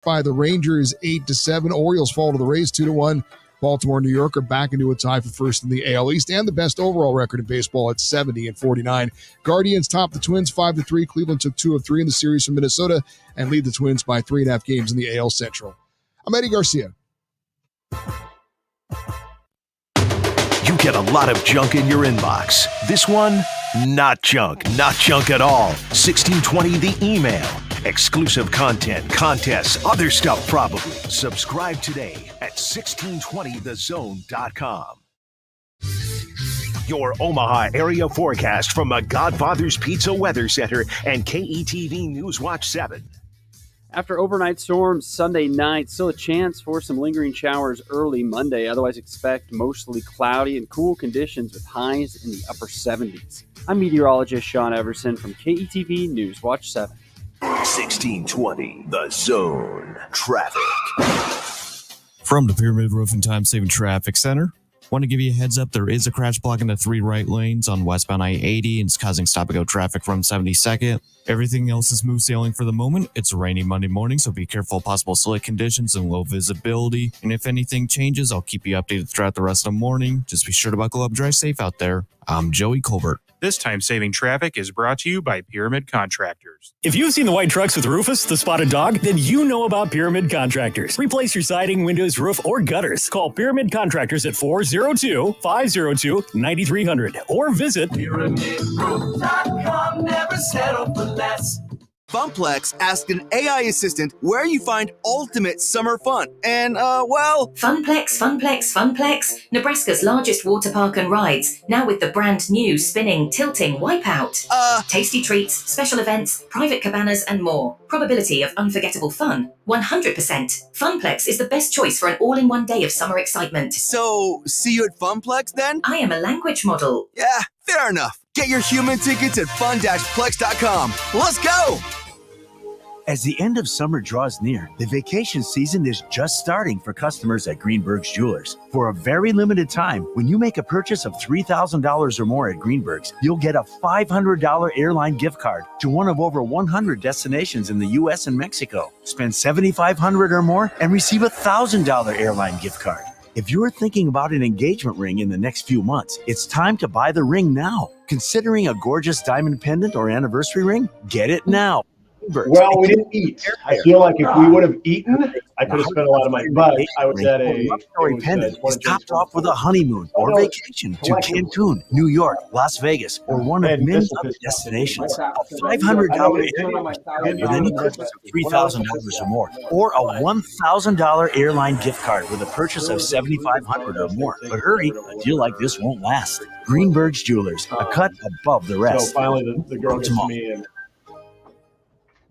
by the Rangers 8-7. Orioles fall to the Rays 2-1. Baltimore and New York are back into a tie for first in the AL East and the best overall record in baseball at 70-49. Guardians top the Twins 5-3. Cleveland took 2 of 3 in the series from Minnesota and lead the Twins by 3.5 games in the AL Central. I'm Eddie Garcia. You get a lot of junk in your inbox. This one, not junk at all. 1620 the email. Exclusive content, contests, other stuff probably. Subscribe today at 1620thezone.com. Your Omaha area forecast from the Godfather's Pizza Weather Center and KETV News Watch 7. After overnight storms Sunday night, still a chance for some lingering showers early Monday. Otherwise, expect mostly cloudy and cool conditions with highs in the upper 70s. I'm meteorologist Sean Everson from KETV News Watch 7. 1620 The Zone. Traffic. From the Pyramid Roofing Time Saving Traffic Center. Want to give you a heads up, there is a crash blocking the 3 right lanes on westbound I-80 and it's causing stop-and-go traffic from 72nd. Everything else is smooth sailing for the moment. It's a rainy Monday morning, so be careful of possible slick conditions and low visibility. And if anything changes, I'll keep you updated throughout the rest of the morning. Just be sure to buckle up, drive safe out there. I'm Joey Colbert. This time-saving traffic is brought to you by Pyramid Contractors. If you've seen the white trucks with Rufus, the spotted dog, then you know about Pyramid Contractors. Replace your siding, windows, roof, or gutters. Call Pyramid Contractors at 402-502-9300 or visit PyramidRoof.com. Never settle for less. Funplex asked an AI assistant where you find ultimate summer fun. And, Funplex, Nebraska's largest water park and rides, now with the brand new spinning, tilting Wipeout. Tasty treats, special events, private cabanas, and more. Probability of unforgettable fun, 100%. Funplex is the best choice for an all-in-one day of summer excitement. So, see you at Funplex then? I am a language model. Yeah, fair enough. Get your human tickets at fun-plex.com. Let's go! As the end of summer draws near, the vacation season is just starting for customers at Greenberg's Jewelers. For a very limited time, when you make a purchase of $3,000 or more at Greenberg's, you'll get a $500 airline gift card to one of over 100 destinations in the U.S. and Mexico. Spend $7,500 or more and receive a $1,000 airline gift card. If you're thinking about an engagement ring in the next few months, it's time to buy the ring now. Considering a gorgeous diamond pendant or anniversary ring? Get it now. Well, we didn't eat. I feel like if we would have eaten, I could have spent a lot of money. But I was at a luxury pendant is topped off with a honeymoon or vacation to Cancun, New York, Las Vegas, or one of many other destinations. A $500 with any purchase of $3,000 or more, or a $1,000 airline gift card with a purchase of $7,500 or more. But hurry, a deal like this won't last. Greenberg's Jewelers, a cut above the rest. So finally, the girl gets to me and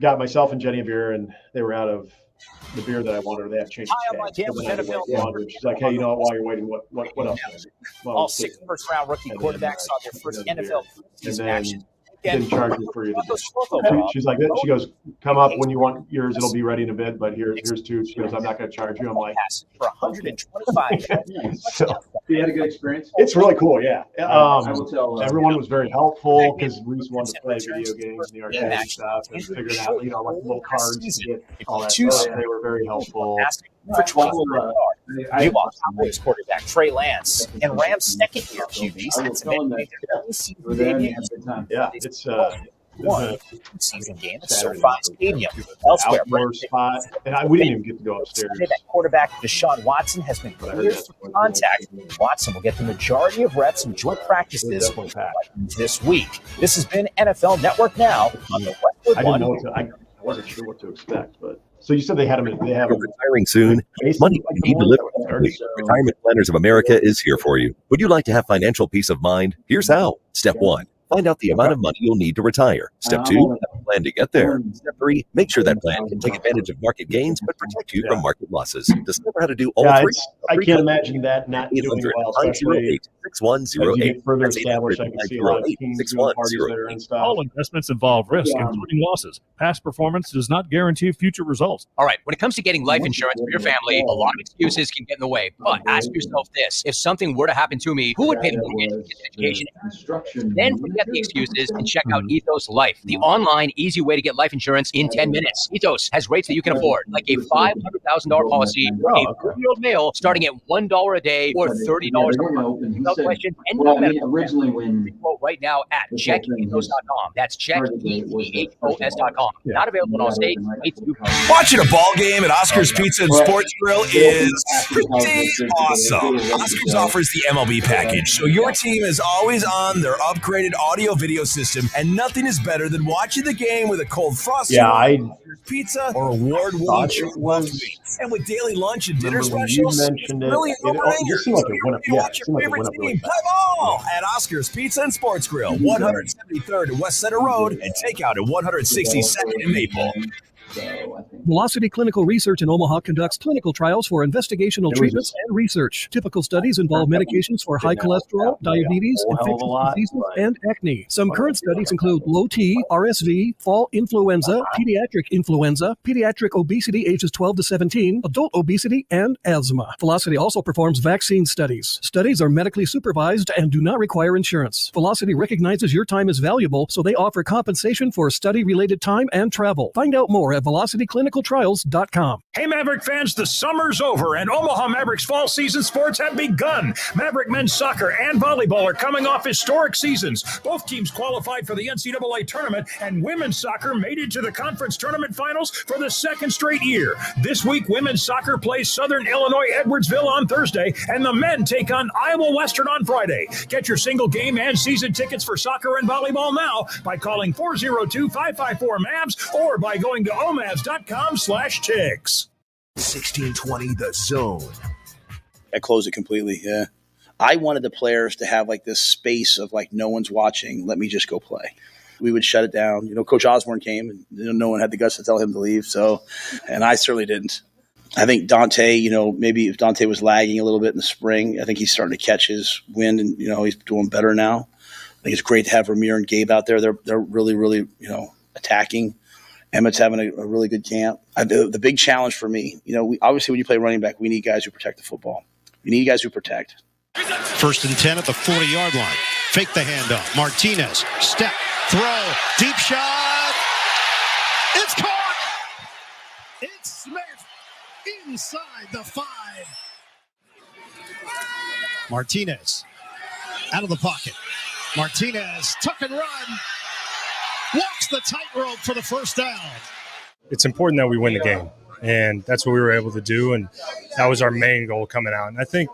got myself and Jenny a beer, and they were out of the beer that I wanted. They have changed. She's like, "Hey, you know what? While you're waiting, what else?" Well, all 6 first-round rookie quarterbacks saw their first NFL season action. Didn't charge me for you. She's like, she goes, "Come up when you want yours. It'll be ready in a bit. But here's 2." She goes, "I'm not going to charge you." I'm like, for 125. So you had a good experience. It's really cool. Yeah. I will tell. Everyone was very helpful because we just wanted to play video games and the arcade and stuff and figuring out, like little cards to get all that stuff. They were very helpful. For 24 Utah Cowboys quarterback Trey Lance and Rams second-year QBs. Yeah, it's one season game at SoFi Stadium. Elsewhere, spot, and we didn't even get to go upstairs. That quarterback Deshaun Watson has been cleared for contact. Watson will get the majority of reps in joint practices this week. This has been NFL Network Now on the Westwood One. I wasn't sure what to expect, but. So you said they have retiring soon. Money you need delivered. Retirement Planners of America is here for you. Would you like to have financial peace of mind? Here's how. Step 1. Find out the amount of money you'll need to retire. Step 2, have a plan to get there. Step 3, make sure that plan can take advantage of market gains but protect you from market losses. Discover how to do all three. I can't imagine that not doing well, especially as you get further established. I can see a lot of teams doing parties there and stuff. All investments involve risk, including losses. Past performance does not guarantee future results. All right, when it comes to getting life insurance for your family, a lot of excuses can get in the way. But ask yourself this: if something were to happen to me, who would pay the mortgage, get the education? Then forget the excuses and check out Ethos Life, the online, easy way to get life insurance in 10 minutes. Ethos has rates that you can afford, like a $500,000 policy for a 30-year-old male starting at $1 a day or $30 a month. Without question, and no medical quote right now at checkethos.com. That's checkethos.com. Not available in all states. Watching a ball game at Oscar's Pizza and Sports Grill is pretty awesome. Oscar's offers the MLB package, so your team is always on their upgraded audio-video system, and nothing is better than watching the game with a cold frosty pizza or award-winning meats. And with daily lunch and dinner specials, it's really a no-brainer. You watch your favorite team play ball at Oscar's Pizza and Sports Grill, 173rd and West Center Road, and takeout at 162nd and Maple. Velocity Clinical Research in Omaha conducts clinical trials for investigational treatments and research. Typical studies involve medications for high cholesterol, diabetes, infectious diseases, and acne. Some current studies include low T, RSV, fall influenza, pediatric obesity ages 12 to 17, adult obesity, and asthma. Velocity also performs vaccine studies. Studies are medically supervised and do not require insurance. Velocity recognizes your time is valuable, so they offer compensation for study-related time and travel. Find out more at velocityclinicaltrials.com. Hey, Maverick fans, the summer's over, and Omaha Mavericks fall season sports have begun. Maverick men's soccer and volleyball are coming off historic seasons. Both teams qualified for the NCAA tournament, and women's soccer made it to the conference tournament finals for the second straight year. This week, women's soccer plays Southern Illinois Edwardsville on Thursday, and the men take on Iowa Western on Friday. Get your single game and season tickets for soccer and volleyball now by calling 402-554-MAVS or by going to omavs.com/ticks. 1620 The Zone. I closed it completely, yeah. I wanted the players to have like this space of like no one's watching, let me just go play. We would shut it down. You know, Coach Osborne came and no one had the guts to tell him to leave, and I certainly didn't. I think Dante, maybe if Dante was lagging a little bit in the spring, I think he's starting to catch his wind and, he's doing better now. I think it's great to have Ramir and Gabe out there. They're really, really, attacking. Emmett's having a really good camp. The big challenge for me, obviously when you play running back, we need guys who protect the football. We need guys who protect. 1st and 10 at the 40-yard line. Fake the handoff. Martinez, step, throw, deep shot. It's caught. It's Smith inside the 5. Martinez out of the pocket. Martinez, tuck and run. Walks the tightrope for the first down. It's important that we win the game, and that's what we were able to do, and that was our main goal coming out. And I think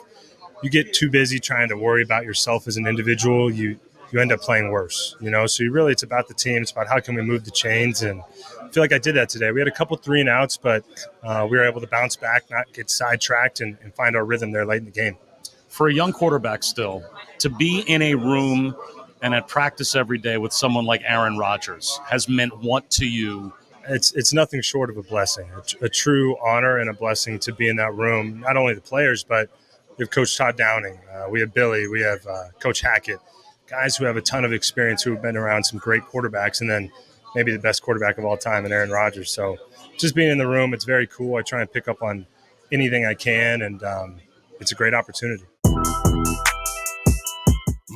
you get too busy trying to worry about yourself as an individual, you end up playing worse, So it's about the team. It's about how can we move the chains, and I feel like I did that today. We had a couple 3-and-outs, but we were able to bounce back, not get sidetracked, and find our rhythm there late in the game. For a young quarterback still, to be in a room and at practice every day with someone like Aaron Rodgers has meant what to you? It's nothing short of a blessing, a true honor and a blessing to be in that room. Not only the players, but we have Coach Todd Downing, we have Billy, we have Coach Hackett, guys who have a ton of experience who have been around some great quarterbacks, and then maybe the best quarterback of all time in Aaron Rodgers. So just being in the room, it's very cool. I try and pick up on anything I can, and it's a great opportunity.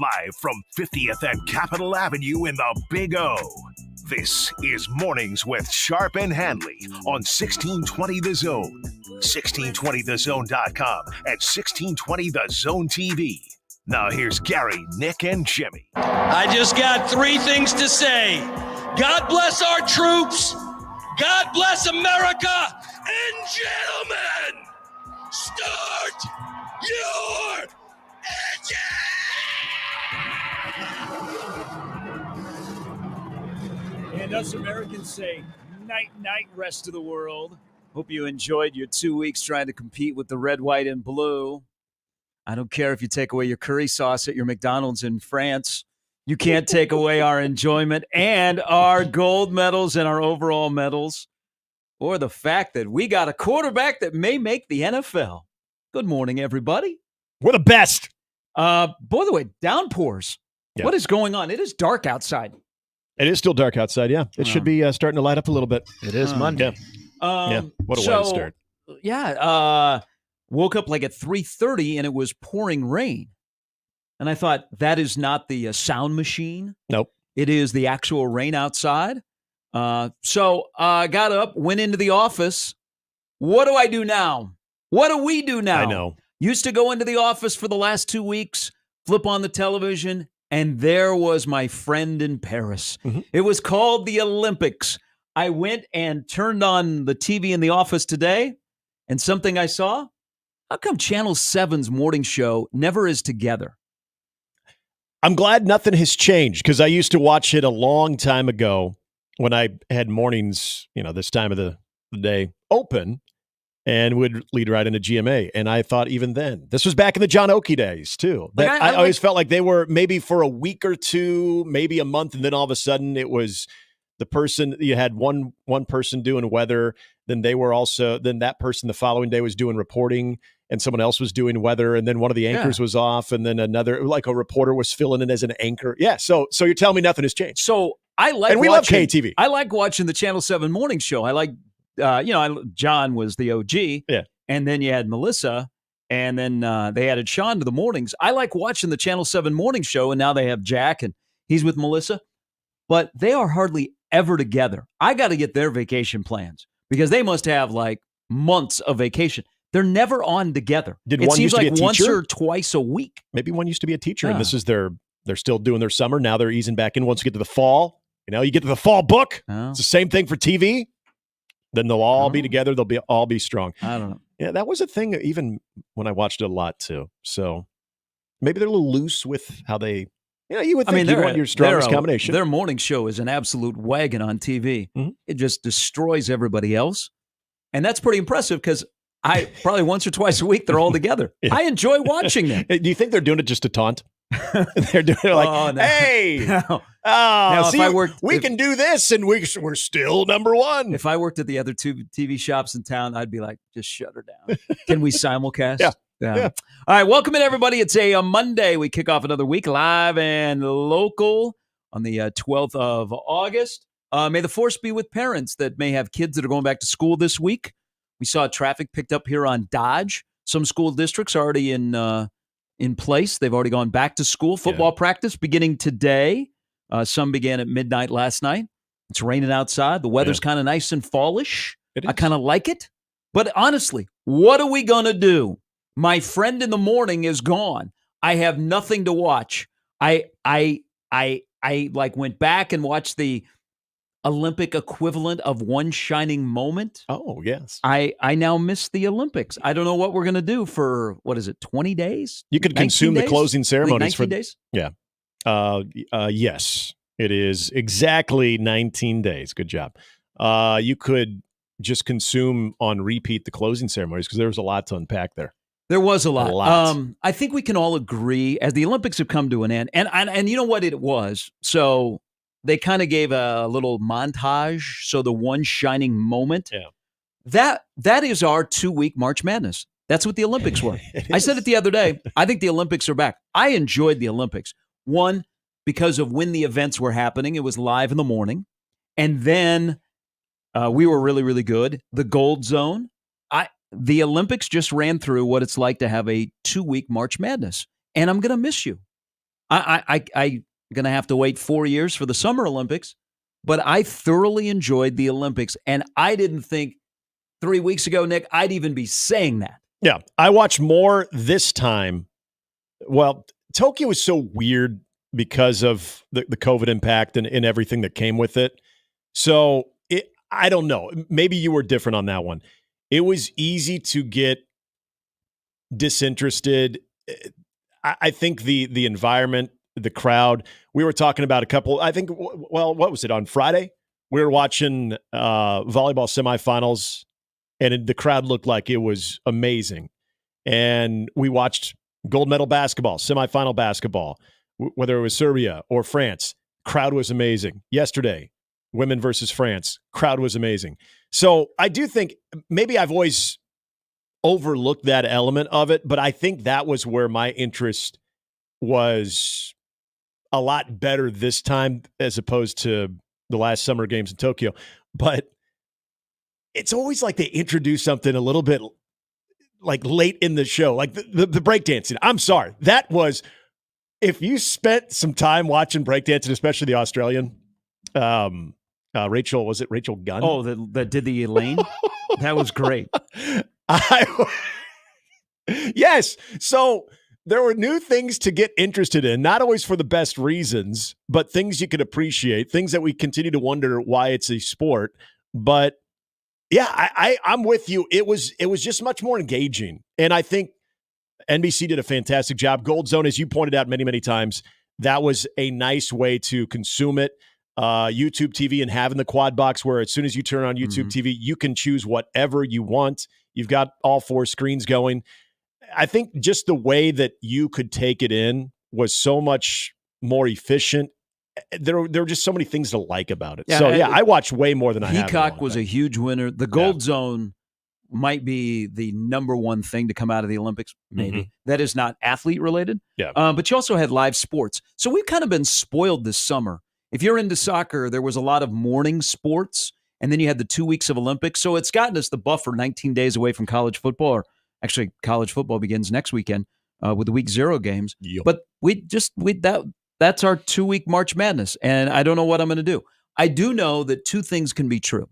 Live from 50th and Capitol Avenue in the Big O. This is Mornings with Sharp and Handley on 1620 The Zone, 1620thezone.com, and 1620 The Zone TV. Now here's Gary, Nick, and Jimmy. I just got 3 things to say. God bless our troops. God bless America. And gentlemen, start your engine! And us Americans say, night, night, rest of the world. Hope you enjoyed your 2 weeks trying to compete with the red, white, and blue. I don't care if you take away your curry sauce at your McDonald's in France. You can't take away our enjoyment and our gold medals and our overall medals, or the fact that we got a quarterback that may make the NFL. Good morning, everybody. We're the best. By the way, downpours. Yeah. What is going on? It is dark outside. It is still dark outside, yeah. It should be starting to light up a little bit. It is Monday. Yeah. What a way to start. Yeah, woke up like at 3:30 and it was pouring rain. And I thought, that is not the sound machine. Nope. It is the actual rain outside. So I got up, went into the office. What do I do now? What do we do now? I know. Used to go into the office for the last 2 weeks, flip on the television, and there was my friend in Paris. Mm-hmm. It was called the Olympics. I went and turned on the TV in the office today, and something I saw, how come Channel 7's morning show never is together? I'm glad nothing has changed because I used to watch it a long time ago when I had mornings, this time of the day open and would lead right into GMA. And I thought even then, this was back in the John Oakey days too. That I always felt like they were maybe for a week or two, maybe a month. And then all of a sudden it was the person, you had one person doing weather. Then that person the following day was doing reporting and someone else was doing weather. And then one of the anchors was off. And then another, like a reporter was filling in as an anchor. Yeah. So you're telling me nothing has changed. So I like, and we love KTV. I like watching the Channel 7 morning show. I like, John was the OG. Yeah. And then you had Melissa, and then they added Sean to the mornings. I like watching the Channel 7 morning show, and now they have Jack, and he's with Melissa. But they are hardly ever together. I got to get their vacation plans because they must have like months of vacation. They're never on together. It seems like once or twice a week. Maybe one used to be a teacher, and this is they're still doing their summer. Now they're easing back in once you get to the fall. You get to the fall book. Oh. It's the same thing for TV. Then they'll all be together. They'll all be strong. I don't know. Yeah, that was a thing even when I watched it a lot too. So maybe they're a little loose with how they, you would think you want your strongest combination. Their morning show is an absolute wagon on TV. Mm-hmm. It just destroys everybody else. And that's pretty impressive because I probably once or twice a week, they're all together. Yeah. I enjoy watching them. Do you think they're doing it just to taunt? They're doing it like, hey, now, see, we can do this and we're still number one. If I worked at the other two TV shops in town, I'd be like, just shut her down. Can we simulcast? Yeah. All right, welcome in, everybody. It's a Monday. We kick off another week live and local on the 12th of August. May the force be with parents that may have kids that are going back to school this week. We saw traffic picked up here on Dodge. Some school districts are already in place. They've already gone back to school. Football practice beginning today. Some began at midnight last night. It's raining outside. The weather's kind of nice and fallish. I kind of like it. But honestly, what are we going to do? My friend in the morning is gone. I have nothing to watch. I went back and watched the Olympic equivalent of One Shining Moment. Oh, yes. I now miss the Olympics. I don't know what we're going to do for, 20 days? You could consume the closing ceremonies for 19 days? Yeah. Yes, it is exactly 19 days. Good job. You could just consume on repeat the closing ceremonies because there was a lot to unpack there. There was a lot. A lot. I think we can all agree as the Olympics have come to an end, and you know what it was? So they kind of gave a little montage. So the One Shining Moment. Yeah. That is our 2-week March Madness. That's what the Olympics were. I said it the other day. I think the Olympics are back. I enjoyed the Olympics. One, because of when the events were happening. It was live in the morning. And then we were really, really good. The Goldzone. The Olympics just ran through what it's like to have a 2-week March Madness. And I'm going to miss you. I'm going to have to wait 4 years for the Summer Olympics. But I thoroughly enjoyed the Olympics. And I didn't think 3 weeks ago, Nick, I'd even be saying that. Yeah, I watched more this time. Well, Tokyo was so weird because of the COVID impact and everything that came with it. So I don't know. Maybe you were different on that one. It was easy to get disinterested. I think the environment, the crowd, we were talking about a couple, I think, well, what was it, on Friday? We were watching volleyball semifinals, and the crowd looked like it was amazing. And we watched gold medal basketball, semifinal basketball, whether it was Serbia or France. Crowd was amazing. Yesterday, women versus France, crowd was amazing. So I do think maybe I've always overlook that element of it, but I think that was where my interest was a lot better this time as opposed to the last summer games in Tokyo. But it's always like they introduce something a little bit like late in the show, like the breakdancing. I'm sorry. That was, if you spent some time watching breakdancing, especially the Australian, Rachel, was it Rachel Gunn? Oh, that did the Elaine? That was great. Yes. So there were new things to get interested in, not always for the best reasons, but things you could appreciate, things that we continue to wonder why it's a sport. But yeah, I'm with you. It was just much more engaging. And I think NBC did a fantastic job. Goldzone, as you pointed out many, many times, that was a nice way to consume it. YouTube TV and having the quad box where as soon as you turn on YouTube TV, you can choose whatever you want. You've got all 4 screens going. I think just the way that you could take it in was so much more efficient. There were just so many things to like about it. Yeah, so, I watched way more than I have. Peacock was a huge winner. The Goldzone might be the number one thing to come out of the Olympics, maybe. That is not athlete related. Yeah. But you also had live sports. So we've kind of been spoiled this summer. If you're into soccer, there was a lot of morning sports, and then you had the 2 weeks of Olympics. So it's gotten us the buffer 19 days away from college football. Or actually, college football begins next weekend with the Week 0 games. Yep. But that's our 2-week March Madness, and I don't know what I'm going to do. I do know that 2 things can be true.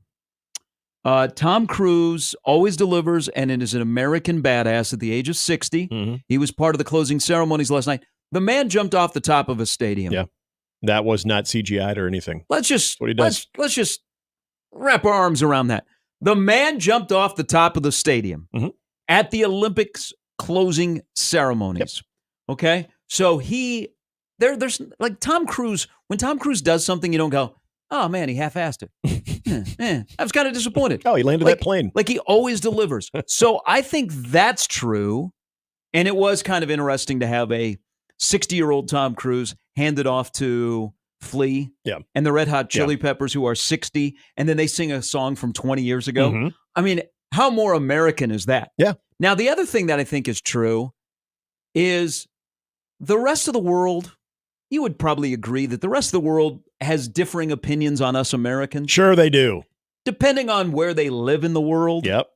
Tom Cruise always delivers, and it is an American badass at the age of 60. He was part of the closing ceremonies last night. The man jumped off the top of a stadium. Yeah. That was not CGI'd or anything. Let's just what he does. Let's just wrap our arms around that. The man jumped off the top of the stadium at the Olympics closing ceremonies. Yep. Okay? So there's like Tom Cruise, when Tom Cruise does something, you don't go, oh man, he half-assed it. I was kind of disappointed. Oh, he landed that plane. Like he always delivers. So I think that's true. And it was kind of interesting to have a 60-year-old Tom Cruise handed off to Flea and the Red Hot Chili Peppers, who are 60, and then they sing a song from 20 years ago. I mean, how more American is that? Yeah. Now, the other thing that I think is true is the rest of the world, you would probably agree that the rest of the world has differing opinions on us Americans. Sure they do. Depending on where they live in the world. Yep.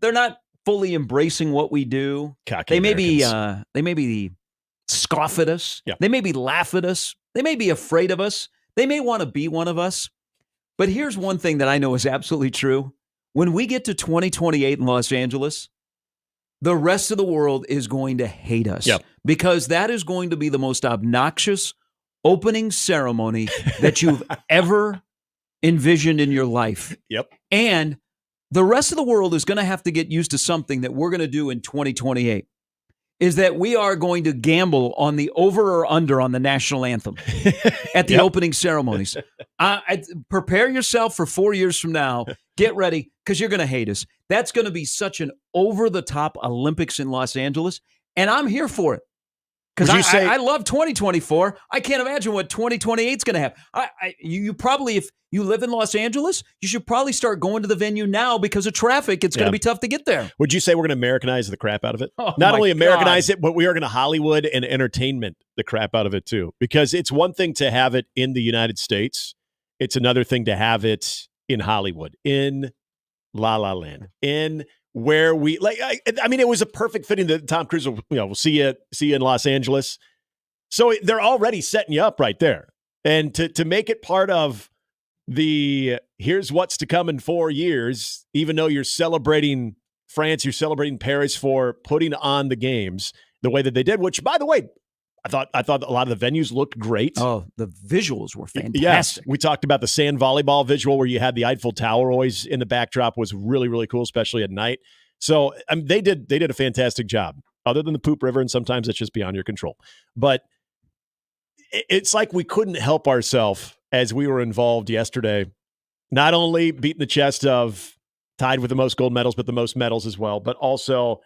They're not fully embracing what we do. Cocky they may be scoff at us. Yeah. They maybe laugh at us. They may be afraid of us. They may want to be one of us. But here's one thing that I know is absolutely true. When we get to 2028 in Los Angeles, the rest of the world is going to hate us. Yep. Because that is going to be the most obnoxious opening ceremony that you've ever envisioned in your life. Yep. And the rest of the world is going to have to get used to something that we're going to do in 2028. Is that we are going to gamble on the over or under on the national anthem at the opening ceremonies. Prepare yourself for 4 years from now. Get ready, because you're going to hate us. That's going to be such an over-the-top Olympics in Los Angeles, and I'm here for it. Because I love 2024. I can't imagine what 2028 is going to have. You probably, if you live in Los Angeles, you should probably start going to the venue now because of traffic. It's going to be tough to get there. Would you say we're going to Americanize the crap out of it? Oh, Not only Americanize it, but we are going to Hollywood and entertainment the crap out of it too. Because it's one thing to have it in the United States. It's another thing to have it in Hollywood, in La La Land, in where we like. I mean, it was a perfect fitting that Tom Cruise will, we'll see you in Los Angeles. So they're already setting you up right there, and to make it part of the here's what's to come in 4 years, even though you're celebrating France, you're celebrating Paris for putting on the games the way that they did. Which, by the way, I thought a lot of the venues looked great. Oh, the visuals were fantastic. Yes, we talked about the sand volleyball visual where you had the Eiffel Tower always in the backdrop was really, really cool, especially at night. So they did a fantastic job, other than the poop river, and sometimes it's just beyond your control. But it's like we couldn't help ourselves as we were involved yesterday, not only beating the chest of tied with the most gold medals, but the most medals as well. But also, all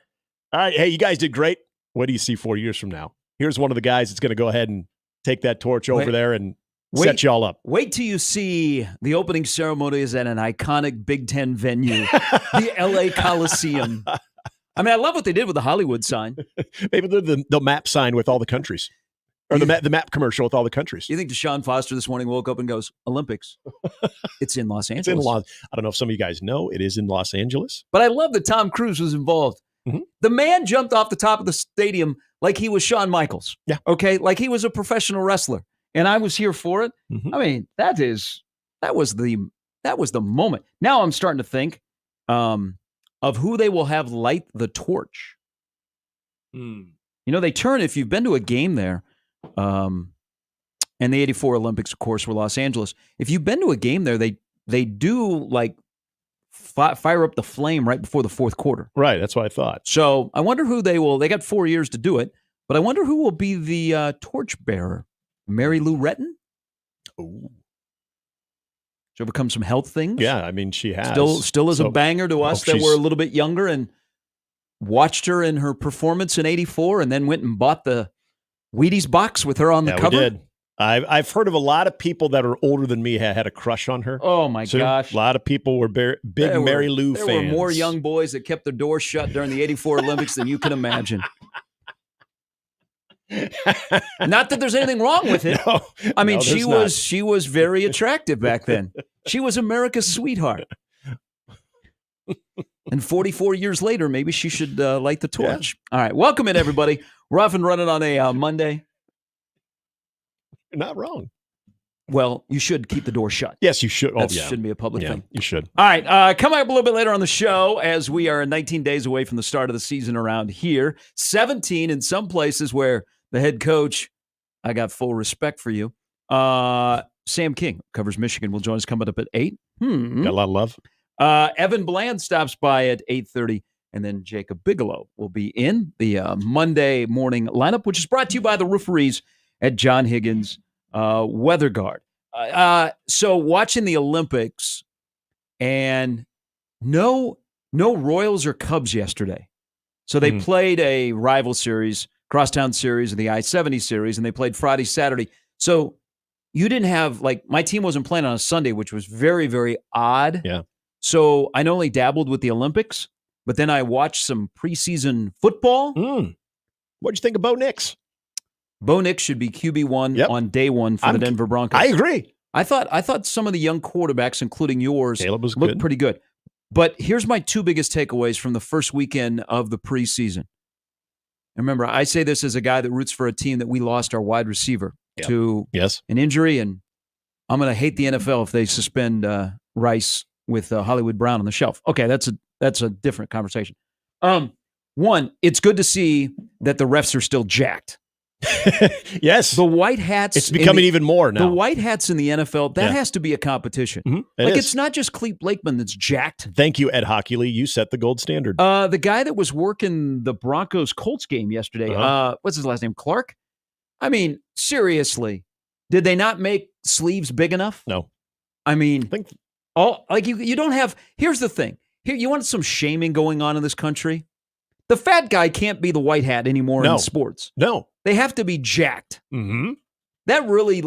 right, hey, you guys did great. What do you see 4 years from now? Here's one of the guys that's going to go ahead and take that torch over there and set you all up. Wait till you see the opening ceremony is at an iconic Big Ten venue, the LA Coliseum. I mean, I love what they did with the Hollywood sign. Maybe the map sign with all the countries. Or the map commercial with all the countries. You think Deshaun Foster this morning woke up and goes, Olympics? It's in Los Angeles. It's in I don't know if some of you guys know, it is in Los Angeles. But I love that Tom Cruise was involved. Mm-hmm. The man jumped off the top of the stadium like he was Shawn Michaels. Yeah. Okay? Like he was a professional wrestler. And I was here for it. Mm-hmm. I mean, that was the moment. Now I'm starting to think of who they will have light the torch. You know, they turn, if you've been to a game there, and the 84 Olympics, of course, were Los Angeles. If you've been to a game there, they do like fire up the flame right before the fourth quarter. Right, that's what I thought. So I wonder who they got 4 years to do it, but I wonder who will be the torchbearer. Mary Lou Retton? Ooh. She overcome some health things. Yeah, I mean, she has. Still is a banger to us that were a little bit younger and watched her in her performance in 84 and then went and bought the Wheaties box with her on the cover. We did. I've heard of a lot of people that are older than me had a crush on her. Oh, my gosh. A lot of people were big Mary Lou fans. There were more young boys that kept their doors shut during the 84 Olympics than you can imagine. Not that there's anything wrong with it. No, I mean, no, she was very attractive back then. She was America's sweetheart. And 44 years later, maybe she should light the torch. Yeah. All right. Welcome in, everybody. We're off and running on a Monday. You're not wrong. Well, you should keep the door shut. Yes, you should. That shouldn't be a public thing. You should. All right. Coming up a little bit later on the show, as we are 19 days away from the start of the season around here, 17 in some places where the head coach, I got full respect for you, Sam King, covers Michigan, will join us coming up at 8. Got a lot of love. Evan Bland stops by at 8:30, and then Jacob Bigelow will be in the Monday morning lineup, which is brought to you by the rooferees at John Higgins Weather Guard. So watching the Olympics, and no Royals or Cubs yesterday. So they played a rival series, crosstown series, and the I-70 series, and they played Friday, Saturday. So you didn't have, like, my team wasn't playing on a Sunday, which was very, very odd. Yeah. So I not only dabbled with the Olympics, but then I watched some preseason football. What'd you think of Bo Nix? Bo Nix should be QB1 on day one for the Denver Broncos. I agree. I thought some of the young quarterbacks, including yours, looked good. Pretty good. But here's my two biggest takeaways from the first weekend of the preseason. And remember, I say this as a guy that roots for a team that we lost our wide receiver to an injury, and I'm going to hate the NFL if they suspend Rice with Hollywood Brown on the shelf. Okay, that's a different conversation. One, it's good to see that the refs are still jacked. Yes. The white hats. It's becoming even more now. The white hats in the NFL, that has to be a competition. It's not just Clete Blakeman that's jacked. Thank you, Ed Hockley. You set the gold standard. The guy that was working the Broncos-Colts game yesterday, what's his last name, Clark? I mean, seriously, did they not make sleeves big enough? No. I mean, you don't have, here's the thing. Here, you want some shaming going on in this country? The fat guy can't be the white hat anymore in sports. No. They have to be jacked. Mm-hmm. That really,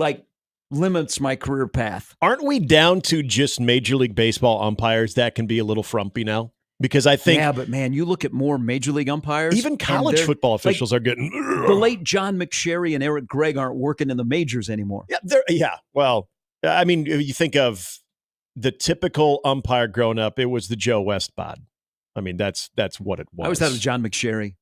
limits my career path. Aren't we down to just Major League Baseball umpires that can be a little frumpy now? Because I think... Yeah, but man, you look at more Major League umpires. Even college football officials are getting... The late John McSherry and Eric Gregg aren't working in the majors anymore. Yeah, well, I mean, you think of the typical umpire growing up, it was the Joe West bod. I mean, that's what it was. I always thought it was John McSherry.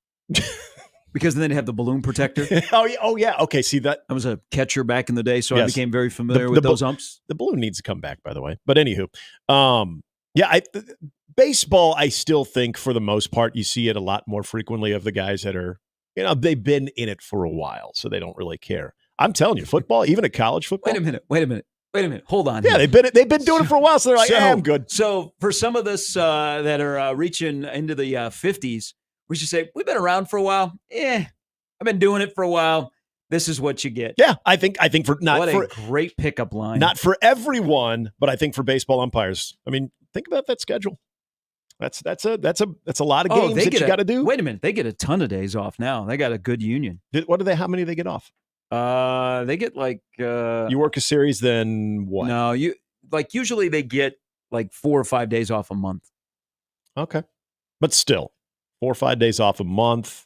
Because then they'd have the balloon protector. Oh, yeah. Okay, see that? I was a catcher back in the day, so I became very familiar with those umps. The balloon needs to come back, by the way. But anywho, baseball, I still think for the most part, you see it a lot more frequently of the guys that are, they've been in it for a while, so they don't really care. I'm telling you, football, even at college football. Wait a minute. Hold on. Yeah, they've been doing it for a while, so they're like, I'm good. So for some of us that are reaching into the 50s, we should say, we've been around for a while. I've been doing it for a while. This is what you get. Yeah, I think for a great pickup line. Not for everyone, but I think for baseball umpires. I mean, think about that schedule. That's a lot of games that you got to do. Wait a minute, they get a ton of days off now. They got a good union. How many do they get off? They get you work a series, then what? No, usually they get 4 or 5 days off a month. Okay, but still. 4 or 5 days off a month.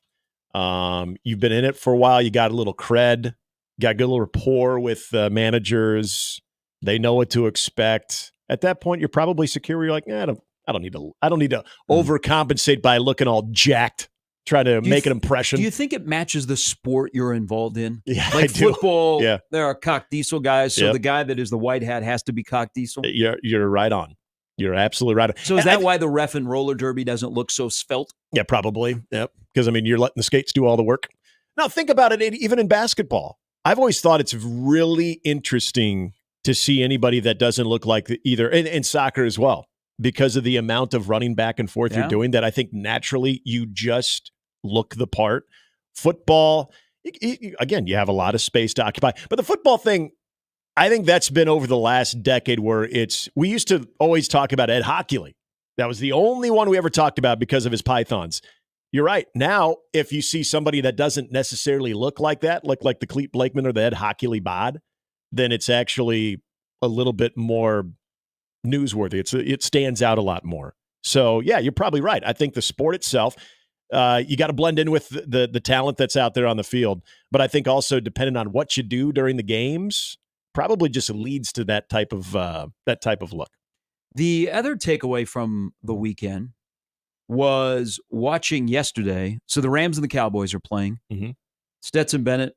You've been in it for a while. You got a little cred, got a good little rapport with managers. They know what to expect. At that point, you're probably secure. You're like, I don't need to overcompensate by looking all jacked, try to make an impression. Do you think it matches the sport you're involved in? Yeah, like I do. football, Yeah. there are cock diesel guys, so Yep. the guy that is the white hat has to be cock diesel. You're right on. You're absolutely right on. So is that why the ref in roller derby doesn't look so svelte? Yeah, probably. Yep. Because, you're letting the skates do all the work. Now, think about it, even in basketball. I've always thought it's really interesting to see anybody that doesn't look like either, and soccer as well, because of the amount of running back and forth you're doing, that I think naturally you just look the part. Football, again, you have a lot of space to occupy. But the football thing, I think that's been over the last decade where we used to always talk about Ed Hockley. That was the only one we ever talked about because of his pythons. You're right. Now, if you see somebody that doesn't necessarily look like that, look like the Clete Blakeman or the Ed Hockley bod, then it's actually a little bit more newsworthy. It stands out a lot more. So, yeah, you're probably right. I think the sport itself, you got to blend in with the talent that's out there on the field. But I think also, depending on what you do during the games, probably just leads to that type of look. The other takeaway from the weekend was watching yesterday. So the Rams and the Cowboys are playing. Mm-hmm. Stetson Bennett,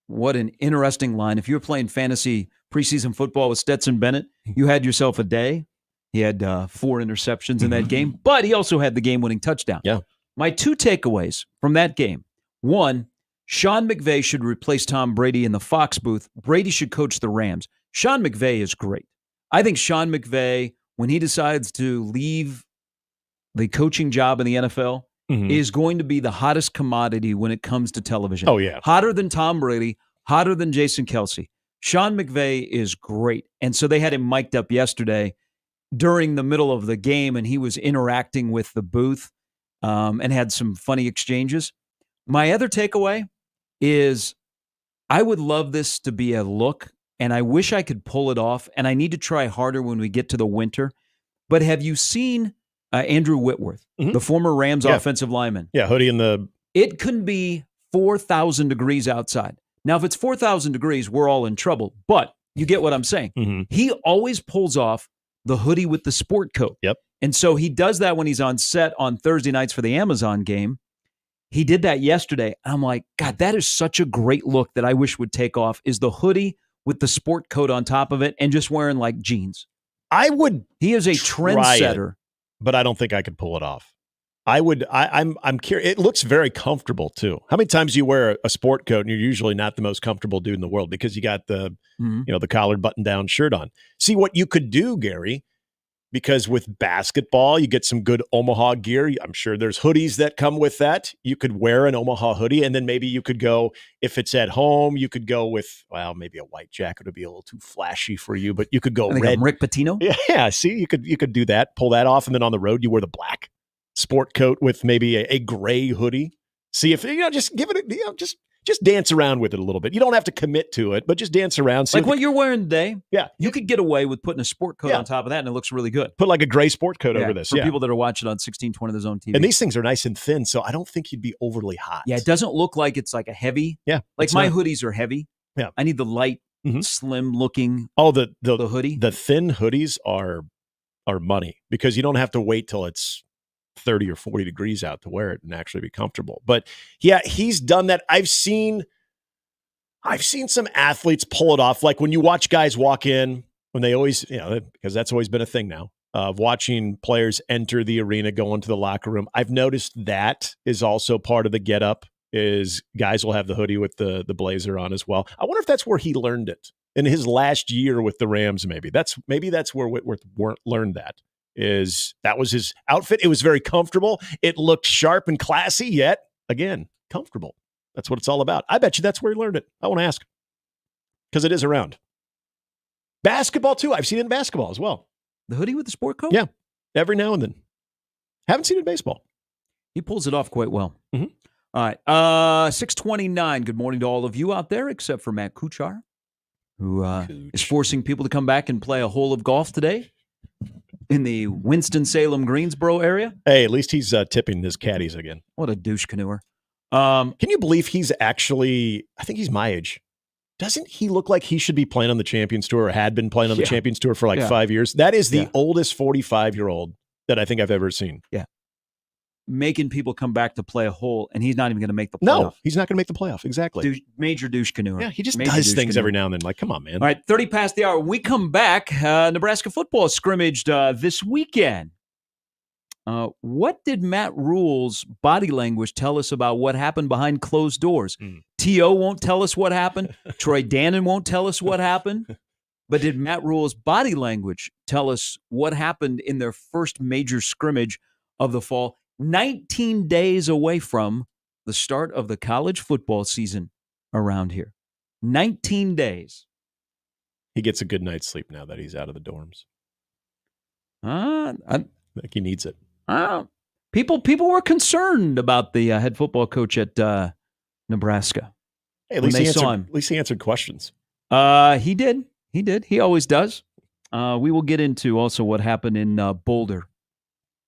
what an interesting line. If you were playing fantasy preseason football with Stetson Bennett, you had yourself a day. He had 4 interceptions in that game, but he also had the game-winning touchdown. Yeah. My 2 takeaways from that game. 1, Sean McVay should replace Tom Brady in the Fox booth. Brady should coach the Rams. Sean McVay is great. I think Sean McVay, when he decides to leave the coaching job in the NFL, is going to be the hottest commodity when it comes to television. Oh, yeah. Hotter than Tom Brady, hotter than Jason Kelsey. Sean McVay is great. And so they had him mic'd up yesterday during the middle of the game, and he was interacting with the booth and had some funny exchanges. My other takeaway is I would love this to be a look, and I wish I could pull it off, and I need to try harder when we get to the winter. But have you seen Andrew Whitworth, the former Rams offensive lineman? Yeah, hoodie in the... It can be 4,000 degrees outside. Now, if it's 4,000 degrees, we're all in trouble. But you get what I'm saying. He always pulls off the hoodie with the sport coat. Yep. And so he does that when he's on set on Thursday nights for the Amazon game. He did that yesterday. And I'm like, God, that is such a great look that I wish would take off, is the hoodie with the sport coat on top of it and just wearing like jeans. He is a trendsetter. But I don't think I could pull it off. I'm curious. It looks very comfortable too. How many times do you wear a sport coat and you're usually not the most comfortable dude in the world because you got the the collared button down shirt on? See what you could do, Gary, because with basketball, you get some good Omaha gear. I'm sure there's hoodies that come with that. You could wear an Omaha hoodie, and then maybe you could go, if it's at home, you could go with, well, maybe a white jacket would be a little too flashy for you, but you could go red. Rick Pitino? Yeah, see, you could do that, pull that off, and then on the road, you wear the black sport coat with maybe a gray hoodie. See if, just give it, just dance around with it a little bit. You don't have to commit to it, but just dance around. Like what you're wearing today. Yeah. You could get away with putting a sport coat on top of that, and it looks really good. Put like a gray sport coat over this. For people that are watching on 1620 The Zone TV. And these things are nice and thin, so I don't think you'd be overly hot. Yeah, it doesn't look like it's like a heavy. Yeah. Like my hoodies are heavy. Yeah. I need the light, slim looking the hoodie. The thin hoodies are money because you don't have to wait till it's 30 or 40 degrees out to wear it and actually be comfortable. But yeah, he's done that. I've seen some athletes pull it off. Like when you watch guys walk in, when they always, because that's always been a thing now, of watching players enter the arena, go into the locker room. I've noticed that is also part of the get up, is guys will have the hoodie with the blazer on as well. I wonder if that's where he learned it in his last year with the Rams. Maybe that's where Whitworth learned that. That was his outfit. It was very comfortable. It looked sharp and classy, yet again, comfortable. That's what it's all about. I bet you that's where he learned it. I want to ask, because it is around. Basketball too. I've seen it in basketball as well. The hoodie with the sport coat? Yeah. Every now and then. Haven't seen it in baseball. He pulls it off quite well. Mm-hmm. All right. 6:29. Good morning to all of you out there, except for Matt Kuchar, who is forcing people to come back and play a hole of golf today. in the Winston-Salem, Greensboro area. Hey, at least he's tipping his caddies again. What a douche canoer. Can you believe he's actually, I think he's my age. Doesn't he look like he should be playing on the Champions Tour or had been playing on the Champions Tour for 5 years? That is the oldest 45-year-old that I think I've ever seen. Yeah. Making people come back to play a hole, and he's not even going to make the playoff. No, he's not going to make the playoff. Exactly. Major douche canoer. Yeah, he just does things every now and then. Like, come on, man. All right, 30 past the hour. When we come back, Nebraska football scrimmaged this weekend. What did Matt Rule's body language tell us about what happened behind closed doors? T.O. won't tell us what happened. Troy Dannon won't tell us what happened. But did Matt Rule's body language tell us what happened in their first major scrimmage of the fall, 19 days away from the start of the college football season around here? 19 days. He gets a good night's sleep now that he's out of the dorms. I think he needs it. People were concerned about the head football coach at Nebraska. Hey, at least he answered questions. He did. He always does. We will get into also what happened in Boulder.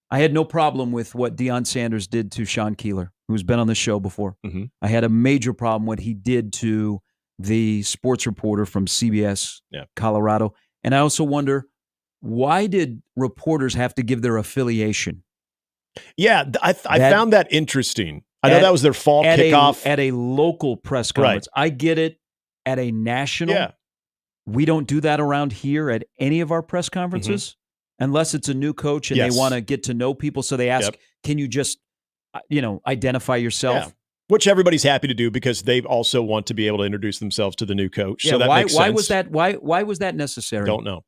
I had no problem with what Deion Sanders did to Sean Keeler, who's been on the show before. Mm-hmm. I had a major problem what he did to the sports reporter from CBS Colorado. And I also wonder, why did reporters have to give their affiliation? Yeah, I found that interesting. I know that was their fall kickoff. At a local press conference. Right. I get it. At a national, we don't do that around here at any of our press conferences, unless it's a new coach and they want to get to know people. So they ask, can you just, identify yourself? Yeah. Which everybody's happy to do because they also want to be able to introduce themselves to the new coach. Yeah, so that makes sense. Why was that necessary? Don't know.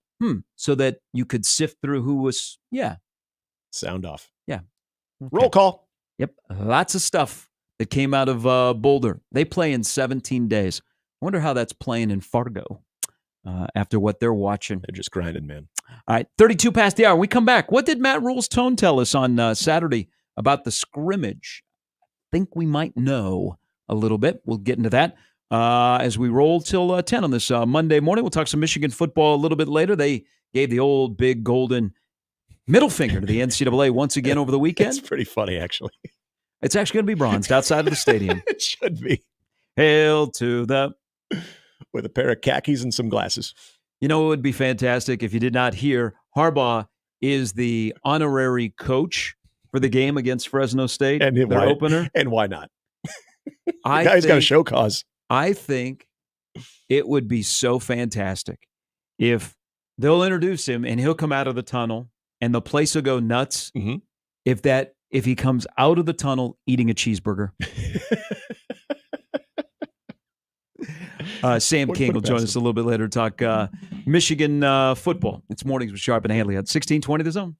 So that you could sift through who was, Sound off. Yeah. Okay. Roll call. Yep. Lots of stuff that came out of Boulder. They play in 17 days. I wonder how that's playing in Fargo after what they're watching. They're just grinding, man. All right. 32 past the hour. We come back. What did Matt Rule's tone tell us on Saturday about the scrimmage? I think we might know a little bit. We'll get into that as we roll till 10 on this Monday morning. We'll talk some Michigan football a little bit later. They gave the old big golden middle finger to the NCAA once again over the weekend. It's pretty funny, actually. It's actually going to be bronzed outside of the stadium. It should be. Hail to the... With a pair of khakis and some glasses. You know, it would be fantastic if you did not hear Harbaugh is the honorary coach for the game against Fresno State, and their opener. And why not? The guy's got a show cause. I think it would be so fantastic if they'll introduce him and he'll come out of the tunnel and the place will go nuts if he comes out of the tunnel eating a cheeseburger. Sam King will join us a little bit later to talk Michigan football. It's Mornings with Sharp and Handley at 1620 The Zone.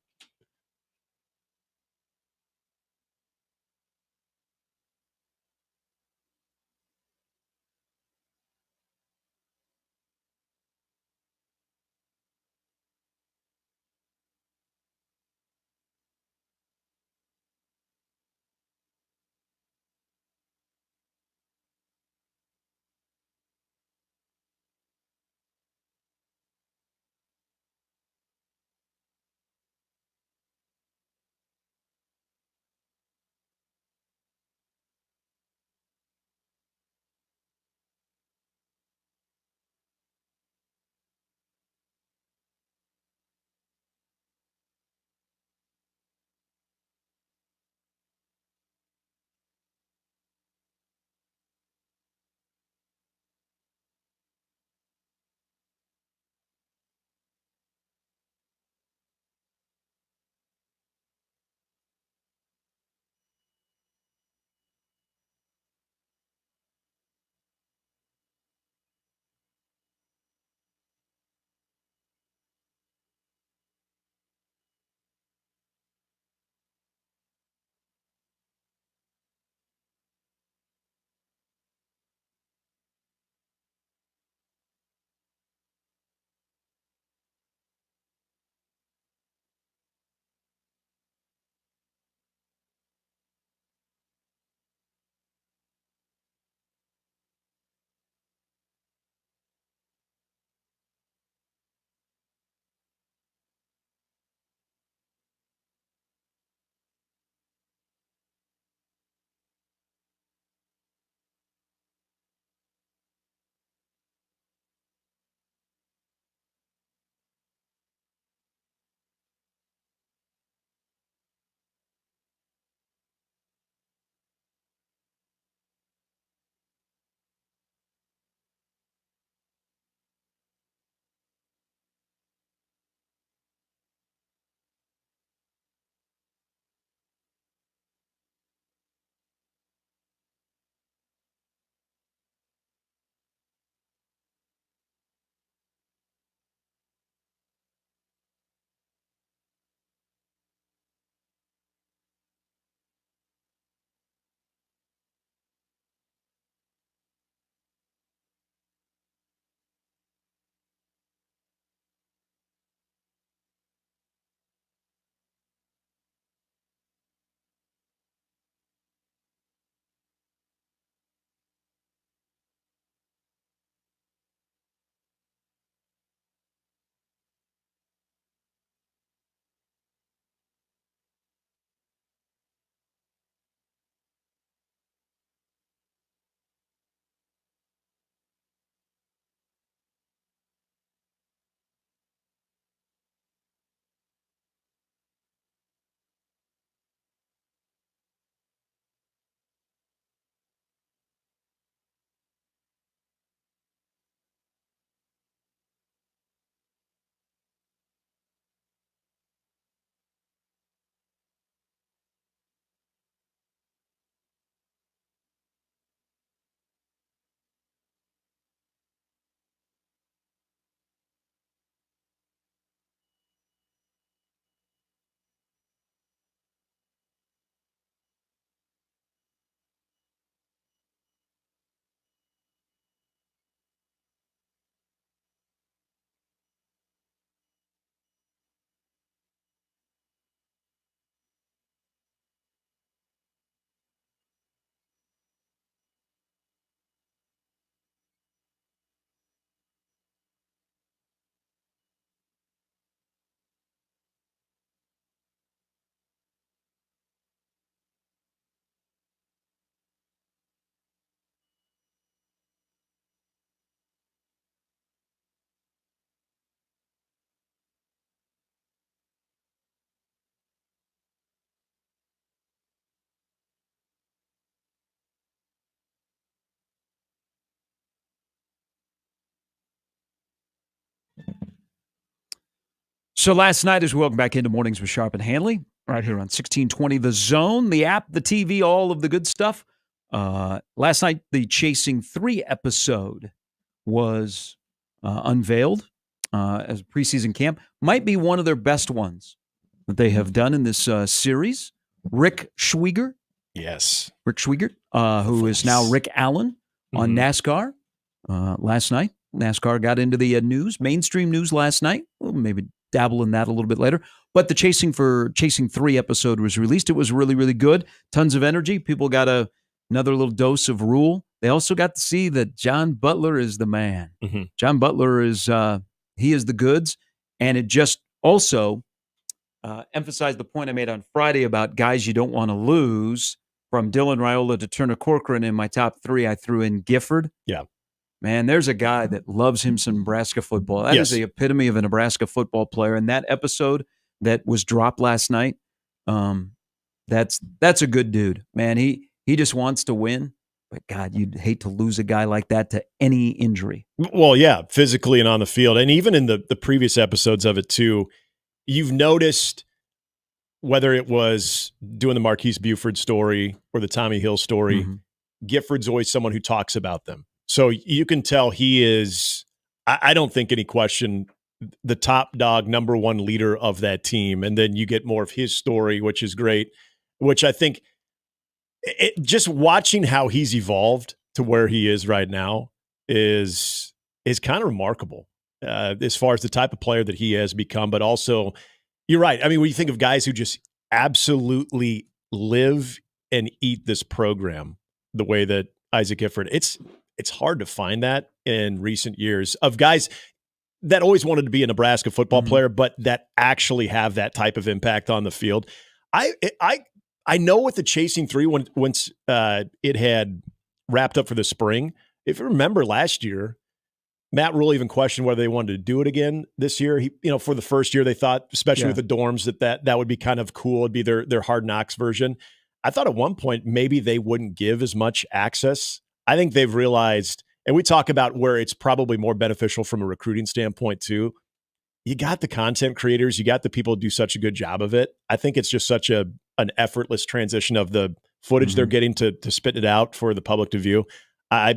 So last night, as we welcome back into Mornings with Sharp and Handley, right here on 1620 The Zone, the app, the TV, all of the good stuff. Last night, the Chasing 3 episode was unveiled as a preseason camp. Might be one of their best ones that they have done in this series. Rick Schwieger. Yes. Rick Schwieger, who is now Rick Allen on NASCAR. Last night, NASCAR got into the news, mainstream news last night. We'll maybe dabble in that a little bit later. But the Chasing 3 episode was released. It was really, really good. Tons of energy. People got another little dose of Rule. They also got to see that John Butler is the man. Mm-hmm. John Butler is he is the goods. And it just also emphasized the point I made on Friday about guys you don't want to lose. From Dylan Raiola to Turner Corcoran in my top 3, I threw in Gifford. Yeah. Man, there's a guy that loves him some Nebraska football. That is the epitome of a Nebraska football player. And that episode that was dropped last night, that's a good dude. Man, he just wants to win. But, God, you'd hate to lose a guy like that to any injury. Well, yeah, physically and on the field. And even in the previous episodes of it, too, you've noticed whether it was doing the Marquise Buford story or the Tommy Hill story, Gifford's always someone who talks about them. So you can tell he is, I don't think any question, the top dog, number one leader of that team. And then you get more of his story, which is great, which I think just watching how he's evolved to where he is right now is kind of remarkable as far as the type of player that he has become. But also, you're right. I mean, when you think of guys who just absolutely live and eat this program the way that Isaac Gifford, it's hard to find that in recent years of guys that always wanted to be a Nebraska football player, but that actually have that type of impact on the field. I know with the Chasing 3, once it had wrapped up for the spring, if you remember last year, Matt Rule even questioned whether they wanted to do it again this year. He, for the first year, they thought, especially with the dorms, that would be kind of cool. It'd be their Hard Knocks version. I thought at one point maybe they wouldn't give as much access. I think they've realized, and we talk about where it's probably more beneficial from a recruiting standpoint too. You got the content creators, you got the people who do such a good job of it. I think it's just such an effortless transition of the footage they're getting to spit it out for the public to view. I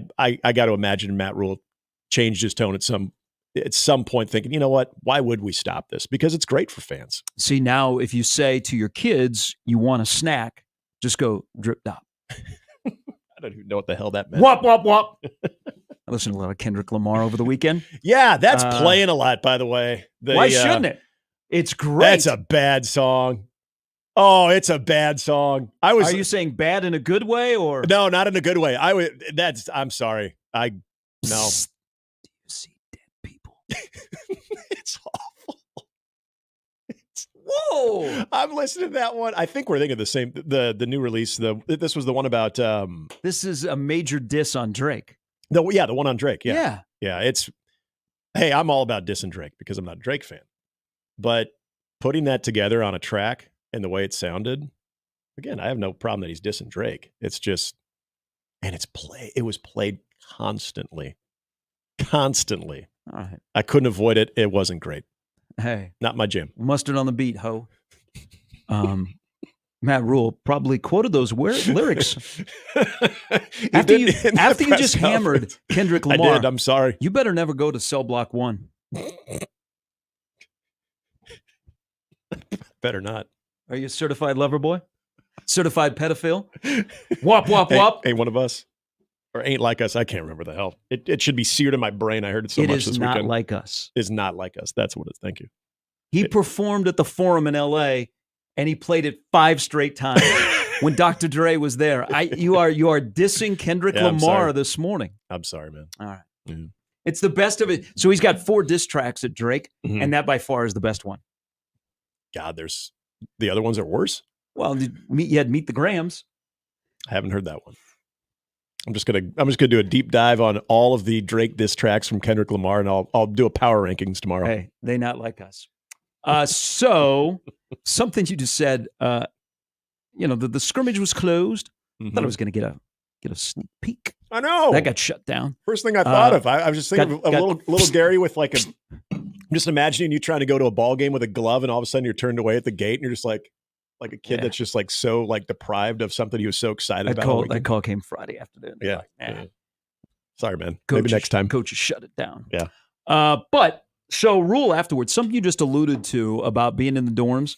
got to imagine Matt Rule changed his tone at some point, thinking, you know what, why would we stop this? Because it's great for fans. See, now if you say to your kids you want a snack, just go drip dop. I don't even know what the hell that meant. Wop, wop, wop. I listened to a lot of Kendrick Lamar over the weekend. Yeah, that's playing a lot, by the way. Why shouldn't it? It's great. That's a bad song. Oh, it's a bad song. Are you saying bad in a good way or? No, not in a good way. I'm sorry. No. Do you see dead people? It's awful. Whoa! I'm listening to that one. I think we're thinking the same. The new release. This was the one about. This is a major diss on Drake. The one on Drake. Yeah. It's. Hey, I'm all about dissing Drake because I'm not a Drake fan, but putting that together on a track and the way it sounded, again, I have no problem that he's dissing Drake. It's just, and it was played constantly. All right. I couldn't avoid it. It wasn't great. Hey, not my jam. Mustard on the beat, ho. Matt Rule probably quoted those lyrics after you just hammered Kendrick Lamar. I did. I'm sorry. You better never go to Cell Block 1. Better not. Are you a certified lover boy? Certified pedophile? Wop, wop, wop. Ain't one of us. Or ain't like us. I can't remember the hell. It should be seared in my brain. I heard it so much this weekend. It is not like us. Is not like us. That's what it is. Thank you. He performed at the Forum in L.A., and he played it 5 straight times when Dr. Dre was there. You are dissing Kendrick Lamar this morning. I'm sorry, man. All right. Yeah. It's the best of it. So he's got 4 diss tracks at Drake, and that by far is the best one. God, there's the other ones are worse. Well, you had Meet the Grams. I haven't heard that one. I'm just gonna do a deep dive on all of the Drake diss tracks from Kendrick Lamar, and I'll do a power rankings tomorrow. Hey, they not like us. So something you just said. The scrimmage was closed. I thought I was going to get a sneak peek. I know that got shut down. First thing I thought of. I was just thinking of a little Gary with like I'm just imagining you trying to go to a ball game with a glove, and all of a sudden you're turned away at the gate, and you're just like a kid that's just like so like deprived of something he was so excited about. That call came Friday afternoon. Yeah. Like, Yeah. Sorry, man. Coaches, Maybe next time. Coaches shut it down. Yeah. But so Rule afterwards, something you just alluded to about being in the dorms.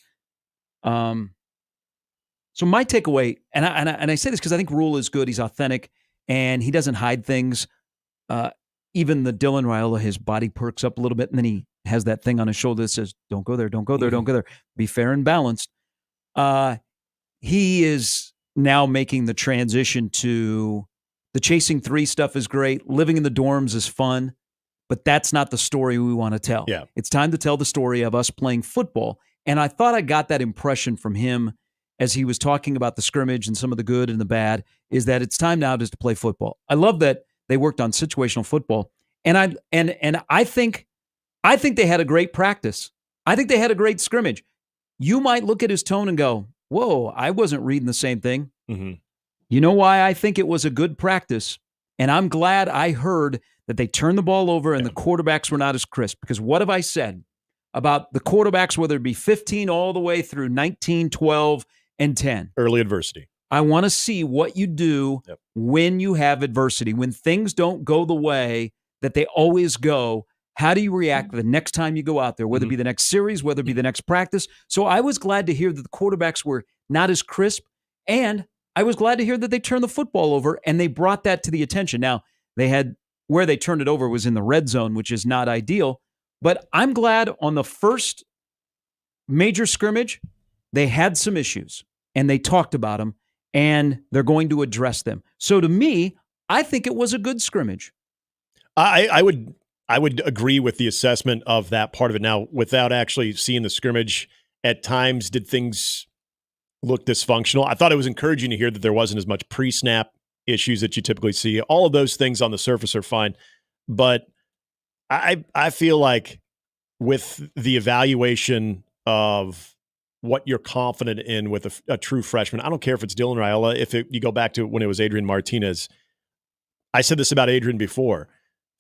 So my takeaway, and I say this because I think Rule is good. He's authentic, and he doesn't hide things. Even the Dylan Raiola, his body perks up a little bit, and then he has that thing on his shoulder that says, "Don't go there, don't go there, don't go there." Be fair and balanced. He is now making the transition to the chasing three stuff is great. Living in the dorms is fun, but that's not the story we want to tell. Yeah. It's time to tell the story of us playing football. And I thought I got that impression from him as he was talking about the scrimmage and some of the good and the bad, is that it's time now just to play football. I love that they worked on situational football. And I think they had a great practice. I think they had a great scrimmage. You might look at his tone and go, whoa, I wasn't reading the same thing. Mm-hmm. You know why I think it was a good practice? And I'm glad I heard that they turned the ball over and the quarterbacks were not as crisp. Because what have I said about the quarterbacks, whether it be 15 all the way through 19, 12, and 10? Early adversity. I want to see what you do when you have adversity, when things don't go the way that they always go. How do you react the next time you go out there, whether it be the next series, whether it be the next practice? So I was glad to hear that the quarterbacks were not as crisp, and I was glad to hear that they turned the football over and they brought that to the attention. Now, where they turned it over was in the red zone, which is not ideal, but I'm glad on the first major scrimmage, they had some issues and they talked about them and they're going to address them. So to me, I think it was a good scrimmage. I would agree with the assessment of that part of it. Now, without actually seeing the scrimmage, at times did things look dysfunctional? I thought it was encouraging to hear that there wasn't as much pre-snap issues that you typically see. All of those things on the surface are fine, but I feel like with the evaluation of what you're confident in with a true freshman, I don't care if it's Dylan Raiola, you go back to when it was Adrian Martinez. I said this about Adrian before.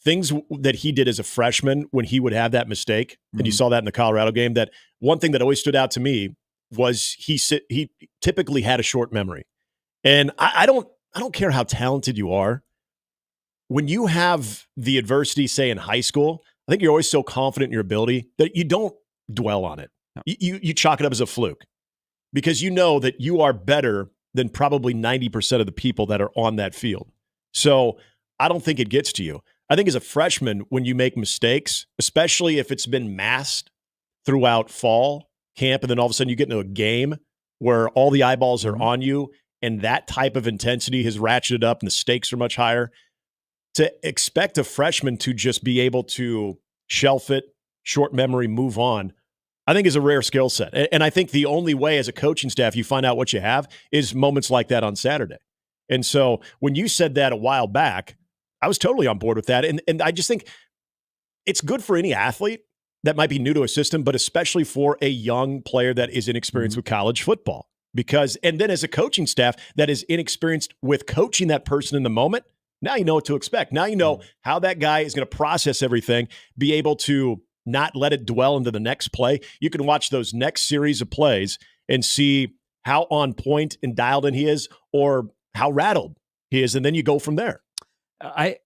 Things that he did as a freshman when he would have that mistake, and you saw that in the Colorado game, that one thing that always stood out to me was he typically had a short memory. And I don't care how talented you are. When you have the adversity, say in high school, I think you're always so confident in your ability that you don't dwell on it. No. You chalk it up as a fluke because you know that you are better than probably 90% of the people that are on that field. So I don't think it gets to you. I think as a freshman, when you make mistakes, especially if it's been masked throughout fall camp, and then all of a sudden you get into a game where all the eyeballs are on you and that type of intensity has ratcheted up and the stakes are much higher, to expect a freshman to just be able to shelf it, short memory, move on, I think is a rare skill set. And I think the only way as a coaching staff you find out what you have is moments like that on Saturday. And so when you said that a while back, I was totally on board with that. And I just think it's good for any athlete that might be new to a system, but especially for a young player that is inexperienced with college football. And then as a coaching staff that is inexperienced with coaching that person in the moment, now you know what to expect. Now you know how that guy is going to process everything, be able to not let it dwell into the next play. You can watch those next series of plays and see how on point and dialed in he is or how rattled he is, and then you go from there. I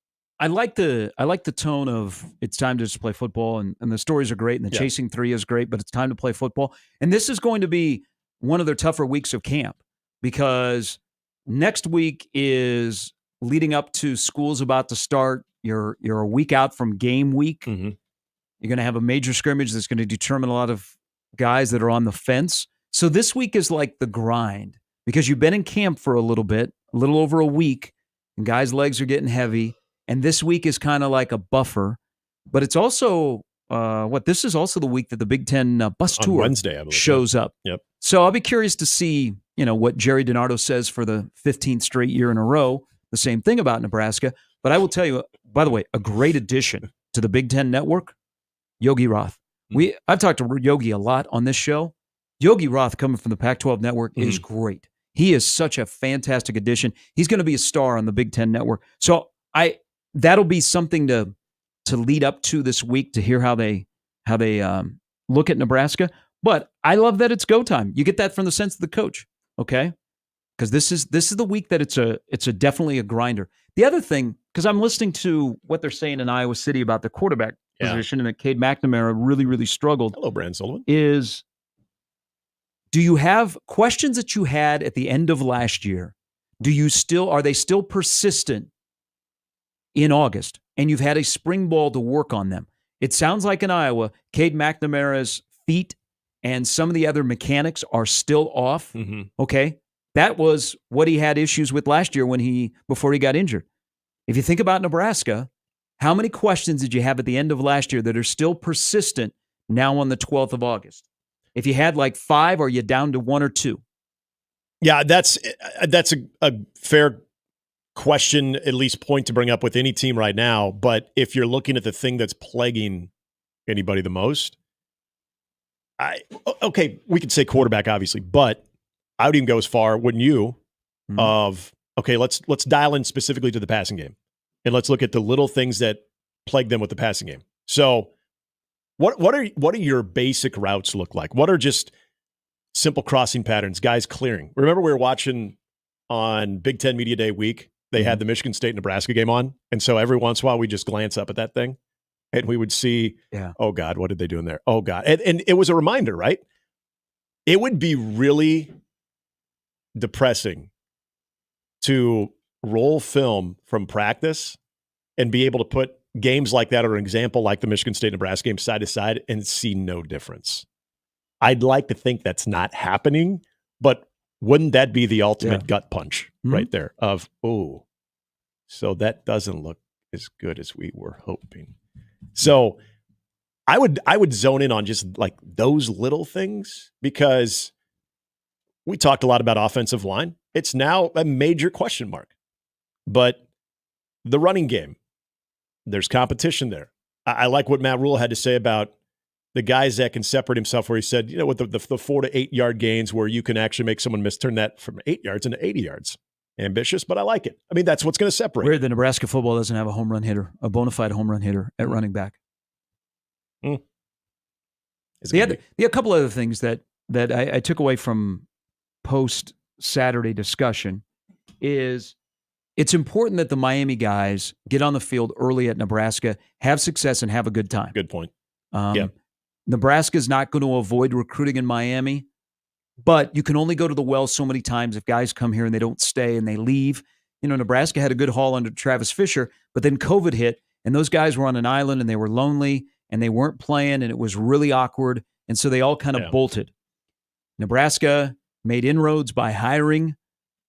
like the tone of it's time to just play football, and the stories are great, and the chasing three is great, but it's time to play football. And this is going to be one of their tougher weeks of camp because next week is leading up to school's about to start. You're a week out from game week. Mm-hmm. You're going to have a major scrimmage that's going to determine a lot of guys that are on the fence. So this week is like the grind because you've been in camp for a little bit, a little over a week, and guys' legs are getting heavy. And this week is kind of like a buffer. But it's also, this is also the week that the Big Ten bus tour Wednesday, I believe, shows up. Yep. So I'll be curious to see, what Jerry DiNardo says for the 15th straight year in a row, the same thing about Nebraska. But I will tell you, by the way, a great addition to the Big Ten network, Yogi Roth. I've talked to Yogi a lot on this show. Yogi Roth coming from the Pac-12 network is great. He is such a fantastic addition. He's going to be a star on the Big Ten network. So that'll be something to lead up to this week to hear how they look at Nebraska. But I love that it's go time. You get that from the sense of the coach, okay? Because this is the week that it's a definitely a grinder. The other thing, because I'm listening to what they're saying in Iowa City about the quarterback position, and that Cade McNamara really, really struggled. Hello, Brandon Sullivan. Do you have questions that you had at the end of last year? Are they still persistent in August? And you've had a spring ball to work on them. It sounds like in Iowa, Cade McNamara's feet and some of the other mechanics are still off. Mm-hmm. Okay. That was what he had issues with last year before he got injured. If you think about Nebraska, how many questions did you have at the end of last year that are still persistent now on the 12th of August? If you had like 5, are you down to 1 or 2? Yeah, that's a fair question, at least point to bring up with any team right now. But if you're looking at the thing that's plaguing anybody the most, we could say quarterback, obviously, but I would even go as far, wouldn't you, let's dial in specifically to the passing game. And let's look at the little things that plague them with the passing game. So what are your basic routes look like? What are just simple crossing patterns, guys clearing? Remember we were watching on Big Ten Media Day week, they had the Michigan State-Nebraska game on. And so every once in a while we just glance up at that thing and we would see, oh God, what did they do in there? Oh God. And it was a reminder, right? It would be really depressing to roll film from practice and be able to put games like that, or an example like the Michigan State-Nebraska game, side to side and see no difference. I'd like to think that's not happening, but wouldn't that be the ultimate gut punch right there of, so that doesn't look as good as we were hoping. So I would zone in on just like those little things, because we talked a lot about offensive line. It's now a major question mark. But the running game, there's competition there. I like what Matt Rule had to say about the guys that can separate himself, where he said, with the 4 to 8 yard gains where you can actually make someone miss, turn that from 8 yards into 80 yards. Ambitious, but I like it. I mean, that's what's going to separate. Weird that Nebraska football doesn't have a home run hitter, a bona fide home run hitter at running back. A couple other things that I took away from post-Saturday discussion is it's important that the Miami guys get on the field early at Nebraska, have success, and have a good time. Good point. Nebraska's not going to avoid recruiting in Miami, but you can only go to the well so many times if guys come here and they don't stay and they leave. Nebraska had a good haul under Travis Fisher, but then COVID hit, and those guys were on an island and they were lonely and they weren't playing, and it was really awkward, and so they all kind of bolted. Nebraska made inroads by hiring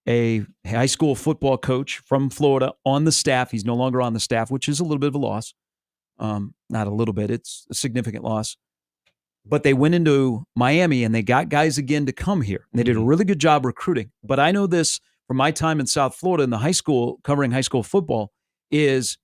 a high school football coach from Florida on the staff. He's no longer on the staff, which is a little bit of a loss. Not a little bit. It's a significant loss. But they went into Miami and they got guys again to come here. And they did a really good job recruiting. But I know this from my time in South Florida in the high school, covering high school football, is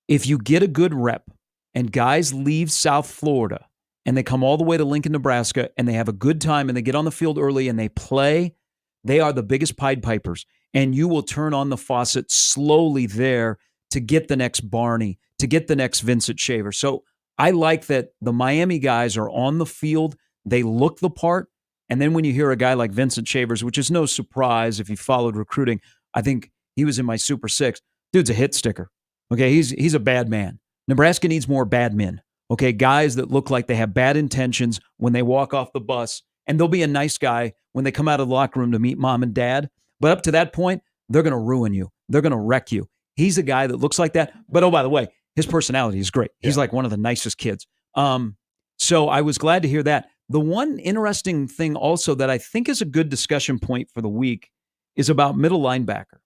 if you get a good rep and guys leave South Florida and they come all the way to Lincoln, Nebraska, and they have a good time and they get on the field early and they play, they are the biggest Pied Pipers. And you will turn on the faucet slowly there to get the next Barney, to get the next Vincent Shaver. So I like that the Miami guys are on the field. They look the part. And then when you hear a guy like Vincent Shavers, which is no surprise if you followed recruiting, I think he was in my Super 6. Dude's a hit sticker. Okay, he's a bad man. Nebraska needs more bad men. Okay, guys that look like they have bad intentions when they walk off the bus, and they'll be a nice guy when they come out of the locker room to meet mom and dad. But up to that point, they're going to ruin you. They're going to wreck you. He's a guy that looks like that. But oh, by the way, his personality is great. He's like one of the nicest kids. So I was glad to hear that. The one interesting thing also that I think is a good discussion point for the week is about middle linebacker.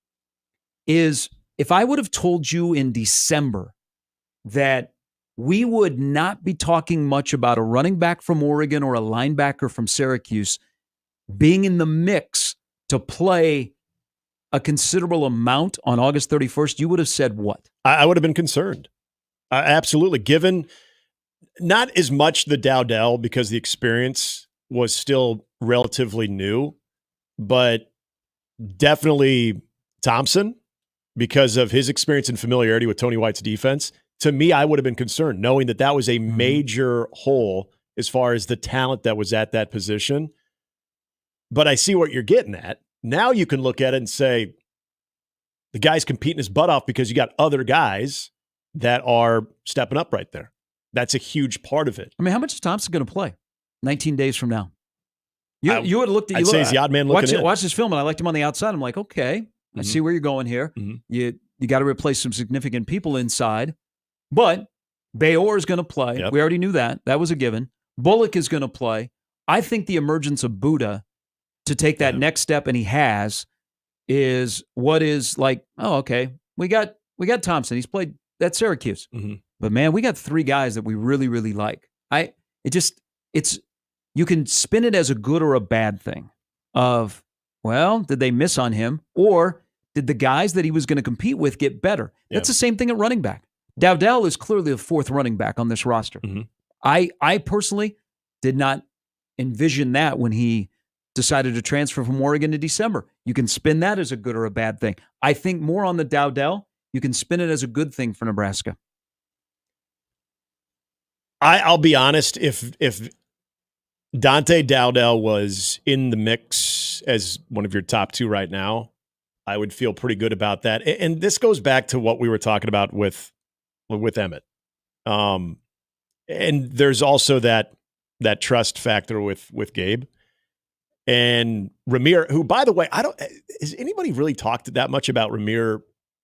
Is if I would have told you in December that we would not be talking much about a running back from Oregon or a linebacker from Syracuse being in the mix to play a considerable amount on August 31st, you would have said what? I would have been concerned. Absolutely. Given not as much the Dowdell because the experience was still relatively new, but definitely Thompson because of his experience and familiarity with Tony White's defense. to me, I would have been concerned knowing that was a major hole as far as the talent that was at that position. But I see what you're getting at. Now you can look at it and say, the guy's competing his butt off because you got other guys that are stepping up right there. That's a huge part of it. I mean, how much is Thompson going to play 19 days from now? You would have looked at I'd say he's the odd man looking in. Watch this film, and I liked him on the outside. I'm like, okay, I see where you're going here. You got to replace some significant people inside. But Bayor is going to play. Yep. We already knew that. That was a given. Bullock is going to play. I think the emergence of Buddha to take that next step, and he has, is what is like, oh, okay, we got Thompson. He's played at Syracuse. But man, we got 3 guys that we really, really like. You can spin it as a good or a bad thing of, well, did they miss on him? Or did the guys that he was going to compete with get better? That's the same thing at running back. Dowdell is clearly the 4th running back on this roster. I personally did not envision that when he decided to transfer from Oregon in December. You can spin that as a good or a bad thing. I think more on the Dowdell, you can spin it as a good thing for Nebraska. I'll be honest, if Dante Dowdell was in the mix as one of your top 2 right now, I would feel pretty good about that. And this goes back to what we were talking about with Emmett. And there's also that trust factor with Gabe and Ramir, who, by the way, has anybody really talked that much about Ramir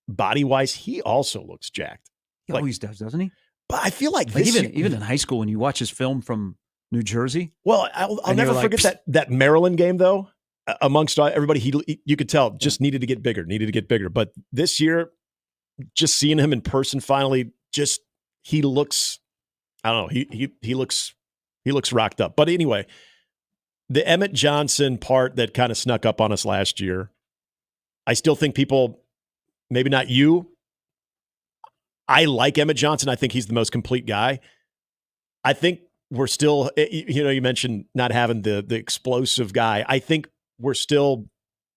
body wise? He also looks jacked. He always does, doesn't he? But I feel like even in high school, when you watch his film from New Jersey. Well, I'll never forget that Maryland game, though. Amongst everybody, you could tell just needed to get bigger. But this year, just seeing him in person, finally, he looks. I don't know. He looks rocked up. But anyway, the Emmett Johnson part that kind of snuck up on us last year, I still think people, maybe not you. I like Emmett Johnson. I think he's the most complete guy. I think we're still, you mentioned not having the explosive guy. I think we're still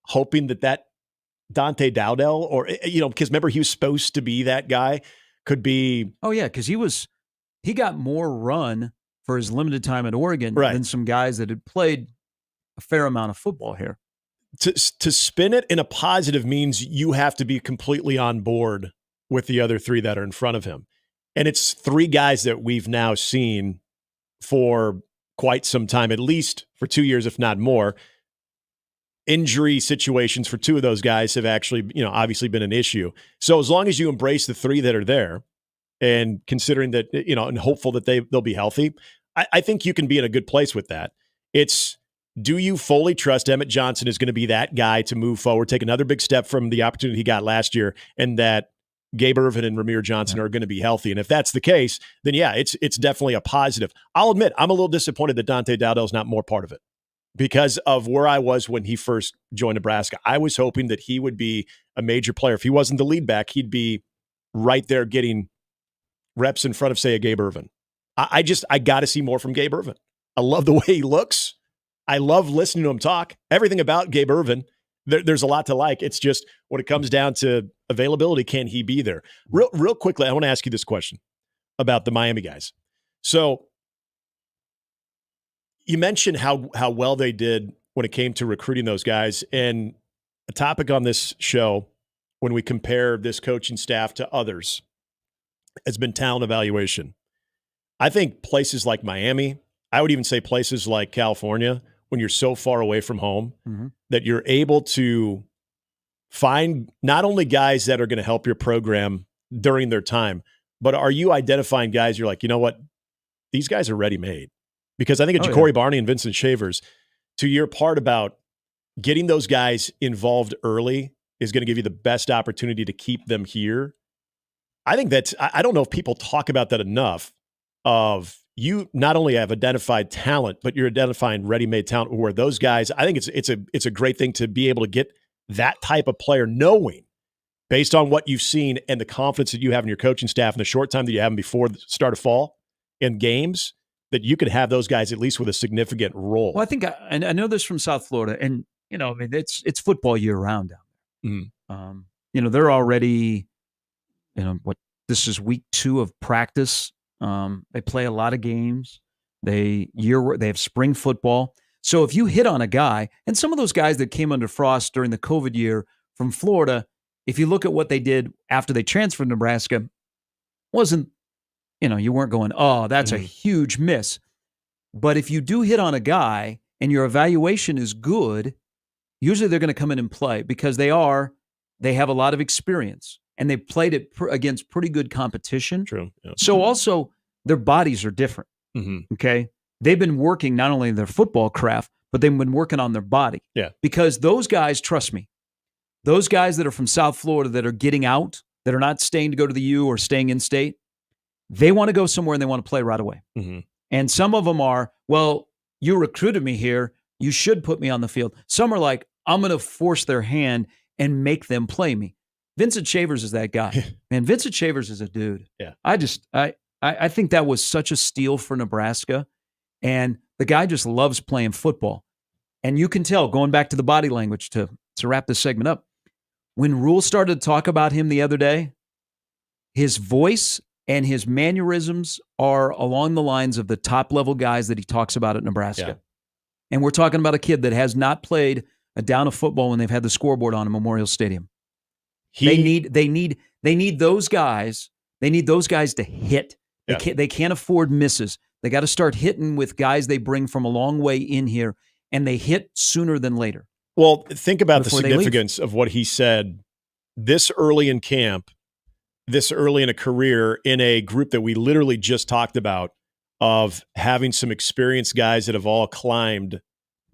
hoping that Dante Dowdell, or, because remember he was supposed to be that guy, could be. Oh yeah, because he got more run for his limited time at Oregon than some guys that had played a fair amount of football here. To spin it in a positive means you have to be completely on board with the other 3 that are in front of him. And it's 3 guys that we've now seen for quite some time, at least for 2 years, if not more. Injury situations for 2 of those guys have actually, obviously been an issue. So as long as you embrace the 3 that are there and considering that, and hopeful that they'll be healthy, I think you can be in a good place with that. It's, do you fully trust Emmett Johnson is going to be that guy to move forward, take another big step from the opportunity he got last year, and that Gabe Ervin and Ramir Johnson are going to be healthy? And if that's the case, then yeah, it's definitely a positive. I'll admit, I'm a little disappointed that Dante Dowdell is not more part of it because of where I was when he first joined Nebraska. I was hoping that he would be a major player. If he wasn't the lead back, he'd be right there getting reps in front of, say, a Gabe Ervin. I got to see more from Gabe Ervin. I love the way he looks. I love listening to him talk. Everything about Gabe Ervin, there's a lot to like. It's just when it comes down to availability, can he be there? Real quickly, I want to ask you this question about the Miami guys. So you mentioned how well they did when it came to recruiting those guys. And a topic on this show, when we compare this coaching staff to others, has been talent evaluation. I think places like Miami, I would even say places like California, when you're so far away from home, that you're able to find not only guys that are going to help your program during their time, but are you identifying guys you're like, you know what, these guys are ready-made? Because I think Ja'Cory Barney and Vincent Shavers, to your part about getting those guys involved early is going to give you the best opportunity to keep them here. I think I don't know if people talk about that enough, of you not only have identified talent, but you're identifying ready-made talent where those guys, I think it's a great thing to be able to get that type of player, knowing based on what you've seen and the confidence that you have in your coaching staff in the short time that you have them before the start of fall in games, that you could have those guys at least with a significant role. Well, I think, and I know this from South Florida, and I mean, it's football year round down there. They're already, This is week 2 of practice. They play a lot of games. They have spring football. So if you hit on a guy, and some of those guys that came under Frost during the COVID year from Florida, if you look at what they did after they transferred to Nebraska, wasn't, you weren't going, oh, that's a huge miss. But if you do hit on a guy and your evaluation is good, usually they're going to come in and play because they have a lot of experience and they played it against pretty good competition. True. Yeah. So also their bodies are different. Okay. They've been working not only their football craft, but they've been working on their body. Yeah. Because those guys, trust me, those guys that are from South Florida that are getting out, that are not staying to go to the U or staying in state, they want to go somewhere and they want to play right away. And some of them are, well, you recruited me here. You should put me on the field. Some are like, I'm going to force their hand and make them play me. Vincent Shavers is that guy. Man, Vincent Shavers is a dude. Yeah. I think that was such a steal for Nebraska. And the guy just loves playing football. And you can tell, going back to the body language to wrap this segment up, when Rule started to talk about him the other day, his voice and his mannerisms are along the lines of the top-level guys that he talks about at Nebraska. Yeah. And we're talking about a kid that has not played a down of football when they've had the scoreboard on in Memorial Stadium. They need those guys. They need those guys to hit. They can't afford misses. They got to start hitting with guys they bring from a long way in here, and they hit sooner than later. Well, think about the Before they leave. significance of what he said this early in camp, this early in a career, in a group that we literally just talked about, of having some experienced guys that have all climbed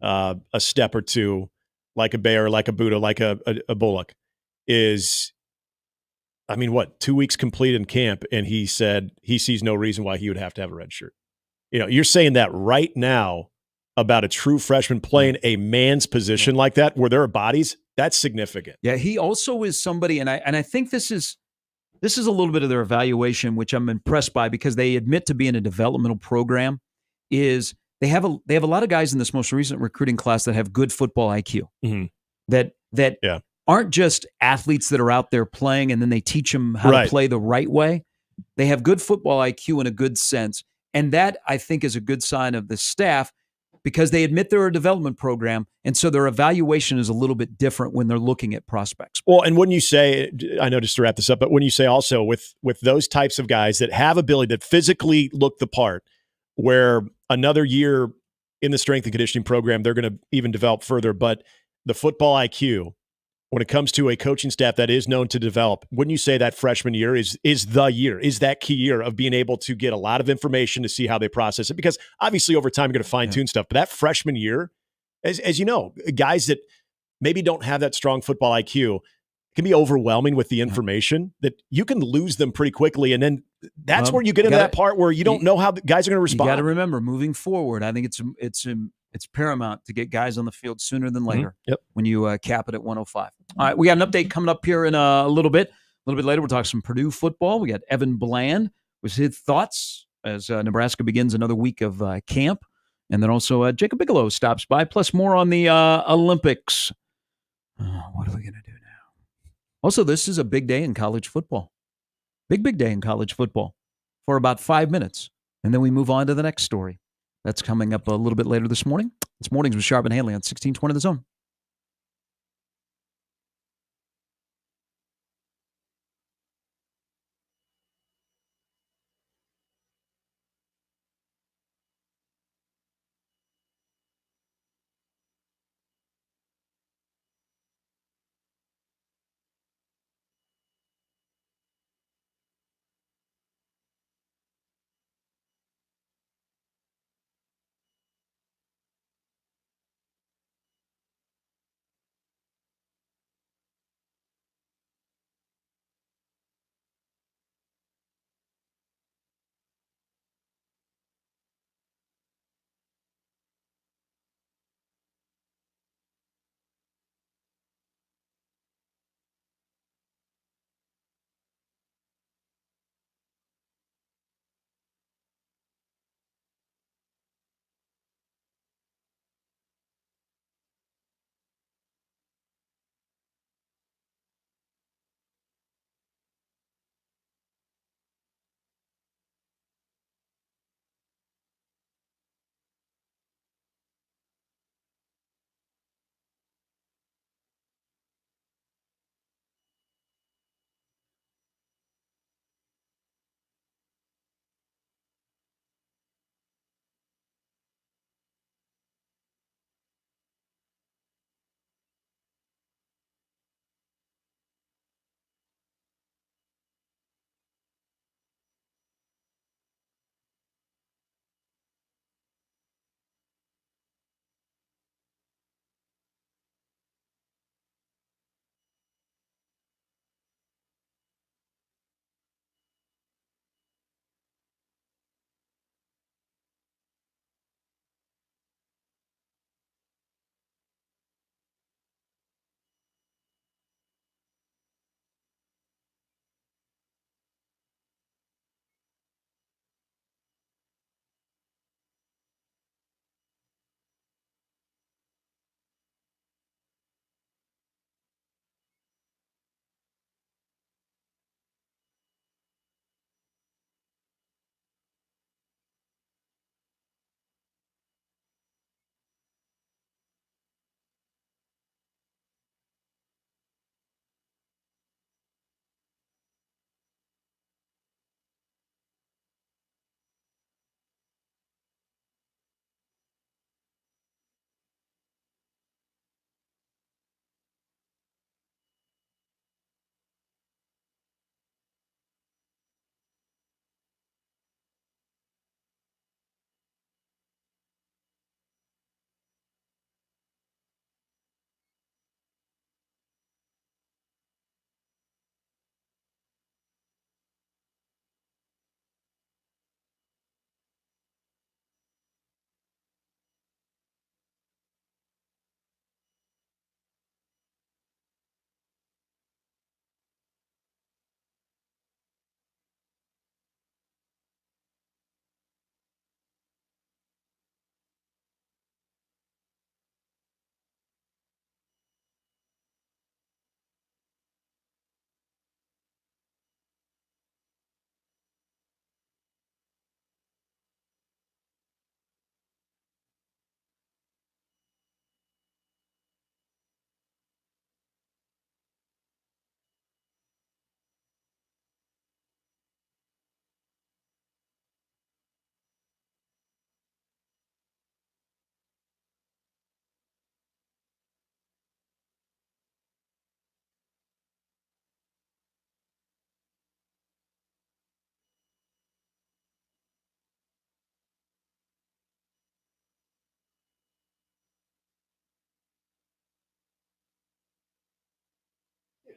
a step or two, like a Bear, like a Buddha, like a Bullock, is, 2 weeks complete in camp, and he said he sees no reason why he would have to have a red shirt. You're saying that right now about a true freshman playing a man's position like that, where there are bodies. That's significant. Yeah, he also is somebody, and I think this is a little bit of their evaluation, which I'm impressed by because they admit to being a developmental program. Is they have a lot of guys in this most recent recruiting class that have good football IQ. That aren't just athletes that are out there playing and then they teach them how to play the right way. They have good football IQ in a good sense. And that, I think, is a good sign of the staff because they admit they're a development program. And so their evaluation is a little bit different when they're looking at prospects. Well, and when you say, I know just to wrap this up, but when you say also with those types of guys that have ability, that physically look the part, where another year in the strength and conditioning program, they're going to even develop further. But the football IQ, when it comes to a coaching staff that is known to develop, wouldn't you say that freshman year is the year, is that key year of being able to get a lot of information to see how they process it? Because obviously over time, you're going to fine-tune stuff. But that freshman year, as you know, guys that maybe don't have that strong football IQ, can be overwhelming with the information that you can lose them pretty quickly. And then that's where you get into that part where you don't know how the guys are going to respond. You got to remember, moving forward, I think it's paramount to get guys on the field sooner than later. When you cap it at 105. All right, we got an update coming up here in a little bit. A little bit later, we'll talk some Purdue football. We got Evan Bland with his thoughts as Nebraska begins another week of camp. And then also Jacob Bigelow stops by, plus more on the Olympics. What are we going to do now? Also, this is a big day in college football. Big day in college football for about 5 minutes. And then we move on to the next story. That's coming up a little bit later this morning. It's Mornings with Sharp and Handley on 1620 The Zone.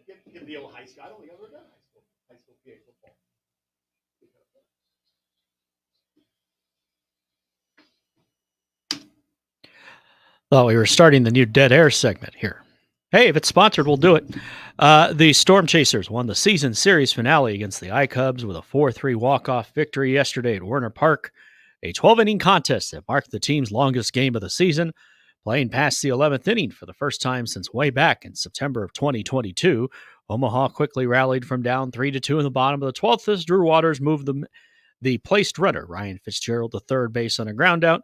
in the old high school. I don't think I've ever done high school PA football. Thought we were starting the new dead air segment here. Hey, if it's sponsored, we'll do it. The Storm Chasers won the season series finale against the iCubs with a 4-3 walk-off victory yesterday at Werner Park, a 12-inning contest that marked the team's longest game of the season, playing past the 11th inning for the first time since way back in September of 2022. Omaha quickly rallied from down 3-2 in the bottom of the 12th as Drew Waters moved the placed runner, Ryan Fitzgerald, to third base on a groundout.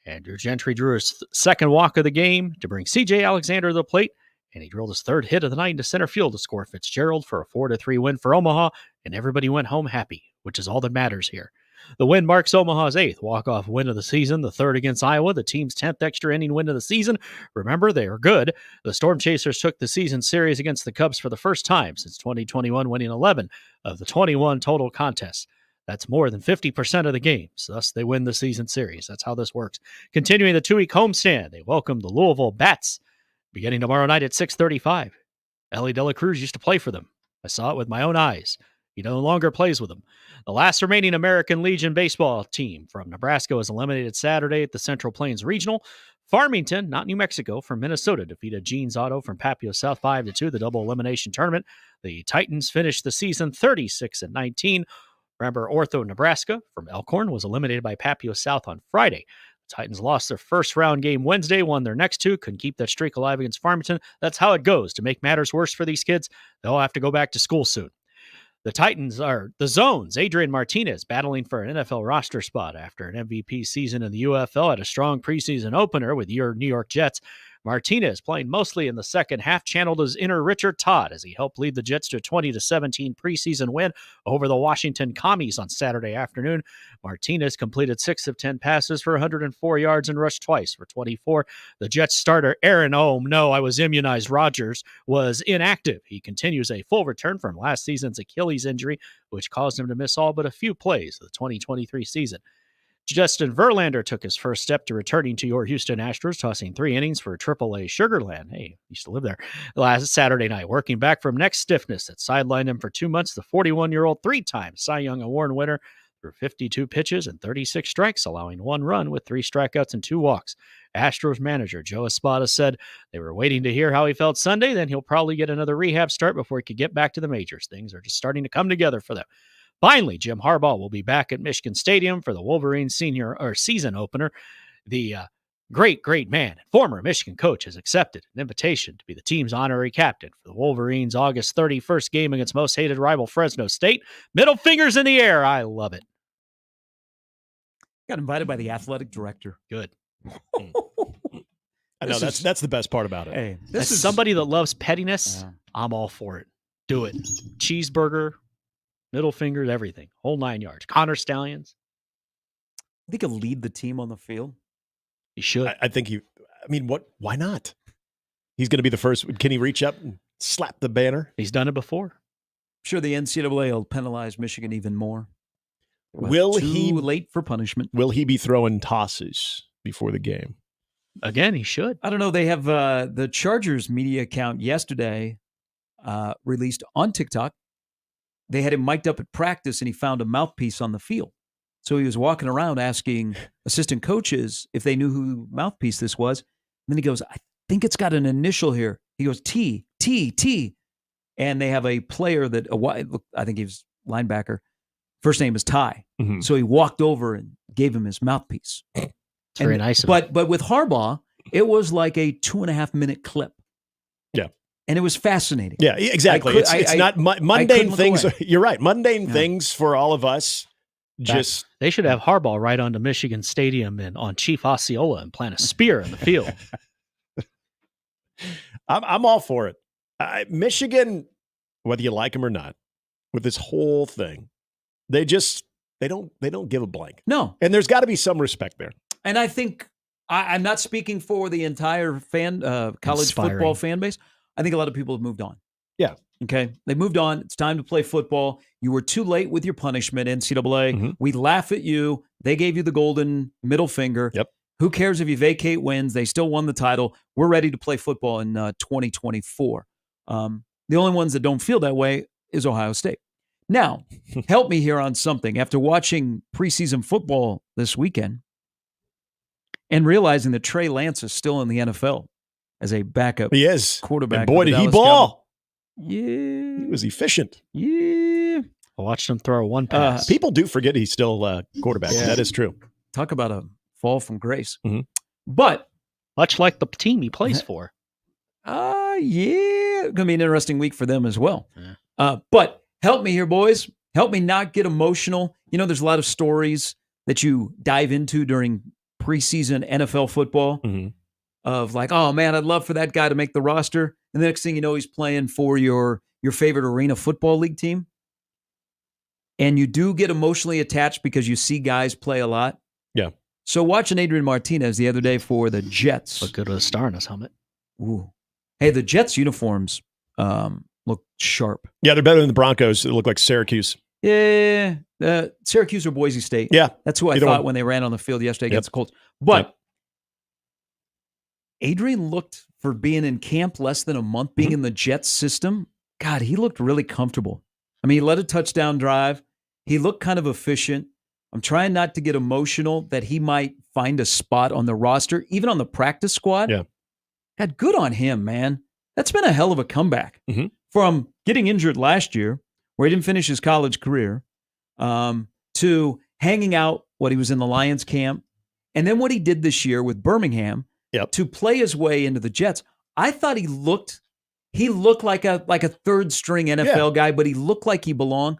Andrew Gentry drew his second walk of the game to bring C.J. Alexander to the plate, and he drilled his third hit of the night into center field to score Fitzgerald for a 4-3 win for Omaha, and everybody went home happy, which is all that matters here. The win marks Omaha's 8th walk-off win of the season, the third against Iowa, the team's 10th extra inning win of the season. Remember, they are good. The Storm Chasers took the season series against the Cubs for the first time since 2021, winning 11 of the 21 total contests. That's more than 50% of the games. Thus, they win the season series. That's how this works. Continuing the 2-week homestand, they welcome the Louisville Bats beginning tomorrow night at 6:35. Ellie De La Cruz used to play for them. I saw it with my own eyes. He no longer plays with them. The last remaining American Legion baseball team from Nebraska was eliminated Saturday at the Central Plains Regional. Farmington, not New Mexico, from Minnesota defeated Jeans Auto from Papio South 5-2, the double elimination tournament. The Titans finished the season 36-19. Remember, Ortho, Nebraska from Elkhorn was eliminated by Papio South on Friday. The Titans lost their first round game Wednesday, won their next two, couldn't keep that streak alive against Farmington. That's how it goes. To make matters worse for these kids, they'll have to go back to school soon. The Titans are the Zones. Adrian Martinez battling for an NFL roster spot after an MVP season in the UFL had a strong preseason opener with your New York Jets. Martinez, playing mostly in the second half, channeled his inner Richard Todd as he helped lead the Jets to a 20-17 preseason win over the Washington Commies on Saturday afternoon. Martinez completed 6 of 10 passes for 104 yards and rushed twice for 24. The Jets starter Aaron Rodgers was inactive. He continues a full return from last season's Achilles injury, which caused him to miss all but a few plays of the 2023 season. Justin Verlander took his first step to returning to your Houston Astros, tossing 3 innings for AAA Sugarland. Hey, used to live there. Last Saturday night, working back from neck stiffness that sidelined him for 2 months, the 41-year-old 3-time Cy Young Award winner threw 52 pitches and 36 strikes, allowing 1 run with 3 strikeouts and 2 walks. Astros manager Joe Espada said they were waiting to hear how he felt Sunday, then he'll probably get another rehab start before he could get back to the majors. Things are just starting to come together for them. Finally, Jim Harbaugh will be back at Michigan Stadium for the Wolverines season opener. The great man and former Michigan coach has accepted an invitation to be the team's honorary captain for the Wolverines' August 31st game against most hated rival Fresno State. Middle fingers in the air. I love it. Got invited by the athletic director. Good. I know that's the best part about it. Hey, this is somebody that loves pettiness. Yeah. I'm all for it. Do it. Cheeseburger. Middle fingers, everything. Whole 9 yards. Connor Stallions. I think he'll lead the team on the field. He should. I think why not? He's going to be the first. Can he reach up and slap the banner? He's done it before. I'm sure the NCAA will penalize Michigan even more. Will he late for punishment? Will he be throwing tosses before the game? Again, he should. I don't know. They have the Chargers media account yesterday released on TikTok. They had him mic'd up at practice, and he found a mouthpiece on the field. So he was walking around asking assistant coaches if they knew who mouthpiece this was. And then he goes, I think it's got an initial here. He goes, T. And they have a player that, I think he was linebacker. First name is Ty. Mm-hmm. So he walked over and gave him his mouthpiece. It's very nice of him. But with Harbaugh, it was like a 2.5-minute clip. Yeah. And it was fascinating. Yeah, exactly. It's not mundane things. You're right. Mundane things for all of us. They should have Harbaugh right onto Michigan Stadium and on Chief Osceola and plant a spear in the field. I'm all for it. Michigan, whether you like them or not, with this whole thing, they don't give a blank. No, and there's got to be some respect there. And I think I'm not speaking for the entire college football fan base. I think a lot of people have moved on. Yeah. Okay. They moved on. It's time to play football. You were too late with your punishment, NCAA. Mm-hmm. We laugh at you. They gave you the golden middle finger. Yep. Who cares if you vacate wins? They still won the title. We're ready to play football in 2024. The only ones that don't feel that way is Ohio State. Now, help me here on something. After watching preseason football this weekend and realizing that Trey Lance is still in the NFL as a backup quarterback. And boy, did he ball. Yeah. He was efficient. Yeah. I watched him throw one pass. People do forget he's still a quarterback. Yeah. That is true. Talk about a fall from grace. Mm-hmm. But much like the team he plays for. Yeah. Going to be an interesting week for them as well. But help me here, boys. Help me not get emotional. You know, there's a lot of stories that you dive into during preseason NFL football of like, oh, man, I'd love for that guy to make the roster. And the next thing you know, he's playing for your favorite Arena Football League team. And you do get emotionally attached because you see guys play a lot. Yeah. So watching Adrian Martinez the other day for the Jets. Look good with a star in his helmet. Ooh. Hey, the Jets uniforms look sharp. Yeah, they're better than the Broncos. They look like Syracuse. Yeah. Syracuse or Boise State. Yeah. That's who I thought when they ran on the field yesterday against the Colts. But Adrian looked, for being in camp less than a month, being in the Jets system, God, he looked really comfortable. I mean, he led a touchdown drive. He looked kind of efficient. I'm trying not to get emotional that he might find a spot on the roster, even on the practice squad. Yeah. God, good on him, man. That's been a hell of a comeback from getting injured last year, where he didn't finish his college career, to hanging out when he was in the Lions camp, and then what he did this year with Birmingham to play his way into the Jets. I thought he looked like a third string NFL guy, but he looked like he belonged.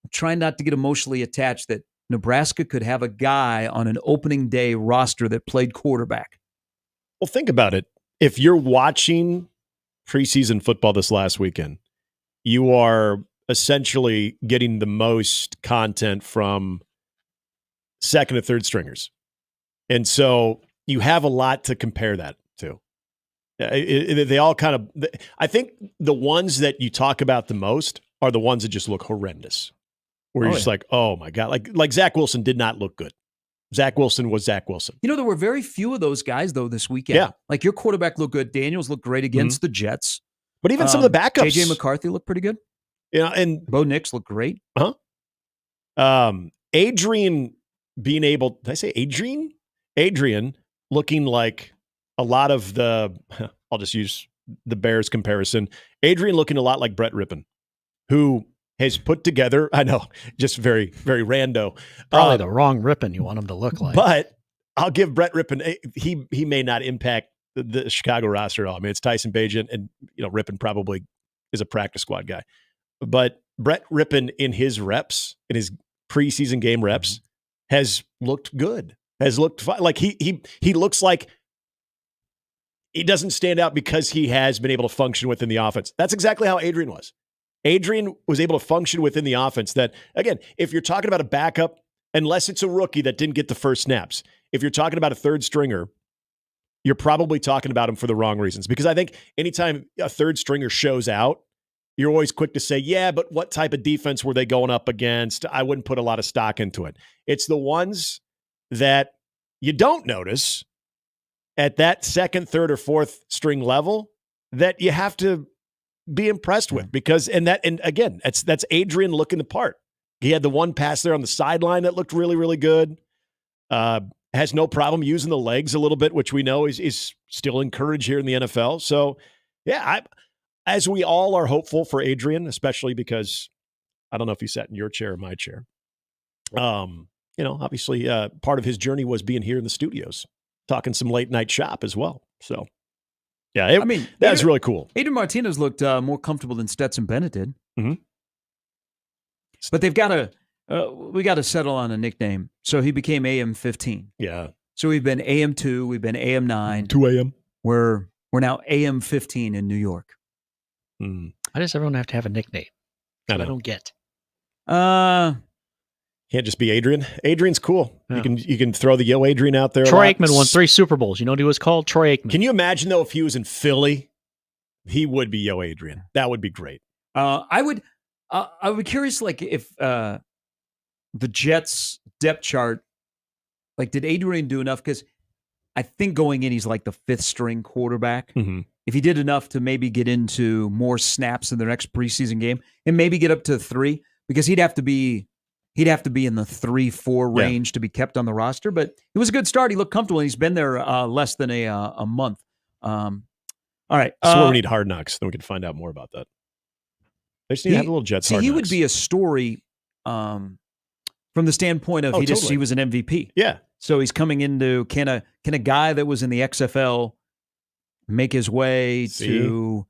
I'm trying not to get emotionally attached that Nebraska could have a guy on an opening day roster that played quarterback. Well, think about it. If you're watching preseason football this last weekend, you are essentially getting the most content from second and third stringers. And so you have a lot to compare that to. They all kind of, I think the ones that you talk about the most are the ones that just look horrendous. Where you're just like, oh my God, like Zach Wilson did not look good. Zach Wilson was Zach Wilson. You know, there were very few of those guys, though, this weekend. Yeah. Like your quarterback looked good. Daniels looked great against the Jets. But even some of the backups. J.J. McCarthy looked pretty good. Yeah, and Bo Nix looked great. Adrian being able, did I say Adrian? Adrian looking like a lot of I'll just use the Bears comparison. Adrian looking a lot like Brett Rippon, who has put together, I know, just very, very rando. Probably the wrong Rippon you want him to look like. But I'll give Brett Rippon, he may not impact the Chicago roster at all. I mean, it's Tyson Bagent, and Rippon probably is a practice squad guy. But Brett Rippon in his reps, in his preseason game reps, has looked good. Has looked fine. Like he looks like he doesn't stand out because he has been able to function within the offense. That's exactly how Adrian was. Adrian was able to function within the offense. That, again, if you're talking about a backup, unless it's a rookie that didn't get the first snaps, if you're talking about a third stringer, you're probably talking about him for the wrong reasons. Because I think anytime a third stringer shows out, you're always quick to say, yeah, but what type of defense were they going up against? I wouldn't put a lot of stock into it. It's the ones that you don't notice at that second, third, or fourth string level that you have to be impressed with, because and again, that's Adrian looking the part. He had the one pass there on the sideline that looked really, really good. Has no problem using the legs a little bit, which we know is still encouraged here in the NFL. So, yeah, as we all are hopeful for Adrian, especially because I don't know if he sat in your chair or my chair. Obviously, part of his journey was being here in the studios, talking some late night shop as well. So. Yeah, that was really cool. Adrian Martinez looked more comfortable than Stetson Bennett did. But we got to settle on a nickname. So he became AM15. Yeah. So we've been AM2, we've been AM9. 2 a.m. We're now AM15 in New York. Why does everyone have to have a nickname? I don't get. Can't just be Adrian. Adrian's cool. Yeah. You can throw the Yo Adrian out there. Troy Aikman won 3 Super Bowls. You know what he was called? Troy Aikman. Can you imagine, though, if he was in Philly, he would be Yo Adrian. That would be great. I would be curious, like, if the Jets depth chart, like, did Adrian do enough? Because I think going in, he's like the 5th string quarterback. if he did enough to maybe get into more snaps in the next preseason game and maybe get up to 3, because he'd have to be in the 3-4 range to be kept on the roster. But it was a good start. He looked comfortable, and he's been there less than a month. All right. So we need Hard Knocks. Then we can find out more about that. They just need to have a little Jets Hard he Knocks. would be a story from the standpoint of he was an MVP. Yeah. So he's coming into can a guy that was in the XFL make his way to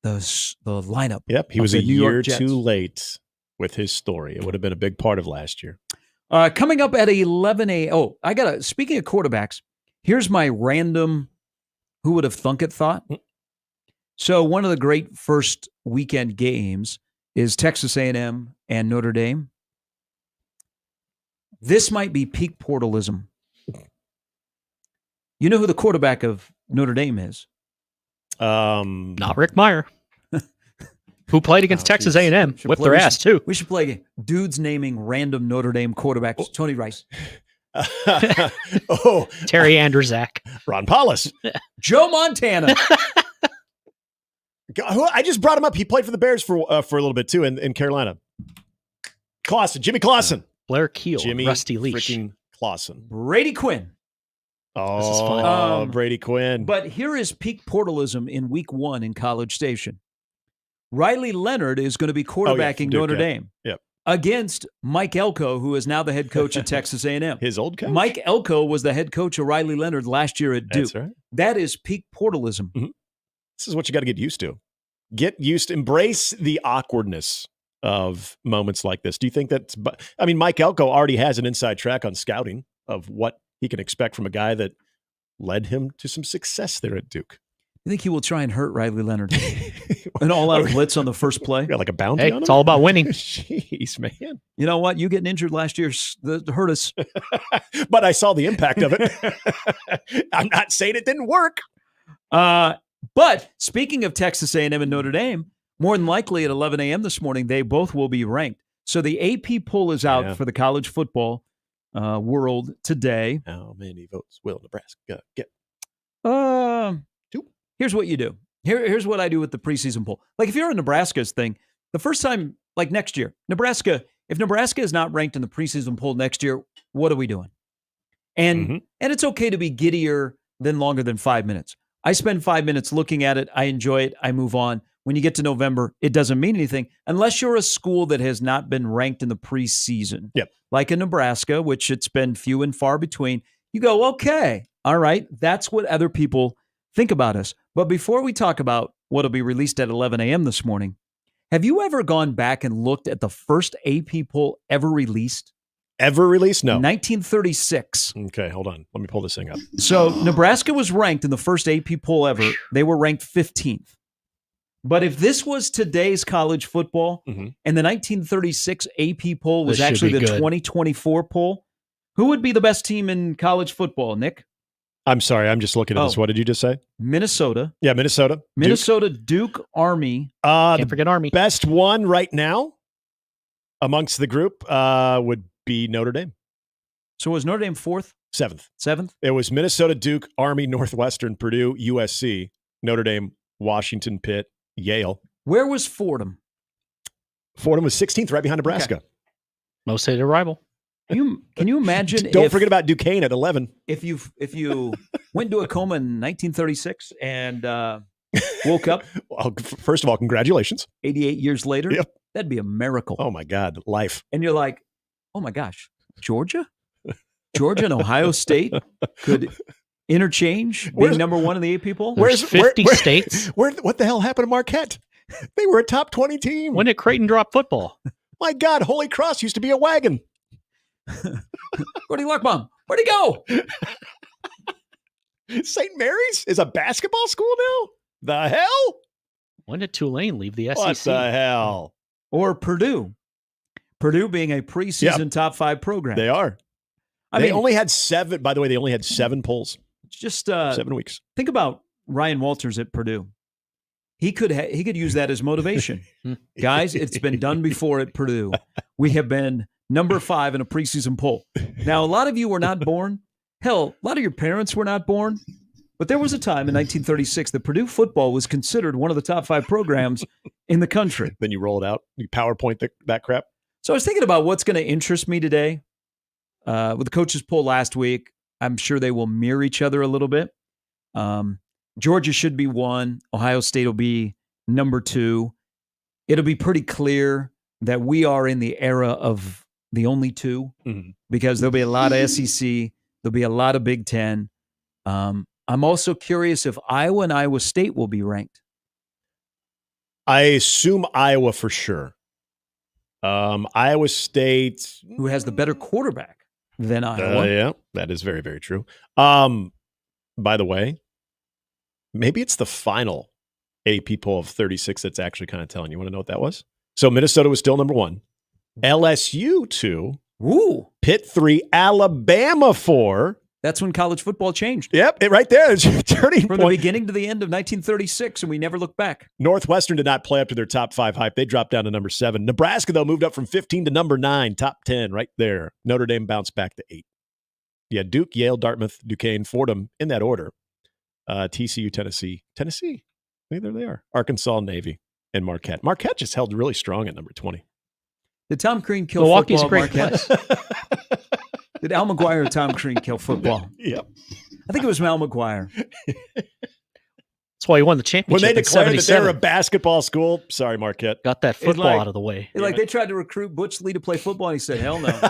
the lineup? Yep, he was a year too late with his story. It would have been a big part of last year. Coming up at 11 a.m. Oh, speaking of quarterbacks, here's my random who would have thunk it thought. So one of the great first weekend games is Texas A&M and Notre Dame. This might be peak portalism. You know who the quarterback of Notre Dame is? Not Rick Meyer, who played against Texas A&M, whipped their ass too. We should play dudes naming random Notre Dame quarterbacks. Tony Rice. Terry Andrzak. Ron Paulus. Joe Montana. I just brought him up. He played for the Bears for a little bit too in Carolina. Jimmy Clausen. Blair Keel. Rusty Leash. Freaking Clausen. Brady Quinn. Oh, this is fun. Brady Quinn. But here is peak portalism in week 1 in College Station. Riley Leonard is going to be quarterbacking Notre Dame against Mike Elko, who is now the head coach at Texas A&M. His old coach? Mike Elko was the head coach of Riley Leonard last year at Duke. That's right. That is peak portalism. Mm-hmm. This is what you got to get used to. Embrace the awkwardness of moments like this. Do you think that's, Mike Elko already has an inside track on scouting of what he can expect from a guy that led him to some success there at Duke. You think he will try and hurt Riley Leonard? An all-out blitz on the first play? Got like a bounty on him? It's all about winning. Jeez, man. You know what? You getting injured last year hurt us. But I saw the impact of it. I'm not saying it didn't work. But speaking of Texas A&M and Notre Dame, more than likely at 11 a.m. this morning, they both will be ranked. So the AP poll is out for the college football world today. How many votes will Nebraska get? 2. Here's what you do. Here's what I do with the preseason poll. Like if you're in Nebraska's thing, the first time, like next year, if Nebraska is not ranked in the preseason poll next year, what are we doing? And it's okay to be giddier than longer than 5 minutes. I spend 5 minutes looking at it. I enjoy it. I move on. When you get to November, it doesn't mean anything unless you're a school that has not been ranked in the preseason. Yep. Like in Nebraska, which it's been few and far between. You go, okay, all right, that's what other people think about us. But before we talk about what will be released at 11 a.m. this morning, have you ever gone back and looked at the first AP poll ever released? Ever released? No. 1936. Okay, hold on. Let me pull this thing up. So Nebraska was ranked in the first AP poll ever. They were ranked 15th. But if this was today's college football and the 1936 AP poll was actually the 2024 poll, who would be the best team in college football, Nick? I'm sorry. I'm just looking at this. What did you just say? Minnesota. Yeah, Minnesota. Minnesota, Duke, Army. Can't forget Army. Best one right now amongst the group would be Notre Dame. So was Notre Dame 4th? 7th. 7th? It was Minnesota, Duke, Army, Northwestern, Purdue, USC, Notre Dame, Washington, Pitt, Yale. Where was Fordham? Fordham was 16th, right behind Nebraska. Okay. Most hated rival. Can you imagine? Don't forget about Duquesne at 11. If you went to a coma in 1936 and woke up, well, first of all, congratulations. 88 years later, that'd be a miracle. Oh my God, life. And you're like, oh my gosh, Georgia and Ohio State could interchange being number one in the AP poll. There's 50 states. What the hell happened to Marquette? They were a top 20 team. When did Creighton drop football? My God, Holy Cross used to be a wagon. Gordy Luckbaum, where'd he go? St. Mary's is a basketball school now? The hell? When did Tulane leave the SEC? What the hell? Or Purdue. Purdue being a preseason top 5 program. They are. They only had 7. By the way, they only had 7 polls. Just 7 weeks. Think about Ryan Walters at Purdue. He could use that as motivation. Guys, it's been done before at Purdue. We have been number 5 in a preseason poll. Now, a lot of you were not born. Hell, a lot of your parents were not born. But there was a time in 1936 that Purdue football was considered one of the top 5 programs in the country. Then you roll it out. You PowerPoint that crap. So I was thinking about what's going to interest me today. With the coaches poll last week, I'm sure they will mirror each other a little bit. Georgia should be 1. Ohio State will be number 2. It'll be pretty clear that we are in the era of the only 2 because there'll be a lot of SEC. There'll be a lot of Big Ten. I'm also curious if Iowa and Iowa State will be ranked. I assume Iowa for sure. Iowa State. Who has the better quarterback than Iowa. Yeah, that is very, very true. By the way, maybe it's the final AP poll of 36 that's actually kind of telling you. Want to know what that was? So Minnesota was still number 1. LSU 2. Ooh. Pitt 3. Alabama 4. That's when college football changed. Yep, right there. It's your turning From point. the beginning to the end of 1936, and we never looked back. Northwestern did not play up to their top 5 hype. They dropped down to number 7. Nebraska, though, moved up from 15 to number 9, top 10 right there. Notre Dame bounced back to 8. Yeah, Duke, Yale, Dartmouth, Duquesne, Fordham in that order. TCU, Tennessee. Hey, there they are. Arkansas, Navy, and Marquette. Marquette just held really strong at number 20. Did Tom Crean kill Milwaukee's football, a great Marquette? Did Al McGuire or Tom Crean kill football? Yep. I think it was Al McGuire. That's why he won the championship. When they in declared that they were a 77. basketball school, sorry, Marquette. Got that football out of the way. They tried to recruit Butch Lee to play football, and he said, hell no.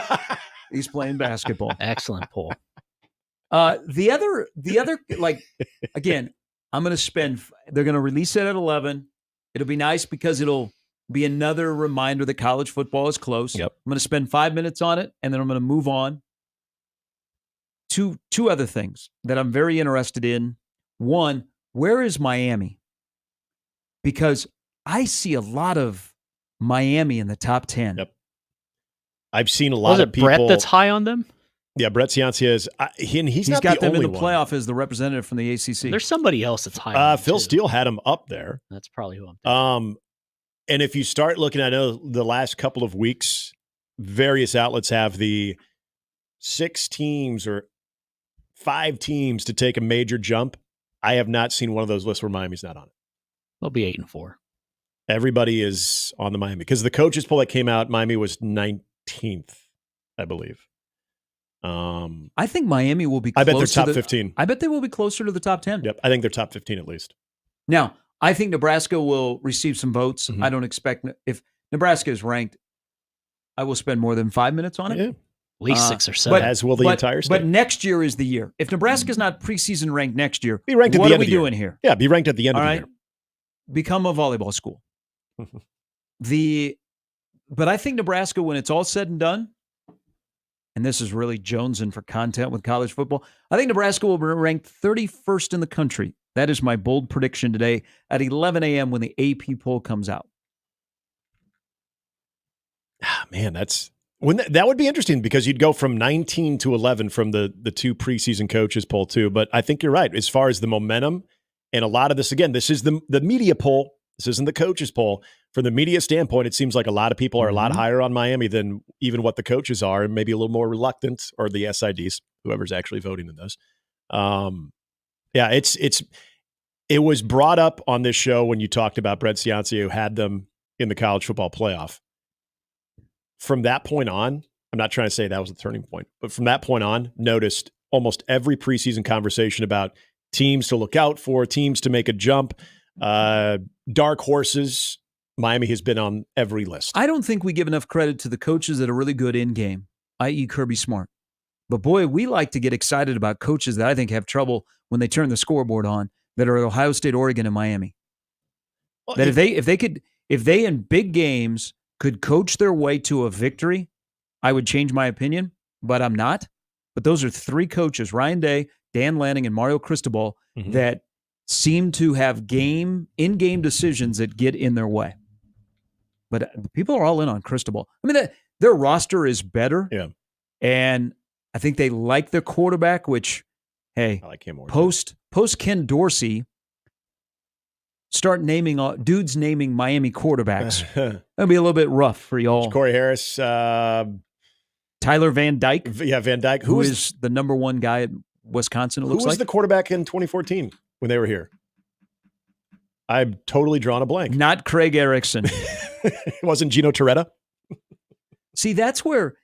He's playing basketball. Excellent poll. The other, again, I'm going to spend, they're going to release it at 11. It'll be nice because it'll be another reminder that college football is close. Yep. I'm going to spend 5 minutes on it, and then I'm going to move on. Two other things that I'm very interested in. One, where is Miami? Because I see a lot of Miami in the top 10. Yep. I've seen a lot of people. Brett that's high on them? Yeah, Brett Ciancia is. He's not got the them in only the one. playoff as the representative from the ACC. There's somebody else that's high on them, Phil too. Steele had him up there. That's probably who I'm thinking. And if you start looking, I know the last couple of weeks, various outlets have the 6 teams or 5 teams to take a major jump. I have not seen one of those lists where Miami's not on it. They'll be 8-4. Everybody is on the Miami because the coaches poll that came out, Miami was 19th, I believe. I think Miami will be I close bet they're top to 15. I bet they will be closer to the top 10. Yep, I think they're top 15 at least. Now, I think Nebraska will receive some votes. Mm-hmm. I don't expect, if Nebraska is ranked, I will spend more than 5 minutes on it. Yeah. At least 6 or 7. As will the entire state. But next year is the year. If Nebraska is not preseason ranked next year, Be ranked at what the are end we of the year. doing here? Yeah, be ranked at the end All of the right? year. Become a volleyball school. But I think Nebraska, when it's all said and done, and this is really jonesing for content with college football, I think Nebraska will be ranked 31st in the country. That is my bold prediction today at 11 a.m. when the AP poll comes out. Man, that would be interesting because you'd go from 19 to 11 from the 2 preseason coaches poll too. But I think you're right as far as the momentum and a lot of this. Again, this is the media poll. This isn't the coaches poll. From the media standpoint, it seems like a lot of people are a lot higher on Miami than even what the coaches are, and maybe a little more reluctant, or the SIDs, whoever's actually voting in those. Yeah, it was brought up on this show when you talked about Brett Ciancia, who had them in the college football playoff. From that point on, I'm not trying to say that was the turning point, but from that point on, noticed almost every preseason conversation about teams to look out for, teams to make a jump, dark horses. Miami has been on every list. I don't think we give enough credit to the coaches that are really good in game, i.e. Kirby Smart. But boy, we like to get excited about coaches that I think have trouble when they turn the scoreboard on, that are at Ohio State, Oregon, and Miami. Well, That if they in big games could coach their way to a victory, I would change my opinion, but I'm not. But those are 3 coaches, Ryan Day, Dan Lanning, and Mario Cristobal, that seem to have in-game decisions that get in their way. But people are all in on Cristobal. I mean, their roster is better. Yeah. And I think they like their quarterback, which, hey, I like him more. post Ken Dorsey, start naming Miami quarterbacks. That'll be a little bit rough for y'all. Corey Harris. Tyler Van Dyke. Yeah, Van Dyke. Who is the number 1 guy at Wisconsin, it Who looks was like. the quarterback in 2014 when they were here? I'm totally drawn a blank. Not Craig Erickson. It wasn't Gino Torretta? See, that's where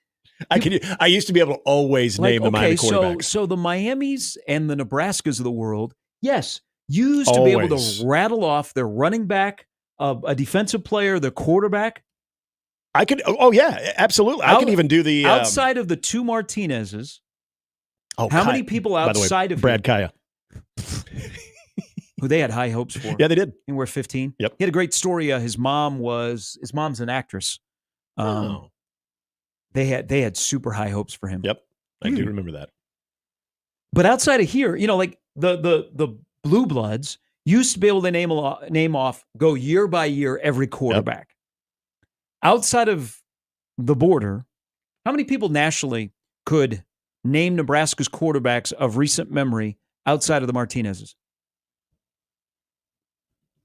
I used to be able to always name the Miami quarterbacks. So the Miamis and the Nebraskas of the world, yes, used to be able to rattle off their running back, a defensive player, the quarterback. I could. Oh yeah, absolutely. I can even do the outside of the two Martinezes. How many people outside of Brad Kaya? Who they had high hopes for? Yeah, they did. And we're 15. Yep. He had a great story. His mom's an actress. They had super high hopes for him. Yep, I do remember that. But outside of here, like the Blue Bloods used to be able to name off, go year by year every quarterback. Yep. Outside of the border, how many people nationally could name Nebraska's quarterbacks of recent memory outside of the Martinezes?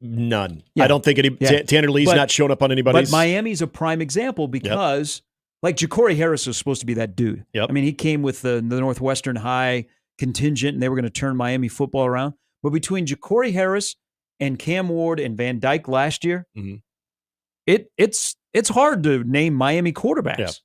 None. Yeah. I don't think Tanner Lee's not showing up on anybody's. But Miami's a prime example because, like, Ja'Cory Harris was supposed to be that dude. Yep. I mean, he came with the Northwestern High contingent, and they were going to turn Miami football around. But between Ja'Cory Harris and Cam Ward and Van Dyke last year, it's hard to name Miami quarterbacks.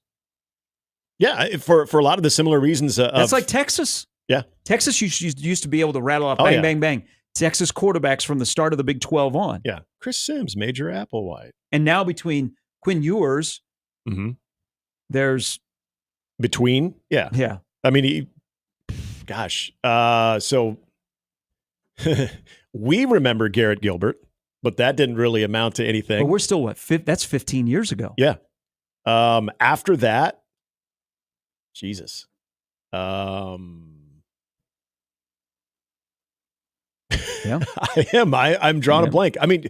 Yeah, for a lot of the similar reasons. That's like Texas. Yeah. Texas used to be able to rattle off bang, bang, bang. Texas quarterbacks from the start of the Big 12 on. Yeah. Chris Sims, Major Applewhite. And now between Quinn Ewers, there's... Between? Yeah. Yeah. I mean, so we remember Garrett Gilbert, but that didn't really amount to anything. But we're still, that's 15 years ago. Yeah. After that, Jesus. Yeah, I am. I'm drawing a blank. I mean,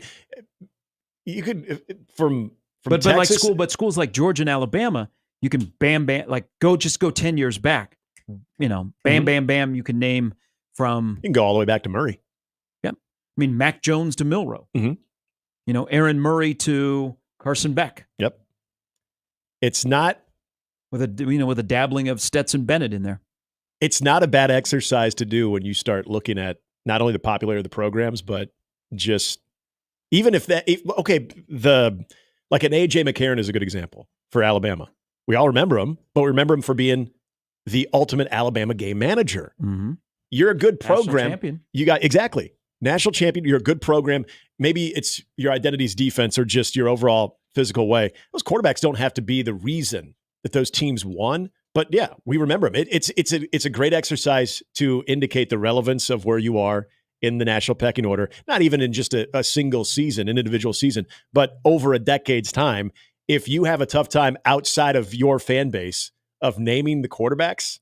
you could from Texas, like schools like Georgia and Alabama, you can bam, go 10 years back. Bam, bam, bam. You can name from. You can go all the way back to Murray. Yeah, I mean Mac Jones to Milroe. Aaron Murray to Carson Beck. Yep. It's not with a dabbling of Stetson Bennett in there. It's not a bad exercise to do when you start looking at not only the popularity of the programs, but just even if like an A.J. McCarron is a good example for Alabama. We all remember him, but we remember him for being the ultimate Alabama game manager. Mm-hmm. You're a good program. National champion. You got exactly national champion. You're a good program. Maybe it's your identity's defense or just your overall physical way. Those quarterbacks don't have to be the reason that those teams won. But yeah, we remember them. It's a great exercise to indicate the relevance of where you are in the national pecking order, not even in just a single season, an individual season, but over a decade's time. If you have a tough time outside of your fan base of naming the quarterbacks,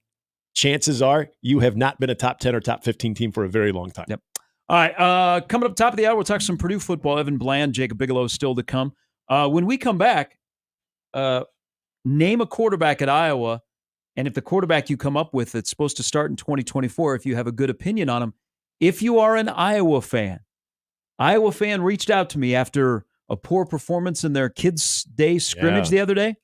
chances are you have not been a top 10 or top 15 team for a very long time. Yep. All right, coming up top of the hour, we'll talk some Purdue football. Evan Bland, Jacob Bigelow is still to come. When we come back, name a quarterback at Iowa. And if the quarterback you come up with that's supposed to start in 2024, if you have a good opinion on him, if you are an Iowa fan reached out to me after a poor performance in their Kids Day scrimmage the other day.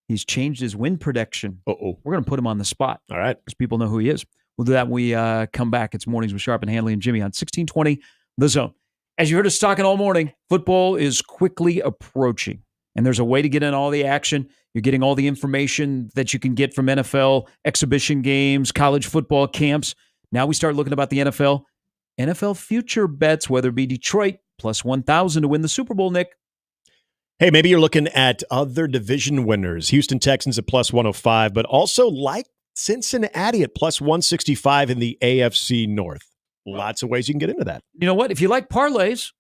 He's changed his win prediction. Uh-oh. We're going to put him on the spot. All right. Because people know who he is. We'll do that when we come back. It's Mornings with Sharp and Handley and Jimmy on 1620 The Zone. As you heard us talking all morning, football is quickly approaching. And there's a way to get in all the action. You're getting all the information that you can get from NFL exhibition games, college football camps. Now we start looking about the NFL. NFL future bets, whether it be Detroit plus 1,000 to win the Super Bowl, Nick. Hey, maybe you're looking at other division winners. Houston Texans at plus 105, but also like Cincinnati at plus 165 in the AFC North. Lots of ways you can get into that. You know what? If you like parlays,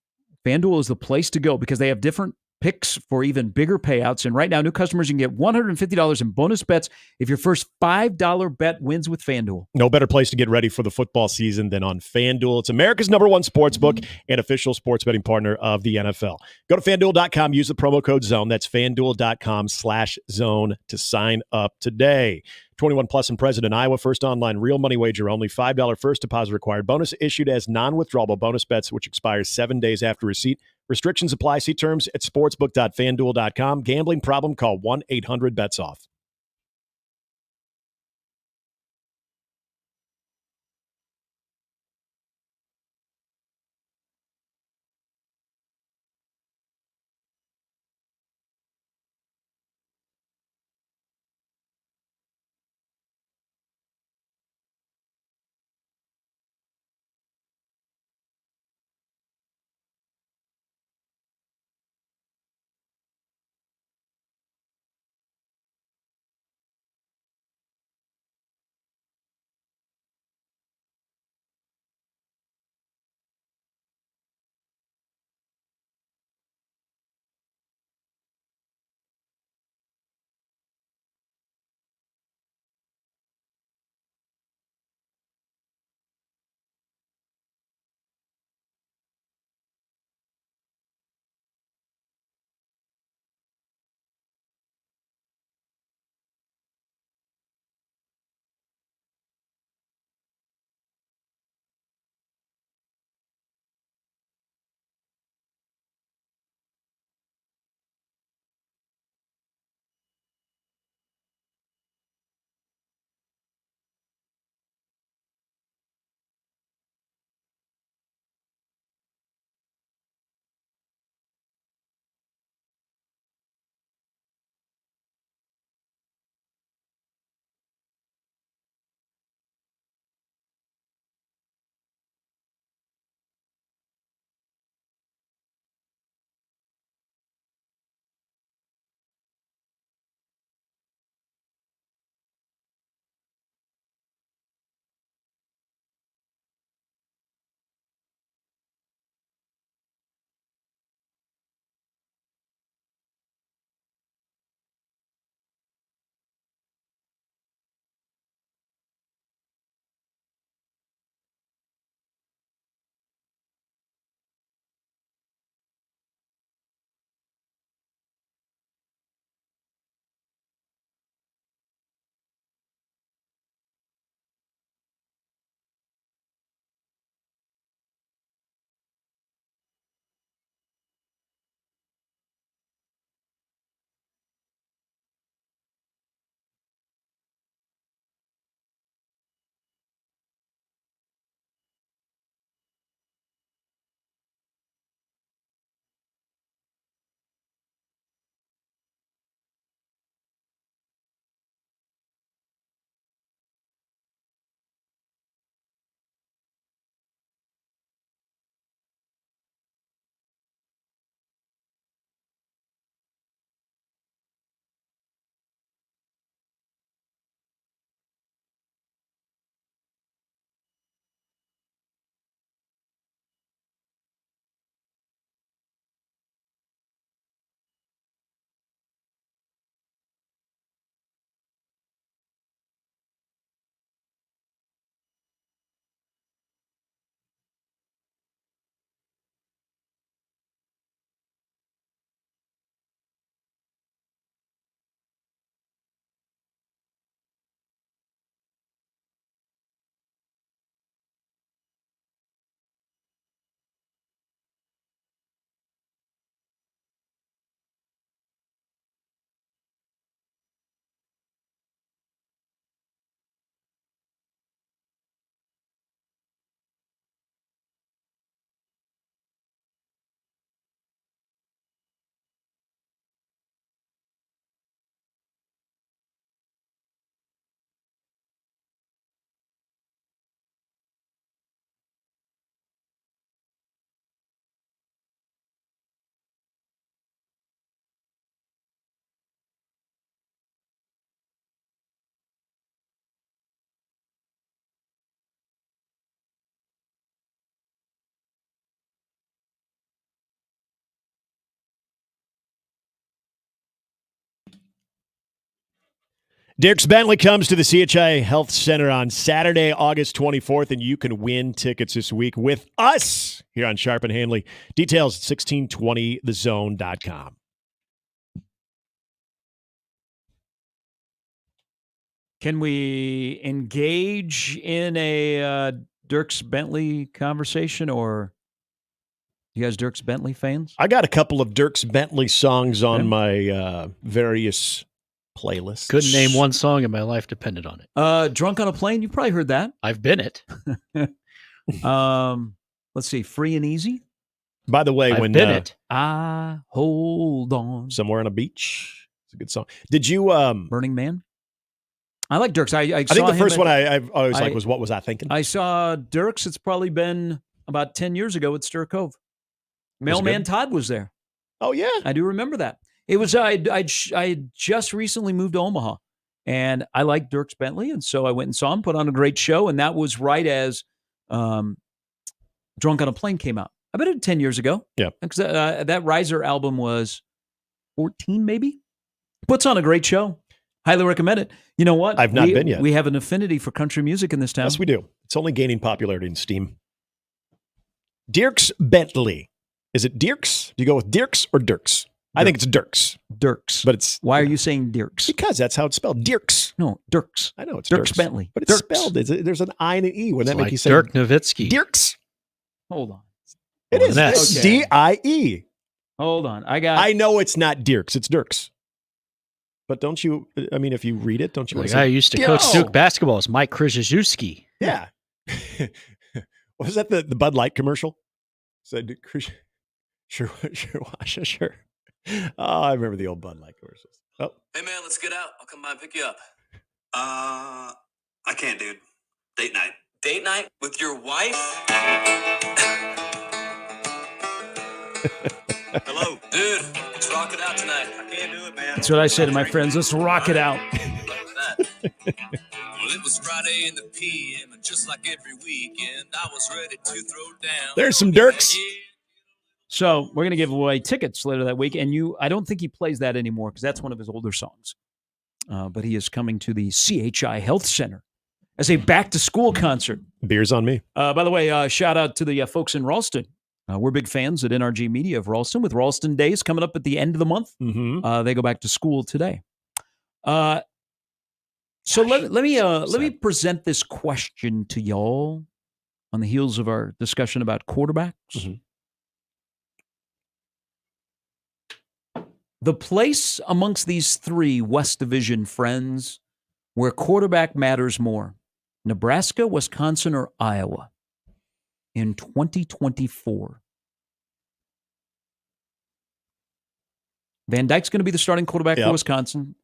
FanDuel is the place to go because they have different picks for even bigger payouts. And right now, new customers, you can get $150 in bonus bets if your first $5 bet wins with FanDuel. No better place to get ready for the football season than on FanDuel. It's America's #1 sports book and official sports betting partner of the NFL. Go to FanDuel.com, use the promo code ZONE. That's FanDuel.com/zone to sign up today. 21 plus and present in Iowa. First online real money wager only. $5 first deposit required. Bonus issued as non-withdrawable bonus bets, which expires 7 days after receipt. Restrictions apply. See terms at sportsbook.fanduel.com. Gambling problem? Call 1-800-BETS-OFF. Dierks Bentley comes to the CHI Health Center on Saturday, August 24th, and you can win tickets this week with us here on Sharp and Handley. Details at 1620thezone.com. Can we engage in a Dierks Bentley conversation, or you guys Dierks Bentley fans? I got a couple of Dierks Bentley songs on my various playlists. Couldn't name one song in my life depended on it. Drunk on a Plane, you've probably heard that. I've been it. Let's see, Free and Easy. By the way, I've when been it. I hold on. Somewhere on a beach. It's a good song. Did you Burning Man? I like Dierks. I think the first one I always like was What Was I Thinking? I saw Dierks. It's probably been about 10 years ago at Stir Cove. Mailman Todd was there. Oh yeah, I do remember that. It was I just recently moved to Omaha, and I liked Dierks Bentley, and so I went and saw him put on a great show, and that was right as Drunk on a Plane came out. I bet it 10 years ago. Yeah, because that Riser album was 14, maybe. Puts on a great show. Highly recommend it. You know what? I've not been yet. We have an affinity for country music in this town. Yes, we do. It's only gaining popularity in Steam. Dierks Bentley. Is it Dierks? Do you go with Dierks or Dirks? I think it's Dirks. Dirks. But it's Why are you saying Dierks? Because that's how it's spelled. Dierks. No, Dirks. I know it's Dierks Bentley. But it's Dirks. spelled. There's an I and an E. Wouldn't that make like you say Dirk Nowitzki. Dierks? Hold on. It is. It's Okay. D-I-E. Hold on. I know it's not Dierks. It's Dirks. But don't you, I mean, if you read it, don't you The want to guy say, who used to coach Duke basketball is Mike Krzyzewski. Yeah. Was that the Bud Light commercial? Said, sure. Oh, I remember the old Bud Light commercials. Oh. Hey, man, let's get out. I'll come by and pick you up. I can't, dude. Date night. Date night with your wife? Hello. Dude, let's rock it out tonight. I can't do it, man. That's what I say to my friends. Let's rock it out. Well, it was Friday in the PM, and just like every weekend, I was ready to throw down. There's some Dirks. So we're going to give away tickets later that week. And I don't think he plays that anymore because that's one of his older songs. But he is coming to the CHI Health Center as a back-to-school concert. Beers on me. By the way, shout out to the folks in Ralston. We're big fans at NRG Media of Ralston, with Ralston Days coming up at the end of the month. Mm-hmm. They go back to school today. So let me present this question to y'all on the heels of our discussion about quarterbacks. Mm-hmm. The place amongst these three West Division friends where quarterback matters more: Nebraska, Wisconsin, or Iowa in 2024. Van Dyke's going to be the starting quarterback for Wisconsin.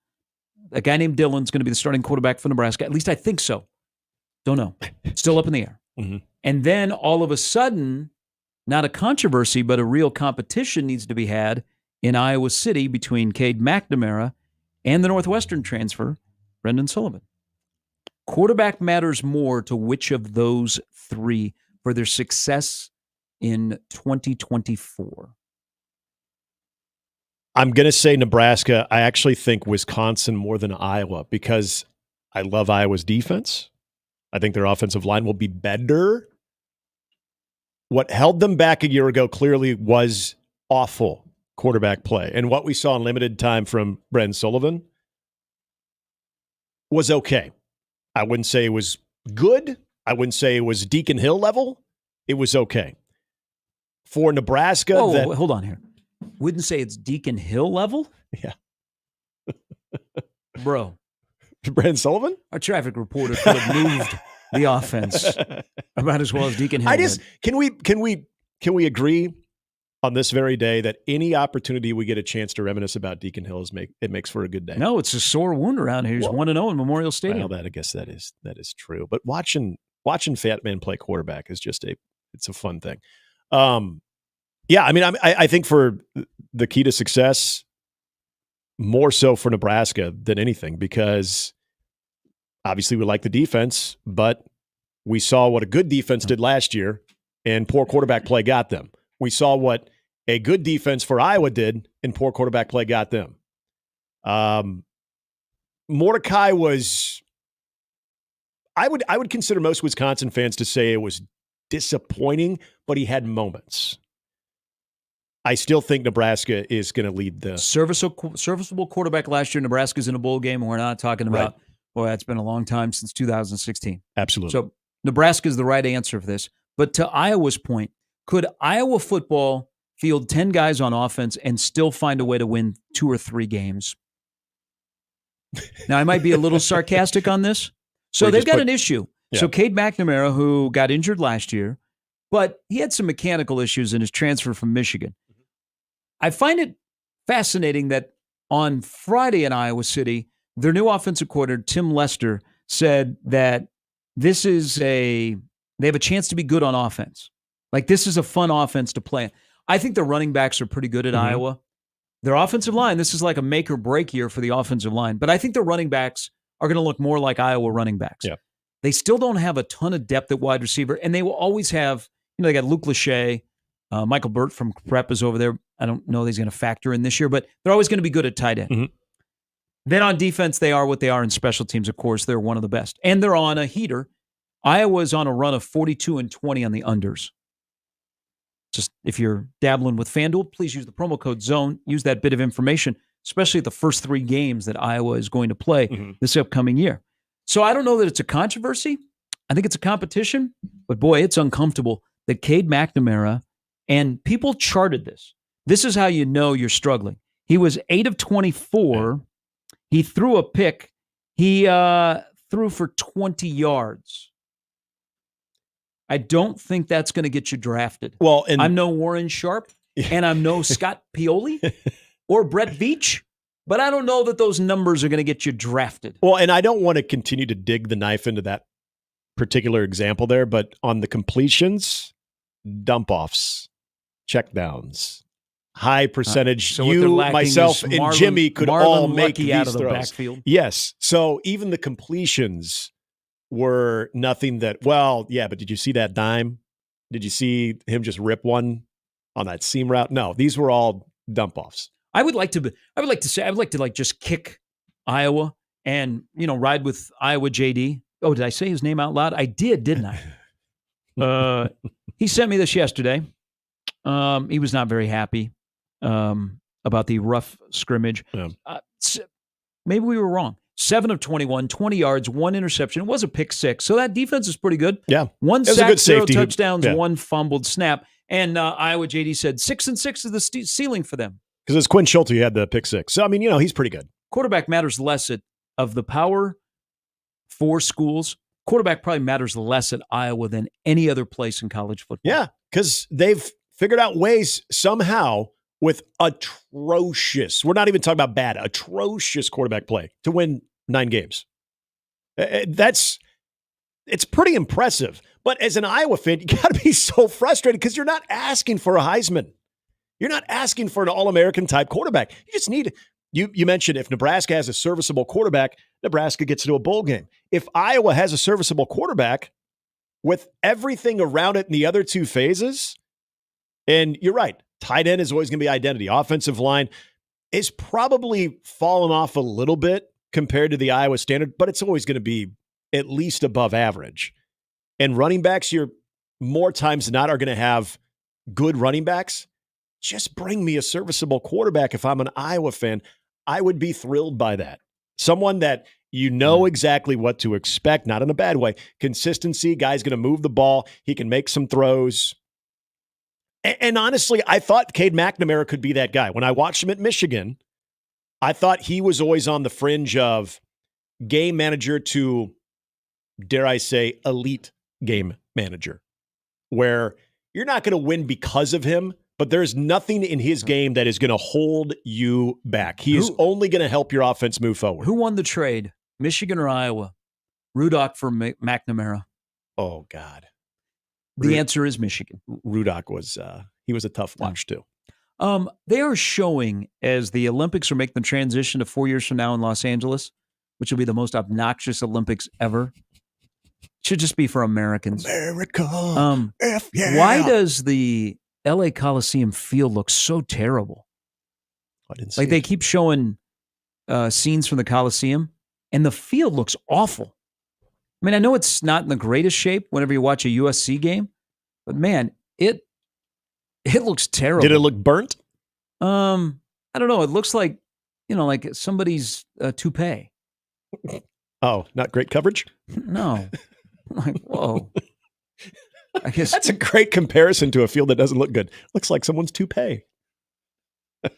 A guy named Dillon's going to be the starting quarterback for Nebraska. At least I think so. Don't know. Still up in the air. Mm-hmm. And then all of a sudden, not a controversy, but a real competition needs to be had in Iowa City between Cade McNamara and the Northwestern transfer, Brendan Sullivan. Quarterback matters more to which of those three for their success in 2024? I'm going to say Nebraska. I actually think Wisconsin more than Iowa because I love Iowa's defense. I think their offensive line will be better. What held them back a year ago clearly was awful quarterback play. And what we saw in limited time from Brendan Sullivan was okay. I wouldn't say it was good. I wouldn't say it was Deacon Hill level. It was okay. For Nebraska... hold on here. Wouldn't say it's Deacon Hill level? Yeah. Bro. Brendan Sullivan? Our traffic reporter could have moved the offense about as well as Deacon Hill. Can we agree on this very day that any opportunity we get a chance to reminisce about Deacon Hill makes for a good day? No, it's a sore wound around here. He's 1-0 in Memorial Stadium. Well, I guess that is true. But watching Fat Man play quarterback is it's a fun thing. Yeah, I mean, I think for the key to success, more so for Nebraska than anything, because obviously we like the defense, but we saw what a good defense did last year, and poor quarterback play got them. We saw what a good defense for Iowa did, and poor quarterback play got them. Mordecai was. I would consider most Wisconsin fans to say it was disappointing, but he had moments. I still think Nebraska is going to lead the serviceable quarterback last year. Nebraska's in a bowl game, and we're not talking about, boy, that's been a long time since 2016. Absolutely. So Nebraska is the right answer for this. But to Iowa's point, could Iowa football field 10 guys on offense and still find a way to win 2 or 3 games? Now, I might be a little sarcastic on this. So they've got an issue. Yeah. So Cade McNamara, who got injured last year, but he had some mechanical issues in his transfer from Michigan. I find it fascinating that on Friday in Iowa City, their new offensive coordinator, Tim Lester, said that they have a chance to be good on offense. Like, this is a fun offense to play. I think the running backs are pretty good at Iowa. Their offensive line, this is like a make or break year for the offensive line. But I think the running backs are going to look more like Iowa running backs. Yeah. They still don't have a ton of depth at wide receiver, and they will always have, they got Luke Lachey, Michael Burt from Prep is over there. I don't know that he's going to factor in this year, but they're always going to be good at tight end. Then on defense, they are what they are. In special teams, of course, they're one of the best. And they're on a heater. Iowa's on a run of 42-20 on the unders. Just if you're dabbling with FanDuel, please use the promo code ZONE. Use that bit of information, especially the first 3 games that Iowa is going to play this upcoming year. So I don't know that it's a controversy. I think it's a competition. But boy, it's uncomfortable that Cade McNamara, and people charted this. This is how you know you're struggling. He was 8 of 24. He threw a pick. He threw for 20 yards. I don't think that's going to get you drafted. Well, and I'm no Warren Sharp, and I'm no Scott Pioli or Brett Veach, but I don't know that those numbers are going to get you drafted. Well, and I don't want to continue to dig the knife into that particular example there, but on the completions, dump-offs, checkdowns, high percentage. So you, myself, and Jimmy could all make these out of the throws. backfield. Yes. So even the completions were nothing that, well, yeah, but did you see that dime? Did you see him just rip one on that seam route? No, these were all dump-offs. I would like to just kick Iowa and, ride with Iowa JD. Oh, did I say his name out loud? I did, didn't I? He sent me this yesterday. He was not very happy about the rough scrimmage. Yeah. Maybe we were wrong. 7 of 21, 20 yards, 1 interception. It was a pick 6. So that defense is pretty good. Yeah. 1 It was a sack, good 0 safety. touchdowns, Yeah. 1 fumbled snap. And Iowa JD said 6-6 is the ceiling for them. Because it's Quinn Schulte who had the pick 6. So, I mean, he's pretty good. Quarterback matters less of the Power 4 schools. Quarterback probably matters less at Iowa than any other place in college football. Yeah, because they've figured out ways somehow with atrocious, we're not even talking about bad, atrocious quarterback play to win 9 games. It's pretty impressive. But as an Iowa fan, you got to be so frustrated because you're not asking for a Heisman. You're not asking for an All-American type quarterback. You just need, you mentioned if Nebraska has a serviceable quarterback, Nebraska gets into a bowl game. If Iowa has a serviceable quarterback with everything around it in the other 2 phases, and you're right, tight end is always going to be identity. Offensive line is probably fallen off a little bit compared to the Iowa standard, but it's always going to be at least above average. And running backs, you're more times than not are going to have good running backs. Just bring me a serviceable quarterback. If I'm an Iowa fan, I would be thrilled by that. Someone that you know exactly what to expect, not in a bad way. Consistency, guy's going to move the ball. He can make some throws. And honestly, I thought Cade McNamara could be that guy. When I watched him at Michigan, I thought he was always on the fringe of game manager to, dare I say, elite game manager, where you're not going to win because of him, but there's nothing in his game that is going to hold you back. He is only going to help your offense move forward. Who won the trade, Michigan or Iowa? Rudock for McNamara. Oh, God. The answer is Michigan. Rudock was he was a tough watch, too. They are showing, as the Olympics are making the transition to 4 years from now in Los Angeles, which will be the most obnoxious Olympics ever. Should just be for Americans. America. F yeah. Why does the LA Coliseum field look so terrible? I didn't see they keep showing scenes from the Coliseum. and the field looks awful. I mean, I know it's not in the greatest shape whenever you watch a USC game, but man, it looks terrible. Did it look burnt? I don't know. It looks like, like somebody's toupee. Oh, not great coverage? No. Like, whoa. I guess that's a great comparison to a field that doesn't look good. Looks like someone's toupee. I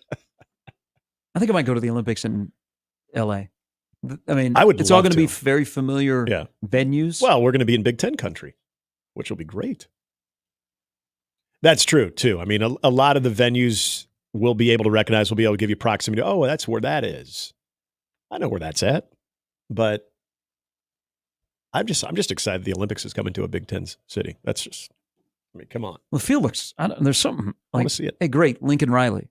think I might go to the Olympics in LA. I mean, I would it's all love going to be to. very familiar venues. Well, we're going to be in Big Ten country, which will be great. That's true, too. I mean, a lot of the venues we'll be able to recognize, we'll be able to give you proximity. Oh, that's where that is. I know where that's at. But I'm just excited the Olympics is coming to a Big Ten city. That's just, I mean, come on. Well, the field looks, there's something I like, want to see it. Hey, great, Lincoln Riley.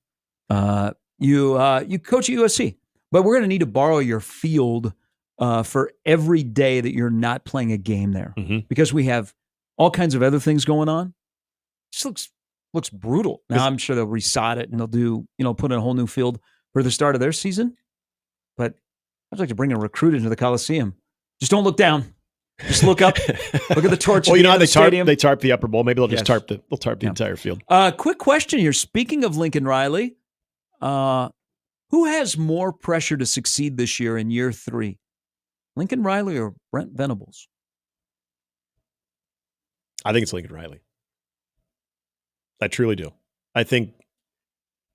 You coach at USC, but we're going to need to borrow your field for every day that you're not playing a game there because we have all kinds of other things going on. Just looks brutal. Now I'm sure they'll resod it and they'll do, put in a whole new field for the start of their season. But I'd like to bring a recruit into the Coliseum. Just don't look down. Just look up. Look at the torch. Well, at the how end of the they tarp the upper bowl. Maybe they'll just Yes. tarp the entire field. Quick question here. Speaking of Lincoln Riley, who has more pressure to succeed this year in year 3? Lincoln Riley or Brent Venables? I think it's Lincoln Riley. I truly do. I think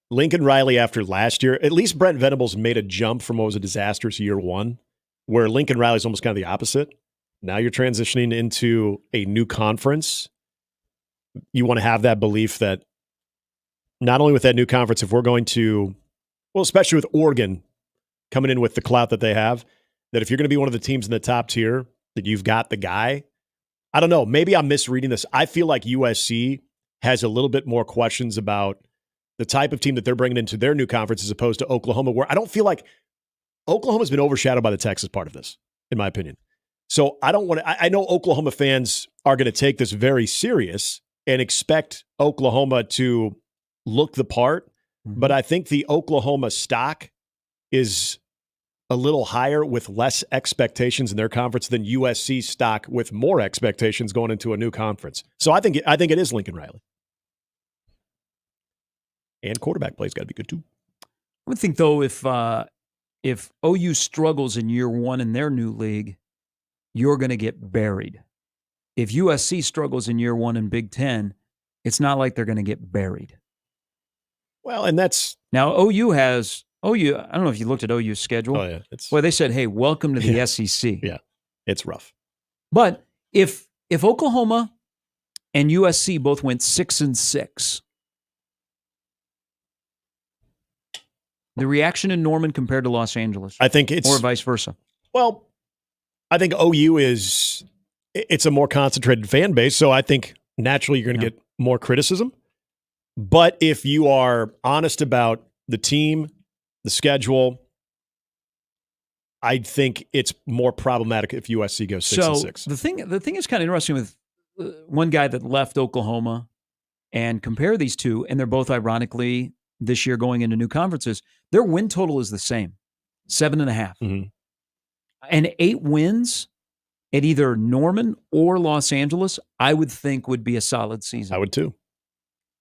Lincoln Riley after last year, at least Brent Venables made a jump from what was a disastrous year 1, where Lincoln Riley's almost kind of the opposite. Now you're transitioning into a new conference. You want to have that belief that not only with that new conference, if we're going to, well, especially with Oregon coming in with the clout that they have, that if you're going to be one of the teams in the top tier, that you've got the guy. I don't know. Maybe I'm misreading this. I feel like USC has a little bit more questions about the type of team that they're bringing into their new conference as opposed to Oklahoma, where I don't feel like Oklahoma's been overshadowed by the Texas part of this, in my opinion. So I don't want to, I know Oklahoma fans are going to take this very serious and expect Oklahoma to look the part, but I think the Oklahoma stock is a little higher with less expectations in their conference than USC stock with more expectations going into a new conference. So I think it is Lincoln Riley. And quarterback play's got to be good too. I would think though, if OU struggles in year 1 in their new league, you're going to get buried. If USC struggles in year 1 in Big Ten, it's not like they're going to get buried. Well, and that's now OU. I don't know if you looked at OU's schedule. Oh yeah, Well, they said, "Hey, welcome to the SEC." Yeah, it's rough. But if Oklahoma and USC both went 6-6, the reaction in Norman compared to Los Angeles, I think it's or vice versa. Well, I think OU it's a more concentrated fan base, so I think naturally you're going to get more criticism. But if you are honest about the team, the schedule, I think it's more problematic if USC goes 6-6. The thing is kind of interesting with one guy that left Oklahoma and compare these two, and they're both ironically this year going into new conferences. Their win total is the same, 7.5, and 8 wins at either Norman or Los Angeles. I would think would be a solid season. I would too,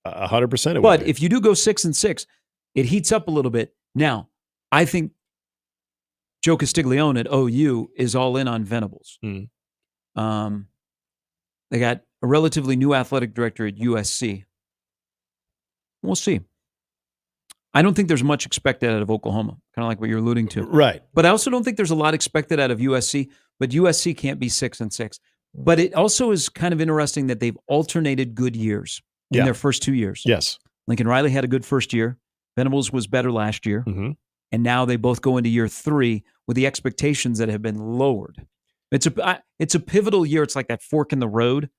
100%. But if you do go 6-6, it heats up a little bit. Now, I think Joe Castiglione at OU is all in on Venables. They got a relatively new athletic director at USC. We'll see. I don't think there's much expected out of Oklahoma, kind of like what you're alluding to. Right. But I also don't think there's a lot expected out of USC, but USC can't be 6-6. But it also is kind of interesting that they've alternated good years in their first 2 years. Yes. Lincoln Riley had a good first year. Venables was better last year. And now they both go into year 3 with the expectations that have been lowered. It's a pivotal year. It's like that fork in the road.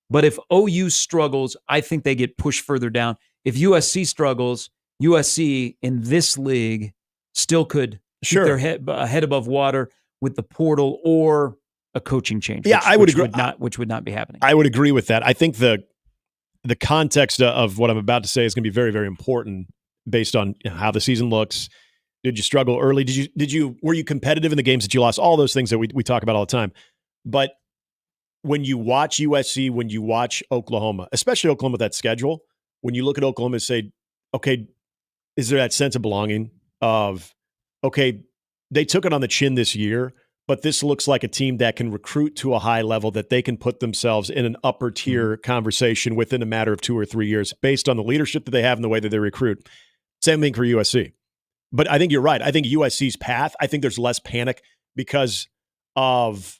But if OU struggles, I think they get pushed further down. If USC struggles, USC in this league still could keep their head above water with the portal or a coaching change. Yeah, I would agree. Which would not be happening. I would agree with that. I think the context of what I'm about to say is going to be very, very important based on how the season looks. Did you struggle early? Were you competitive in the games that you lost? All those things that we talk about all the time. But when you watch USC, when you watch Oklahoma, especially Oklahoma with that schedule, when you look at Oklahoma and say, okay, is there that sense of belonging of, okay, they took it on the chin this year, but this looks like a team that can recruit to a high level that they can put themselves in an upper tier conversation within a matter of 2 or 3 years based on the leadership that they have and the way that they recruit. Same thing for USC. But I think you're right. I think USC's path, I think there's less panic because of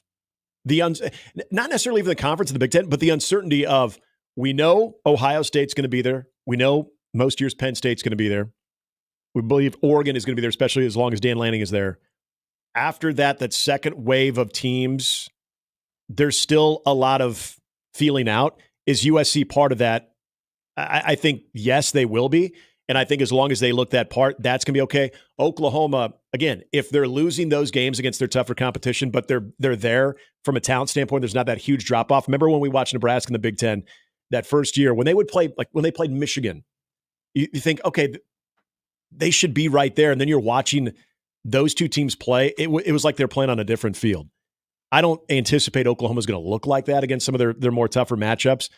not necessarily even the conference in the Big Ten, but the uncertainty of, we know Ohio State's going to be there. We know most years Penn State's going to be there. We believe Oregon is going to be there, especially as long as Dan Lanning is there. After that second wave of teams, there's still a lot of feeling out. Is USC part of that? I think, yes, they will be. And I think as long as they look that part, that's going to be okay. Oklahoma, again, if they're losing those games against their tougher competition, but they're there from a talent standpoint, there's not that huge drop-off. Remember when we watched Nebraska in the Big Ten that first year, when they would play, like when they played Michigan, you think, okay, they should be right there. And then you're watching those two teams play. It was like they're playing on a different field. I don't anticipate Oklahoma's going to look like that against some of their more tougher matchups.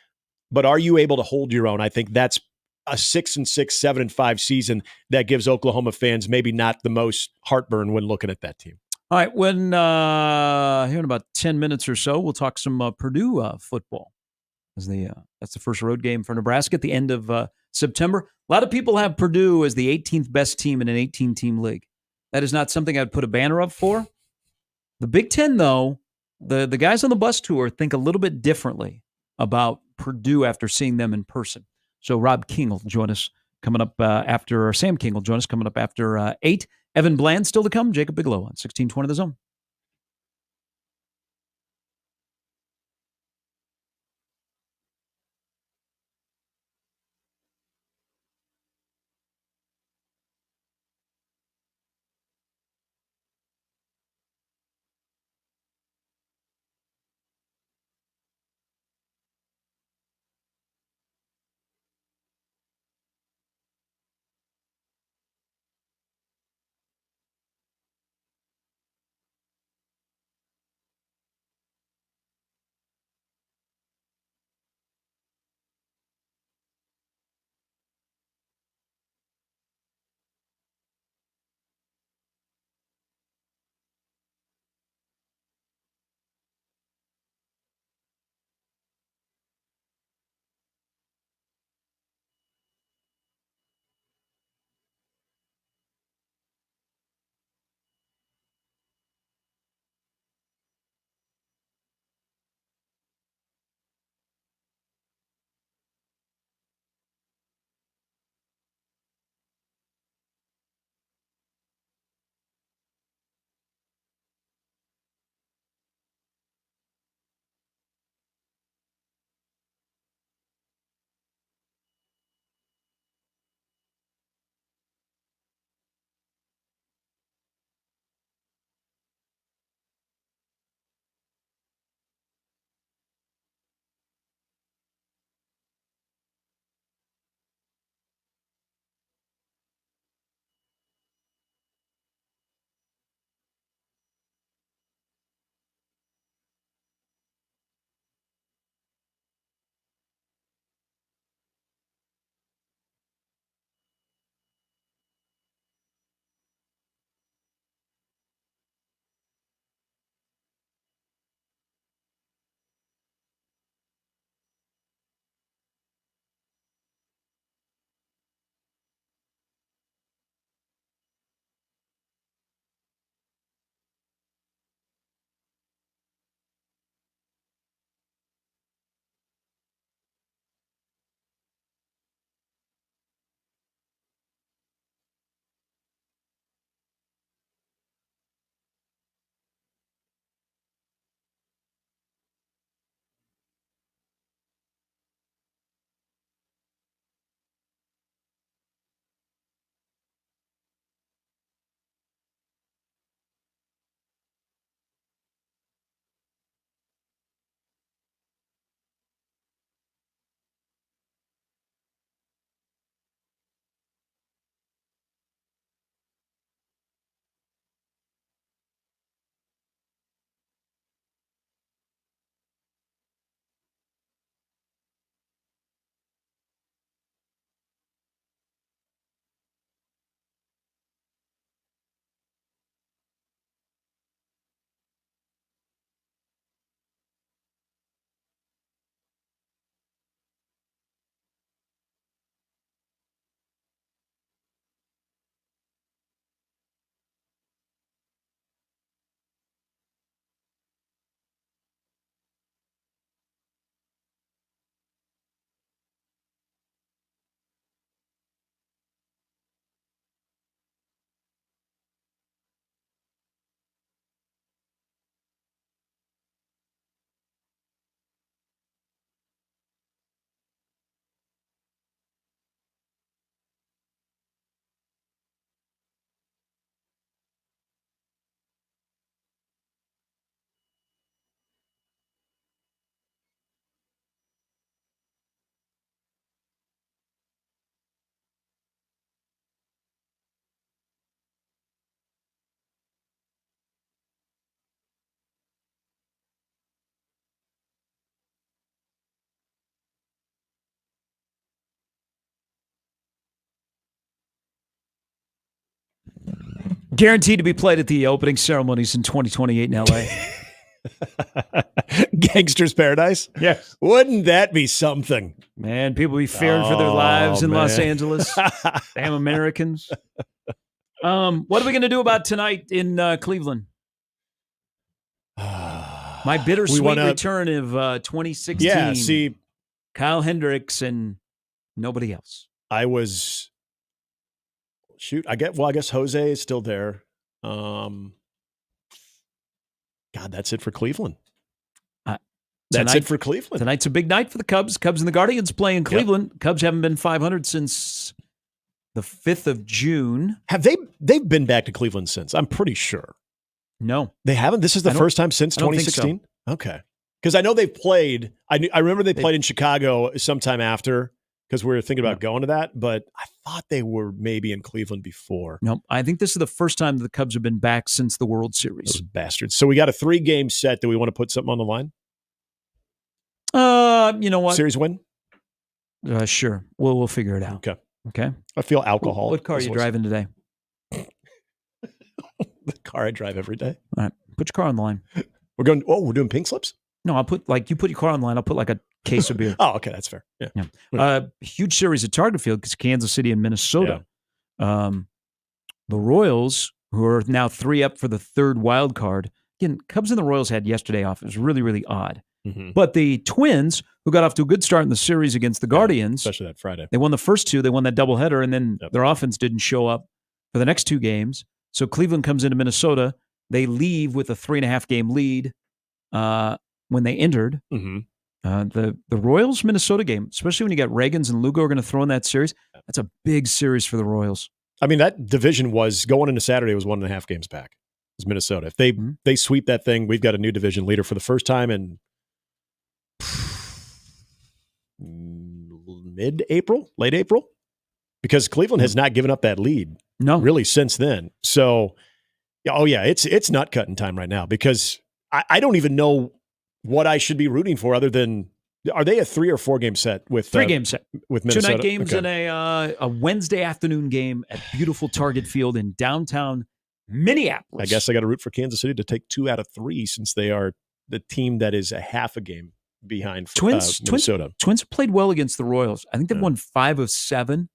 But are you able to hold your own? I think that's a 6-6, 7-5 season that gives Oklahoma fans maybe not the most heartburn when looking at that team. All right, when here in about 10 minutes or so, we'll talk some Purdue football. That's the first road game for Nebraska at the end of September. A lot of people have Purdue as the 18th best team in an 18-team league. That is not something I'd put a banner up for. The Big Ten, though, the guys on the bus tour think a little bit differently about Purdue after seeing them in person. So Rob King will join us coming up or Sam King will join us coming up after 8. Evan Bland still to come. Jacob Bigelow on 1620 The Zone. Guaranteed to be played at the opening ceremonies in 2028 in LA. Gangster's Paradise? Yes. Wouldn't that be something? Man, people be fearing for their lives in Los man. Angeles. Damn Americans. What are we going to do about tonight in Cleveland? My bittersweet return of 2016. Yeah, see, Kyle Hendricks and nobody else. I guess Jose is still there. God, that's it for Cleveland. That's it for Cleveland. Tonight's a big night for the Cubs. Cubs and the Guardians play in Cleveland. Yep. Cubs haven't been 500 since the 5th of June. Have they've been back to Cleveland since? I'm pretty sure. No. They haven't? This is the first time since 2016? So. Okay. Because I know they've played. I remember they played in Chicago sometime after because we were thinking about going to that, but I thought they were maybe in Cleveland before. No, I think this is the first time the Cubs have been back since the World Series. Those bastards. So we got a 3-game set. Do we want to put something on the line? You know what? Series win? Sure. We'll figure it out. Okay. I feel alcohol. What car are you driving today? The car I drive every day. All right. Put your car on the line. We're doing pink slips? No, you put your car on the line. I'll put like a case of beer. Oh, okay. That's fair. Yeah. Huge series at Target Field because Kansas City and Minnesota. Yeah. The Royals, who are now 3 up for the 3rd wild card. Again, Cubs and the Royals had yesterday off. It was really, really odd. Mm-hmm. But the Twins, who got off to a good start in the series against the Guardians, especially that Friday, they won the first 2. They won that doubleheader, and then their offense didn't show up for the next 2 games. So Cleveland comes into Minnesota. They leave with a 3.5-game lead when they entered. Mm-hmm. The Royals Minnesota game, especially when you got Reagans and Lugo are going to throw in that series. That's a big series for the Royals. I mean, that division was going into Saturday was 1.5 games back. It's Minnesota. If they sweep that thing, we've got a new division leader for the first time in mid-April, late April, because Cleveland has not given up that lead. No, really since then. So, it's nut cutting time right now because I don't even know what I should be rooting for other than are they a 3 or 4 game set with 3-game set with Minnesota? 2 night games and a Wednesday afternoon game at beautiful Target Field in downtown Minneapolis. I guess I got to root for Kansas City to take 2 out of 3 since they are the team that is a half a game behind Minnesota. Twins have played well against the Royals. I think they've won 5 of 7.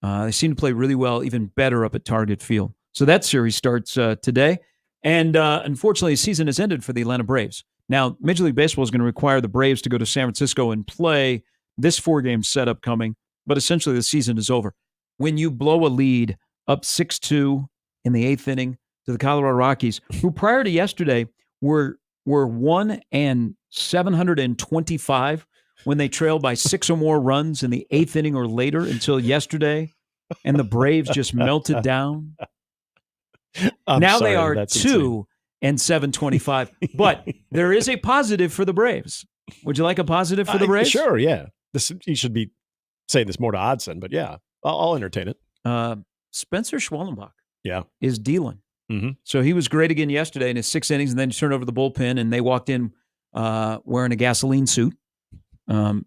They seem to play really well, even better up at Target Field. So that series starts today. And unfortunately, the season has ended for the Atlanta Braves. Now, Major League Baseball is going to require the Braves to go to San Francisco and play this 4-game setup coming, but essentially the season is over. When you blow a lead up 6-2 in the 8th inning to the Colorado Rockies, who prior to yesterday were 1-725 when they trailed by 6 or more runs in the 8th inning or later until yesterday, and the Braves just melted down. Now they are 2-725, but there is a positive for the Braves. Would you like a positive for the Braves? Sure, yeah. You should be saying this more to Odson, but yeah, I'll entertain it. Spencer Schwellenbach is dealing. Mm-hmm. So he was great again yesterday in his 6 innings, and then he turned over the bullpen, and they walked in wearing a gasoline suit,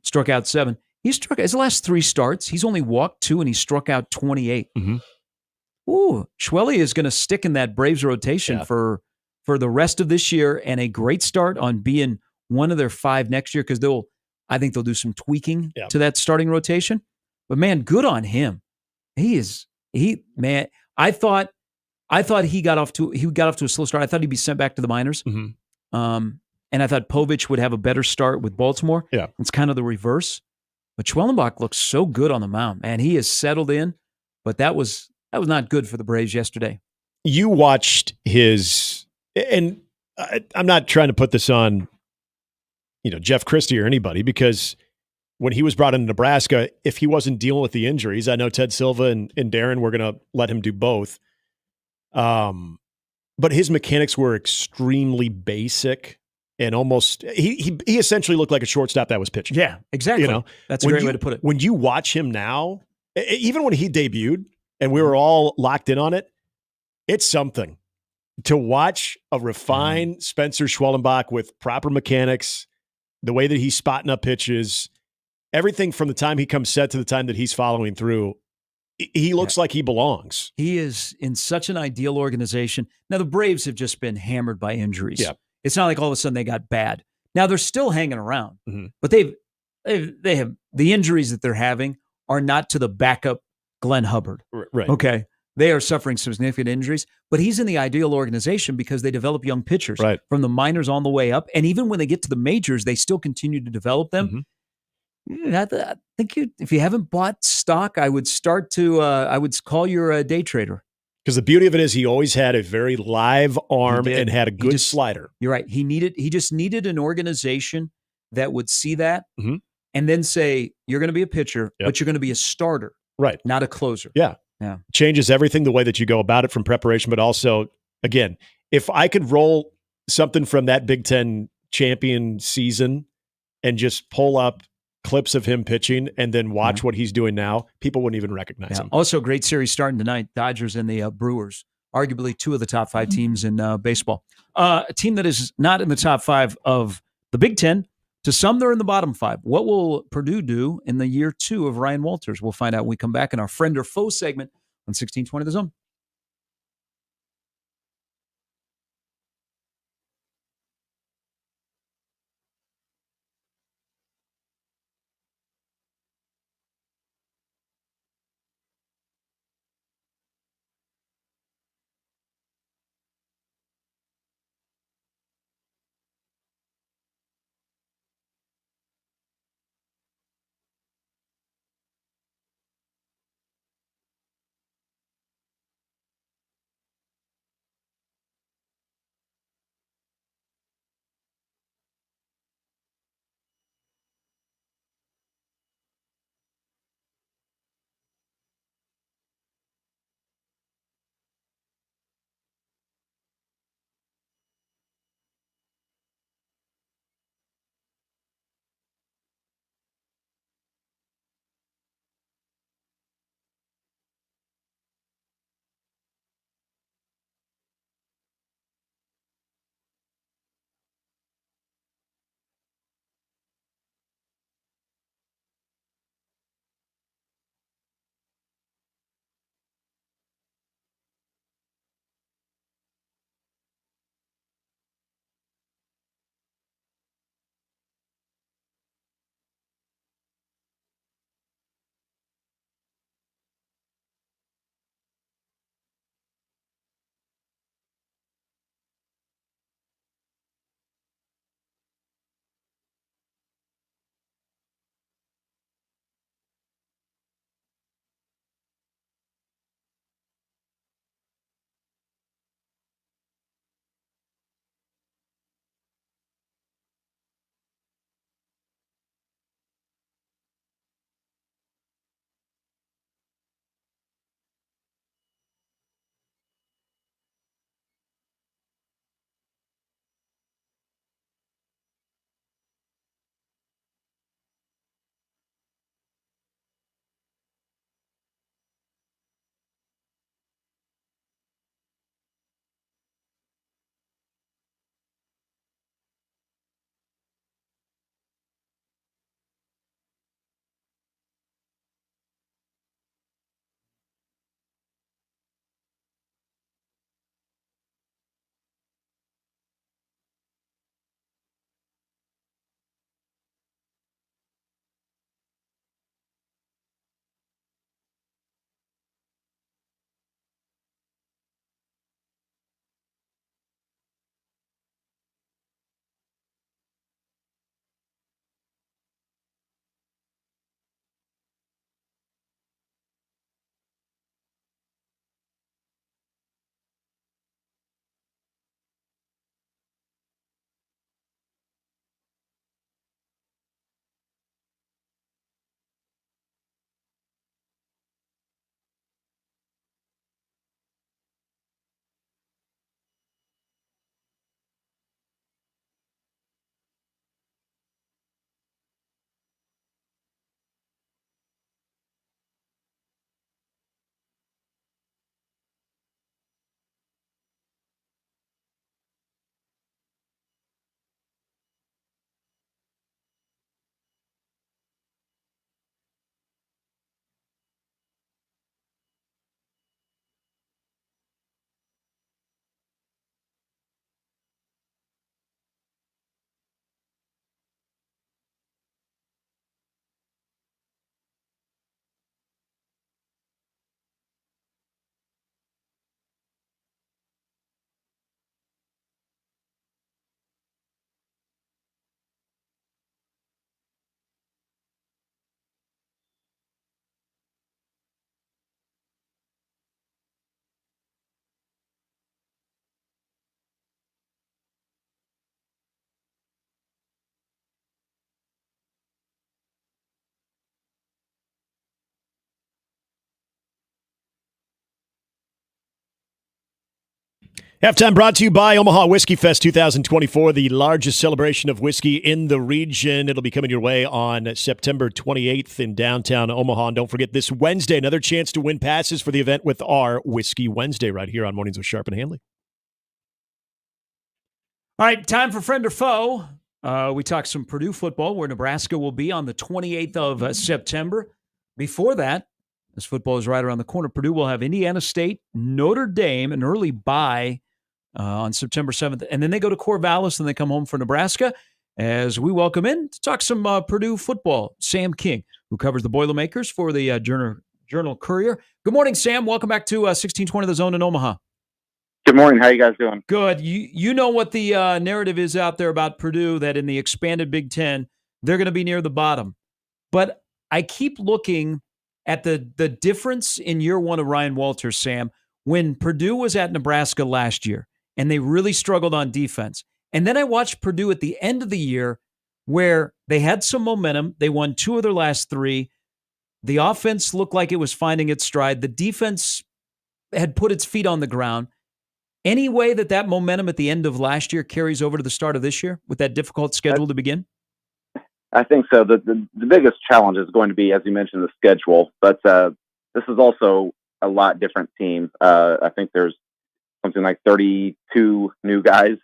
struck out 7. He struck his last 3 starts. He's only walked 2, and he struck out 28. Mm-hmm. Ooh, Schwelly is going to stick in that Braves rotation for the rest of this year, and a great start on being one of their 5 next year because I think they'll do some tweaking to that starting rotation. But man, good on him. I thought he got off to a slow start. I thought he'd be sent back to the minors. Mm-hmm. And I thought Povich would have a better start with Baltimore. Yeah. It's kind of the reverse. But Schwellenbach looks so good on the mound. Man, he is settled in. But that was not good for the Braves yesterday. You watched his, and I'm not trying to put this on, Jeff Christie or anybody, because when he was brought into Nebraska, if he wasn't dealing with the injuries, I know Ted Silva and Darren were going to let him do both. But his mechanics were extremely basic and almost he essentially looked like a shortstop that was pitching. Yeah, exactly. That's a great way to put it. When you watch him now, even when he debuted and we were all locked in on it, it's something to watch a refined Spencer Schwellenbach with proper mechanics, the way that he's spotting up pitches, everything from the time he comes set to the time that he's following through. he looks like he belongs. He is in such an ideal organization. Now, the Braves have just been hammered by injuries. Yeah. It's not like all of a sudden they got bad. Now, they're still hanging around, Mhm. but they have the injuries that they're having are not to the backup Glenn Hubbard. Right. Okay. They are suffering some significant injuries, but he's in the ideal organization because they develop young pitchers Right. from the minors on the way up. And even when they get to the majors, they still continue to develop them. Mhm. I think if you haven't bought stock, I would start to, I would call your a day trader. Because the beauty of it is he always had a very live arm He did. and had a He good just- slider. You're right. He just needed an organization that would see that Mhm. and then say, you're going to be a pitcher, Yep. but you're going to be a starter, Right. not a closer. Yeah. Yeah. Changes everything, the way that you go about it from preparation, but also, again, if I could roll something from that Big Ten champion season and just pull up clips of him pitching and then watch what he's doing now, people wouldn't even recognize Yeah. him. Also, great series starting tonight. Dodgers and the Brewers, arguably two of the top 5 teams in baseball. A team that is not in the top 5 of the Big Ten. To some, they're in the bottom 5. What will Purdue do in the year 2 of Ryan Walters? We'll find out when we come back in our friend or foe segment on 1620 The Zone. Halftime brought to you by Omaha Whiskey Fest 2024, the largest celebration of whiskey in the region. It'll be coming your way on September 28th in downtown Omaha. And don't forget, this Wednesday, another chance to win passes for the event with our Whiskey Wednesday right here on Mornings with Sharp and Handley. All right, time for Friend or Foe. We talked some Purdue football, where Nebraska will be on the 28th of September. Before that, as football is right around the corner, Purdue will have Indiana State, Notre Dame, an early bye on September 7th. And then they go to Corvallis, and they come home for Nebraska as we welcome in to talk some Purdue football, Sam King, who covers the Boilermakers for the Journal Courier. Good morning, Sam. Welcome back to 1620 The Zone in Omaha. Good morning. How you guys doing? Good. You know what the narrative is out there about Purdue, that in the expanded Big Ten, they're going to be near the bottom. But I keep looking at the difference in year one of Ryan Walters, Sam, when Purdue was at Nebraska last year, and they really struggled on defense. And then I watched Purdue at the end of the year where they had some momentum. They won 2 of their last 3. The offense looked like it was finding its stride. The defense had put its feet on the ground. Any way that momentum at the end of last year carries over to the start of this year with that difficult schedule to begin? I think so. The biggest challenge is going to be, as you mentioned, the schedule. But this is also a lot different team. I think there's something like 32 new guys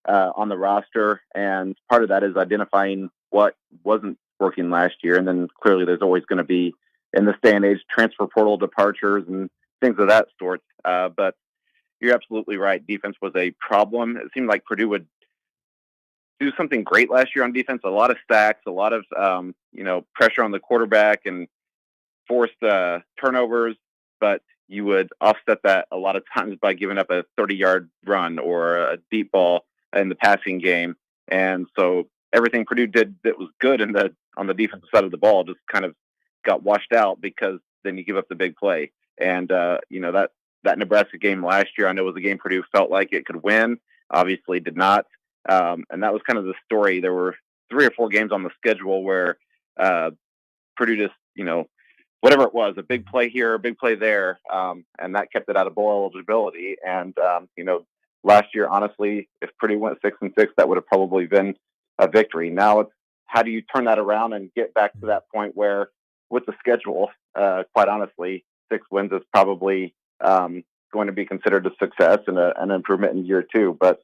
on the roster, and part of that is identifying what wasn't working last year. And then clearly there's always going to be, in this day and age, transfer portal departures and things of that sort. But you're absolutely right. Defense was a problem. It seemed like Purdue would do something great last year on defense. A lot of sacks, a lot of pressure on the quarterback and forced turnovers, but you would offset that a lot of times by giving up a 30-yard run or a deep ball in the passing game. And so everything Purdue did that was good on the defensive side of the ball just kind of got washed out, because then you give up the big play. And that Nebraska game last year, I know, was a game Purdue felt like it could win. Obviously did not. And that was kind of the story. There were 3 or 4 games on the schedule where Purdue just, whatever it was, a big play here, a big play there, and that kept it out of bowl eligibility. And, last year, honestly, if Purdue went 6-6, that would have probably been a victory. Now it's how do you turn that around and get back to that point where, with the schedule, quite honestly, 6 wins is probably going to be considered a success and an improvement in year 2. But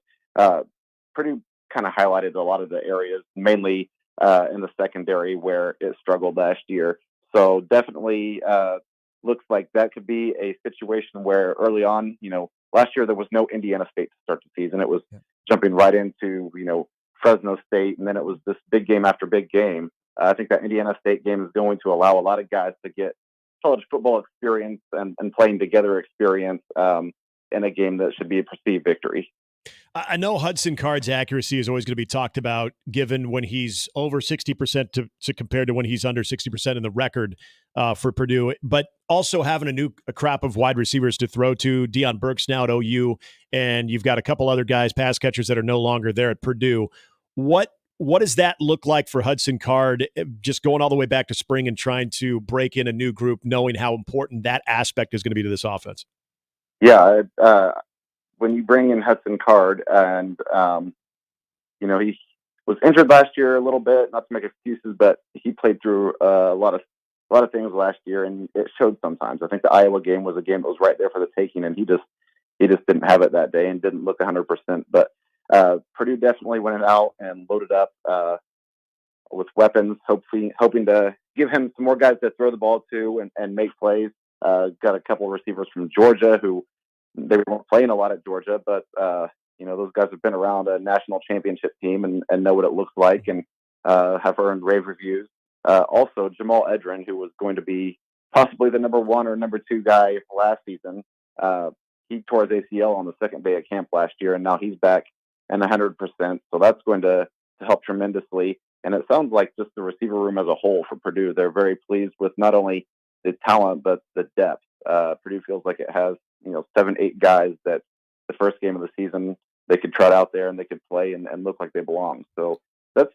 Purdue kind of highlighted a lot of the areas, mainly in the secondary, where it struggled last year. So definitely looks like that could be a situation where early on, last year there was no Indiana State to start the season. It was jumping right into, Fresno State, and then it was this big game after big game. I think that Indiana State game is going to allow a lot of guys to get college football experience and playing together experience in a game that should be a perceived victory. I know Hudson Card's accuracy is always going to be talked about, given when he's over 60% to compared to when he's under 60% in the record for Purdue, but also having a crop of wide receivers to throw to. Deion Burks now at OU, and you've got a couple other guys, pass catchers, that are no longer there at Purdue. What does that look like for Hudson Card, just going all the way back to spring and trying to break in a new group, knowing how important that aspect is going to be to this offense? Yeah, when you bring in Hudson Card, and he was injured last year a little bit, not to make excuses, but he played through a lot of things last year, and it showed sometimes. I think the Iowa game was a game that was right there for the taking, and he just didn't have it that day and didn't look 100%. But Purdue definitely went out and loaded up with weapons, hoping to give him some more guys to throw the ball to and make plays. Got a couple of receivers from Georgia who they weren't playing a lot at Georgia, but those guys have been around a national championship team and know what it looks like, and have earned rave reviews. Also, Jamal Edrin, who was going to be possibly the number 1 or number 2 guy last season, he tore his ACL on the second day of camp last year, and now he's back and 100%. So that's going to help tremendously. And it sounds like just the receiver room as a whole for Purdue, they're very pleased with not only the talent, but the depth. Purdue feels like it has, 7-8 guys that the first game of the season they could trot out there and they could play and look like they belong. So that's,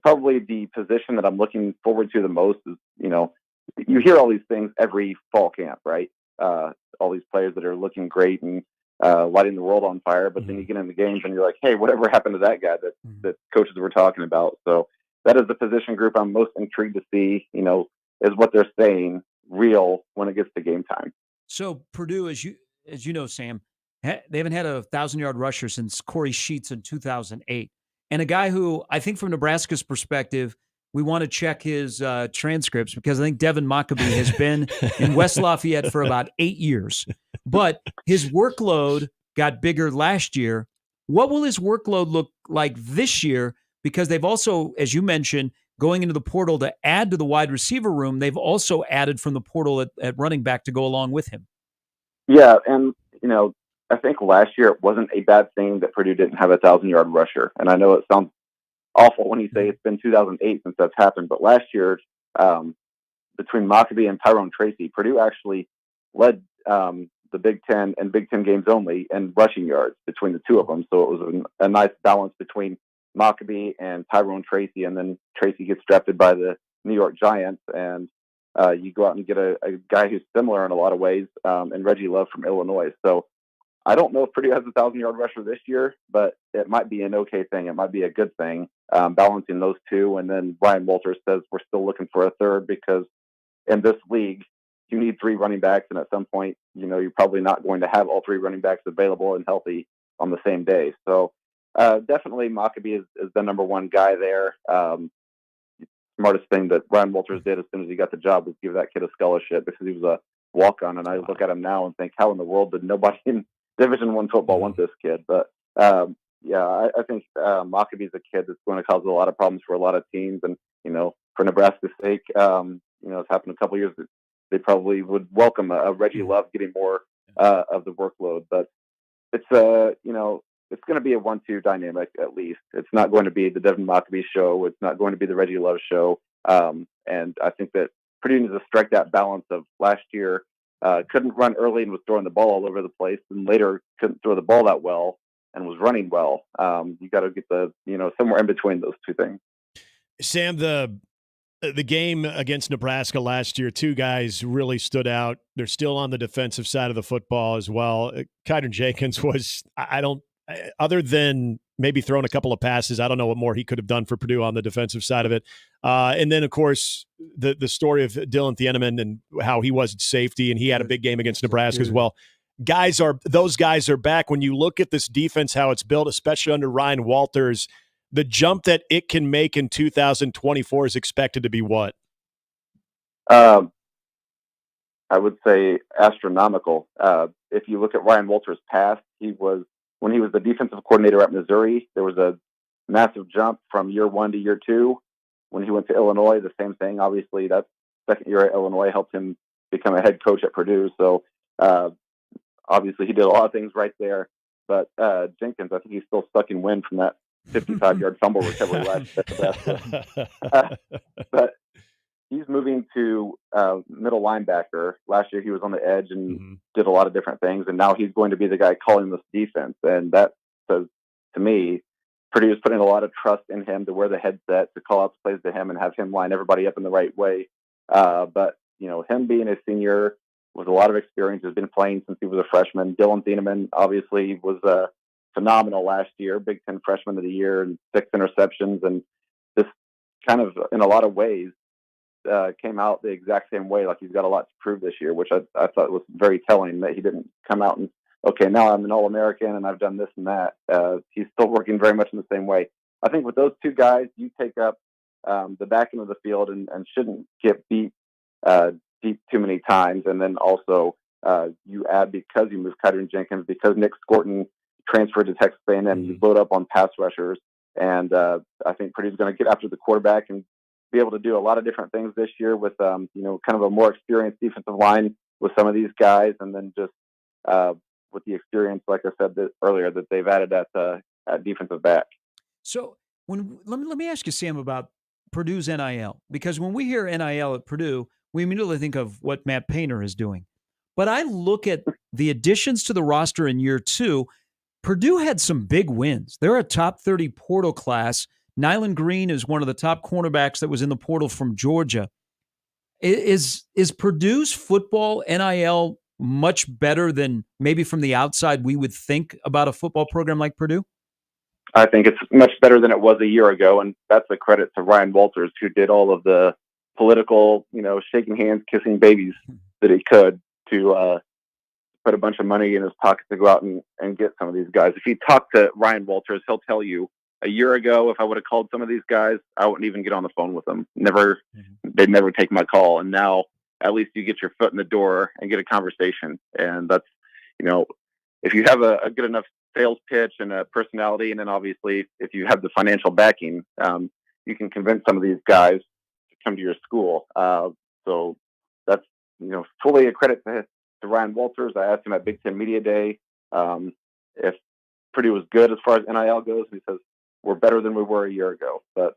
probably the position that I'm looking forward to the most is, you hear all these things every fall camp, right? All these players that are looking great and lighting the world on fire. But then you get in the games and you're like, hey, whatever happened to that guy that coaches were talking about? So that is the position group I'm most intrigued to see, is what they're saying real when it gets to game time. So Purdue, as you know, Sam, they haven't had a 1,000-yard rusher since Corey Sheets in 2008. And a guy who I think from Nebraska's perspective, we want to check his transcripts because I think Devin Mockabee has been in West Lafayette for about 8 years. But his workload got bigger last year. What will his workload look like this year? Because they've also, as you mentioned, going into the portal to add to the wide receiver room, they've also added from the portal at running back to go along with him. Yeah, and, I think last year it wasn't a bad thing that Purdue didn't have a 1,000-yard rusher. And I know it sounds awful when you say it's been 2008 since that's happened, but last year, between Mockabee and Tyrone Tracy, Purdue actually led the Big Ten and Big Ten games only in rushing yards between the two of them. So it was a nice balance between Mockabee and Tyrone Tracy, and then Tracy gets drafted by the New York Giants, and you go out and get a guy who's similar in a lot of ways, and Reggie Love from Illinois. So I don't know if Purdue has a 1,000-yard rusher this year, but it might be an okay thing. It might be a good thing, balancing those two. And then Brian Walters says we're still looking for a third because in this league, you need 3 running backs. And at some point, you're probably not going to have all 3 running backs available and healthy on the same day. So definitely Mockabee is the number one guy there. Smartest thing that Brian Walters did as soon as he got the job was give that kid a scholarship because he was a walk-on. And I look at him now and think, how in the world did nobody in Division I football want this kid? But I think Mockabee's a kid that's going to cause a lot of problems for a lot of teams. And, for Nebraska's sake, it's happened a couple of years that they probably would welcome a Reggie Love getting more of the workload. But it's, it's going to be a 1-2 dynamic at least. It's not going to be the Devin Mockabee show. It's not going to be the Reggie Love show. And I think that Purdue needs to strike that balance of last year. Couldn't run early and was throwing the ball all over the place, and later couldn't throw the ball that well and was running well. You got to get somewhere in between those two things. Sam, the game against Nebraska last year, 2 guys really stood out. They're still on the defensive side of the football as well. Kyron Jenkins was, other than maybe throwing a couple of passes, I don't know what more he could have done for Purdue on the defensive side of it. And then, of course, the story of Dylan Thieneman and how he was at safety, and he had a big game against Nebraska as well. Those guys are back. When you look at this defense, how it's built, especially under Ryan Walters, the jump that it can make in 2024 is expected to be what? I would say astronomical. If you look at Ryan Walters' past, when he was the defensive coordinator at Missouri, there was a massive jump from year 1 to year 2. When he went to Illinois, the same thing. Obviously, that second year at Illinois helped him become a head coach at Purdue. So obviously he did a lot of things right there. But Jenkins, I think he's still stuck in wind from that 55-yard fumble recovery last year. But he's moving to middle linebacker. Last year he was on the edge and did a lot of different things, and now he's going to be the guy calling this defense. And that says to me, Purdue is putting a lot of trust in him to wear the headset, to call out the plays to him and have him line everybody up in the right way. But him being a senior with a lot of experience, has been playing since he was a freshman. Dylan Thieneman obviously was phenomenal last year, Big Ten Freshman of the Year, and 6 interceptions, and this kind of, in a lot of ways, came out the exact same way. Like he's got a lot to prove this year, which I thought was very telling, that he didn't come out and, okay, now I'm an All-American and I've done this and that. He's still working very much in the same way. I think with those 2 guys, you take up the back end of the field and shouldn't get beat deep too many times. And then also you add, because you move Kyron Jenkins, because Nick Scorton transferred to Texas A&M, you load up on pass rushers. And I think Purdue's going to get after the quarterback and be able to do a lot of different things this year with, kind of a more experienced defensive line with some of these guys. And then just with the experience, like I said earlier, that they've added at defensive back. So let me ask you, Sam, about Purdue's NIL, because when we hear NIL at Purdue, we immediately think of what Matt Painter is doing. But I look at the additions to the roster in year 2. Purdue had some big wins. They're a top 30 portal class. Nyland Green is one of the top cornerbacks that was in the portal from Georgia. Is Purdue's football NIL much better than maybe from the outside we would think about a football program like Purdue? I think it's much better than it was a year ago, and that's a credit to Ryan Walters, who did all of the political, shaking hands, kissing babies that he could to put a bunch of money in his pocket to go out and get some of these guys. If you talk to Ryan Walters, he'll tell you a year ago, if I would have called some of these guys, I wouldn't even get on the phone with them. They'd never take my call. And now at least you get your foot in the door and get a conversation. And that's, if you have a good enough sales pitch and a personality, and then obviously if you have the financial backing, you can convince some of these guys to come to your school. So that's, fully a credit to Ryan Walters. I asked him at Big Ten Media Day if Purdue was good as far as NIL goes. He says, we're better than we were a year ago. But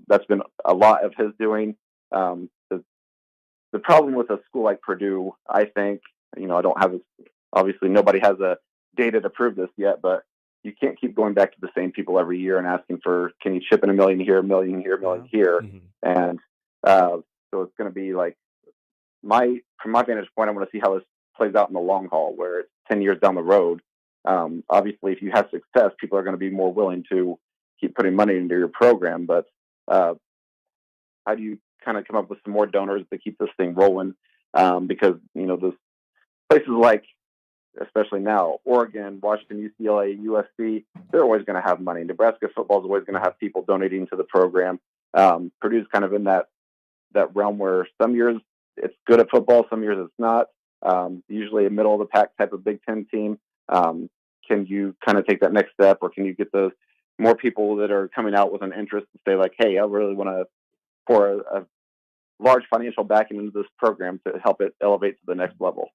that's been a lot of his doing. The problem with a school like Purdue, I think, I don't have, obviously nobody has a data to prove this yet, but you can't keep going back to the same people every year and asking for, can you chip in $1 million here, $1 million here, $1 million here? And so it's going to be like, from my vantage point, I want to see how this plays out in the long haul, where it's 10 years down the road. Obviously, if you have success, people are going to be more willing to keep putting money into your program. But how do you kind of come up with some more donors to keep this thing rolling? Because, those places like, especially now, Oregon, Washington, UCLA, USC, they're always going to have money. Nebraska football is always going to have people donating to the program. Purdue's kind of in that realm where some years it's good at football, some years it's not. Usually a middle of the pack type of Big Ten team. Can you kind of take that next step, or can you get those more people that are coming out with an interest to say like, hey, I really want to pour a large financial backing into this program to help it elevate to the next level?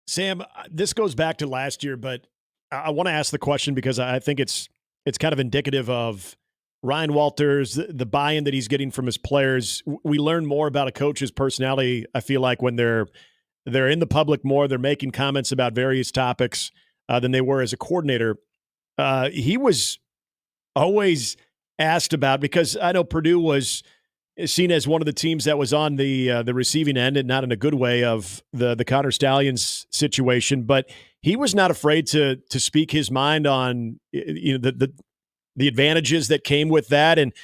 Sam, this goes back to last year, but I want to ask the question because I think it's kind of indicative of Ryan Walters, the buy-in that he's getting from his players. We learn more about a coach's personality, I feel like, when they're in the public more, they're making comments about various topics than they were as a coordinator. He was always asked about, because I know Purdue was seen as one of the teams that was on the receiving end, and not in a good way, of the Connor Stallions situation. But he was not afraid to speak his mind on the advantages that came with that. And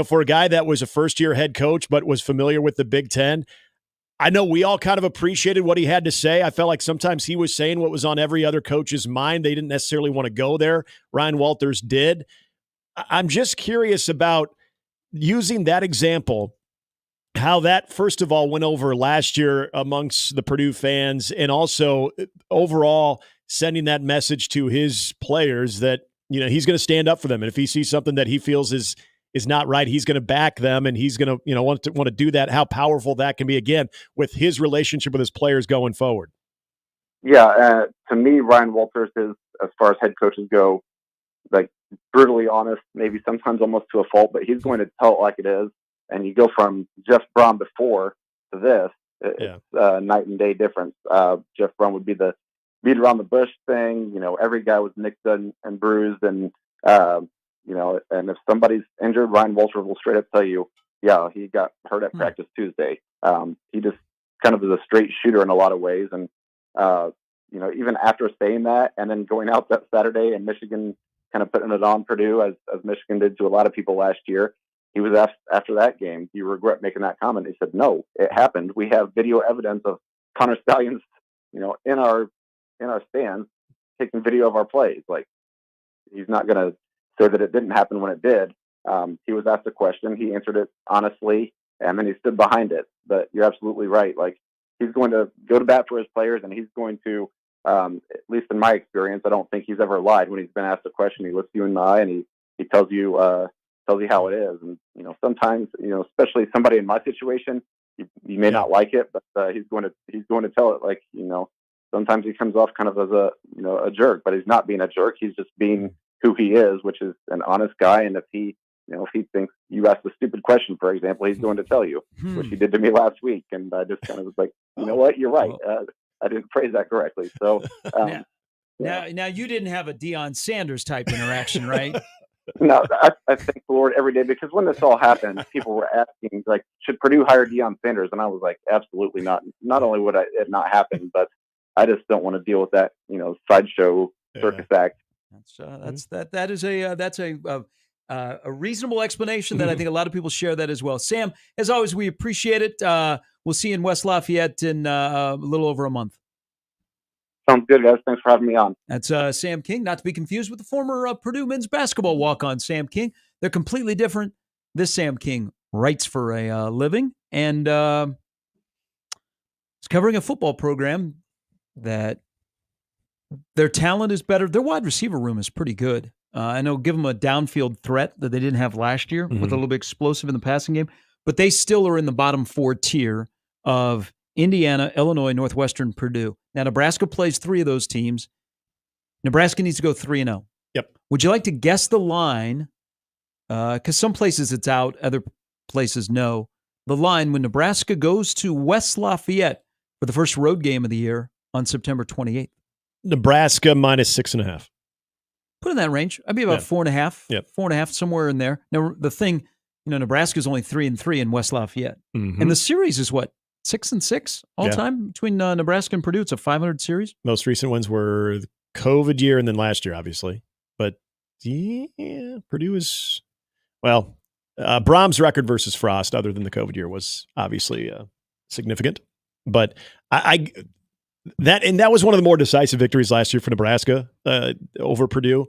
for a guy that was a first-year head coach but was familiar with the Big Ten, I know we all kind of appreciated what he had to say. I felt like sometimes he was saying what was on every other coach's mind. They didn't necessarily want to go there. Ryan Walters did. I'm just curious about using that example, how that, first of all, went over last year amongst the Purdue fans, and also overall sending that message to his players that, he's going to stand up for them. And if he sees something that he feels is not right, he's going to back them, and he's going to, want to do that. How powerful that can be, again, with his relationship with his players going forward. Yeah. To me, Ryan Walters is, as far as head coaches go, like, brutally honest, maybe sometimes almost to a fault, but he's going to tell it like it is. And you go from Jeff Brom before to this, it's night and day difference. Jeff Brom would be the beat around the bush thing. Every guy was nicked and bruised, and and if somebody's injured, Ryan Walters will straight up tell you, yeah, he got hurt at practice Tuesday. He just kind of is a straight shooter in a lot of ways. And, even after saying that and then going out that Saturday and Michigan kind of putting it on Purdue, as Michigan did to a lot of people last year, he was asked after that game, do you regret making that comment? He said, no, it happened. We have video evidence of Connor Stallions, in our stands, taking video of our plays. Like, he's not going to say that it didn't happen when it did. He was asked a question. He answered it honestly, and then he stood behind it. But you're absolutely right. Like, he's going to go to bat for his players, and he's going to, at least in my experience, I don't think he's ever lied when he's been asked a question. He looks you in the eye, and he tells you how it is. And, sometimes, especially somebody in my situation, you may not like it, but he's going to tell it. Like, sometimes he comes off kind of as a jerk, but he's not being a jerk. He's just being who he is, which is an honest guy. And if he thinks you asked a stupid question, for example, he's going to tell you, which he did to me last week. And I just kind of was like, you know what, you're right. I didn't phrase that correctly. So now you didn't have a Deion Sanders type interaction, right? No, I thank the Lord every day, because when this all happened, people were asking, like, should Purdue hire Deion Sanders? And I was like, absolutely not. Not only would it not happen, but I just don't want to deal with that, sideshow circus act. That's a reasonable explanation that I think a lot of people share that as well. Sam, as always, we appreciate it. We'll see you in West Lafayette in a little over a month. Sounds good, guys. Thanks for having me on. That's Sam King, not to be confused with the former Purdue men's basketball walk-on Sam King. They're completely different. This Sam King writes for a living and is covering a football program that their talent is better. Their wide receiver room is pretty good. I know, give them a downfield threat that they didn't have last year with a little bit explosive in the passing game, but they still are in the bottom 4 tier of Indiana, Illinois, Northwestern, Purdue. Now, Nebraska plays 3 of those teams. Nebraska needs to go 3-0. Yep. Would you like to guess the line? Because some places it's out, other places no. The line when Nebraska goes to West Lafayette for the first road game of the year on September 28th. Nebraska minus 6.5. Put in that range. I'd be about 4.5. Yep. 4.5, somewhere in there. Now, the thing, Nebraska's only 3-3 in West Lafayette. And the series is what? 6-6 all time between Nebraska and Purdue. It's a 500 series. Most recent ones were the COVID year and then last year, obviously. But yeah, Purdue is, Brahms' record versus Frost, other than the COVID year, was obviously significant. But that was one of the more decisive victories last year for Nebraska over Purdue.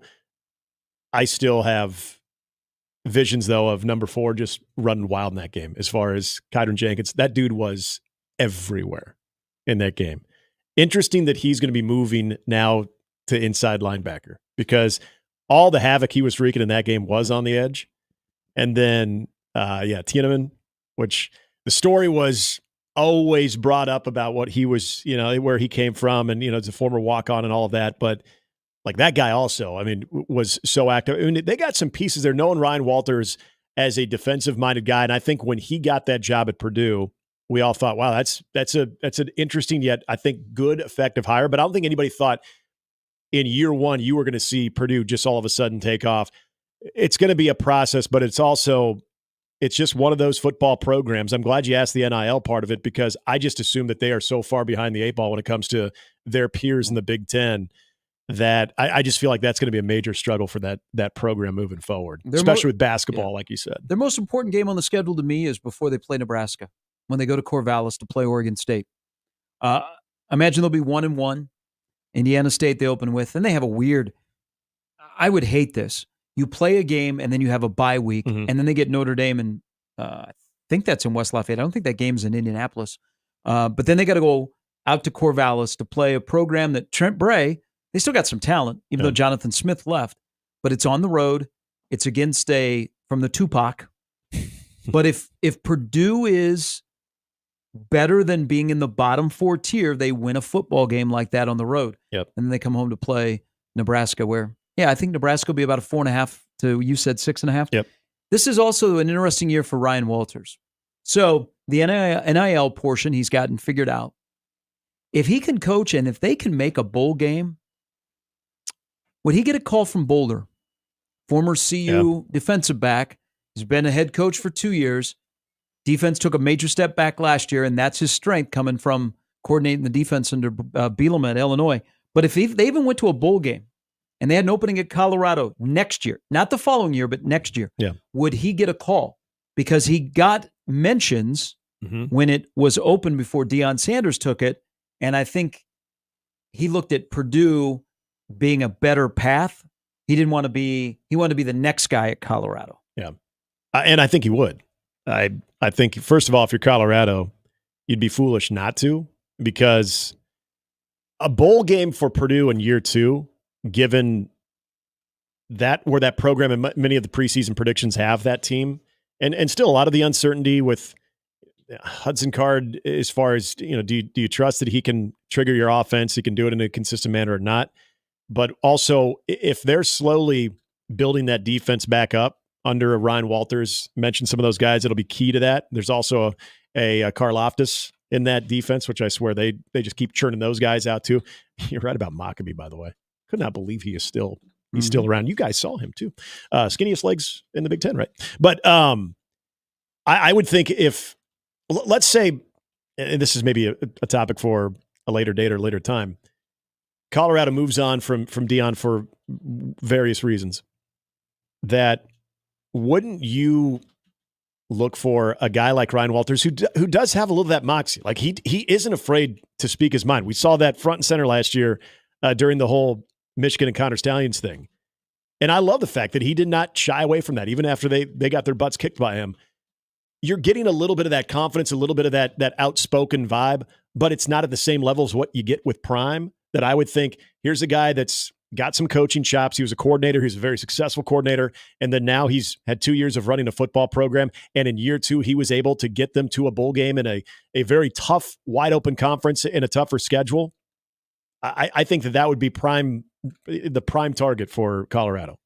I still have visions, though, of number 4 just running wild in that game. As far as Kydron Jenkins, that dude was everywhere in that game. Interesting that he's going to be moving now to inside linebacker because all the havoc he was wreaking in that game was on the edge. And then, Tiedemann, which the story was always brought up about what he was, where he came from and, as a former walk-on and all of that. But like that guy also, was so active. They got some pieces there. Knowing Ryan Walters as a defensive-minded guy, and I think when he got that job at Purdue, we all thought, wow, that's an interesting yet I think good, effective hire. But I don't think anybody thought in year 1 you were going to see Purdue just all of a sudden take off. It's going to be a process, but it's just one of those football programs. I'm glad you asked the NIL part of it because I just assume that they are so far behind the 8 ball when it comes to their peers in the Big Ten that I just feel like that's going to be a major struggle for that program moving forward, especially with basketball, like you said. Their most important game on the schedule to me is before they play Nebraska, when they go to Corvallis to play Oregon State. Imagine they'll be 1-1. Indiana State they open with, and they have a weird – I would hate this. You play a game, and then you have a bye week, and then they get Notre Dame, and I think that's in West Lafayette. I don't think that game's in Indianapolis. But then they got to go out to Corvallis to play a program that Trent Bray – they still got some talent, even though Jonathan Smith left. But it's on the road. It's against from the Tupac. But if Purdue is better than being in the bottom 4 tier, they win a football game like that on the road. Yep. And then they come home to play Nebraska, where, I think Nebraska will be about a 4.5 to, you said 6.5? Yep. This is also an interesting year for Ryan Walters. So the NIL portion he's gotten figured out. If he can coach and if they can make a bowl game, would he get a call from Boulder? Former CU defensive back. He's been a head coach for 2 years. Defense took a major step back last year, and that's his strength coming from coordinating the defense under Bielema at Illinois. But if they even went to a bowl game and they had an opening at Colorado next year, not the following year, but next year, would he get a call? Because he got mentions when it was open before Deion Sanders took it, and I think he looked at Purdue being a better path. He wanted to be the next guy at Colorado. Yeah. And I think he would. I think, first of all, if you're Colorado, you'd be foolish not to, because a bowl game for Purdue in year 2, given that where that program and many of the preseason predictions have that team, and still a lot of the uncertainty with Hudson Card as far as, do you trust that he can trigger your offense? He can do it in a consistent manner or not? But also, if they're slowly building that defense back up under Ryan Walters, mentioned some of those guys that'll be key to that. There's also a Karlaftis in that defense, which I swear they just keep churning those guys out too. You're right about Mockabee, by the way. Could not believe he's still around. You guys saw him too. Skinniest legs in the Big Ten, right? But I would think if, let's say, and this is maybe a topic for a later date or later time. Colorado moves on from Deion for various reasons. That wouldn't you look for a guy like Ryan Walters who does have a little of that moxie? Like he isn't afraid to speak his mind. We saw that front and center last year during the whole Michigan and Connor Stallions thing. And I love the fact that he did not shy away from that, even after they got their butts kicked by him. You're getting a little bit of that confidence, a little bit of that outspoken vibe, but it's not at the same level as what you get with Prime. That I would think, here's a guy that's got some coaching chops. He was a coordinator. He's a very successful coordinator. And then now he's had 2 years of running a football program. And in year 2, he was able to get them to a bowl game in a very tough, wide open conference in a tougher schedule. I think that would be the prime target for Colorado.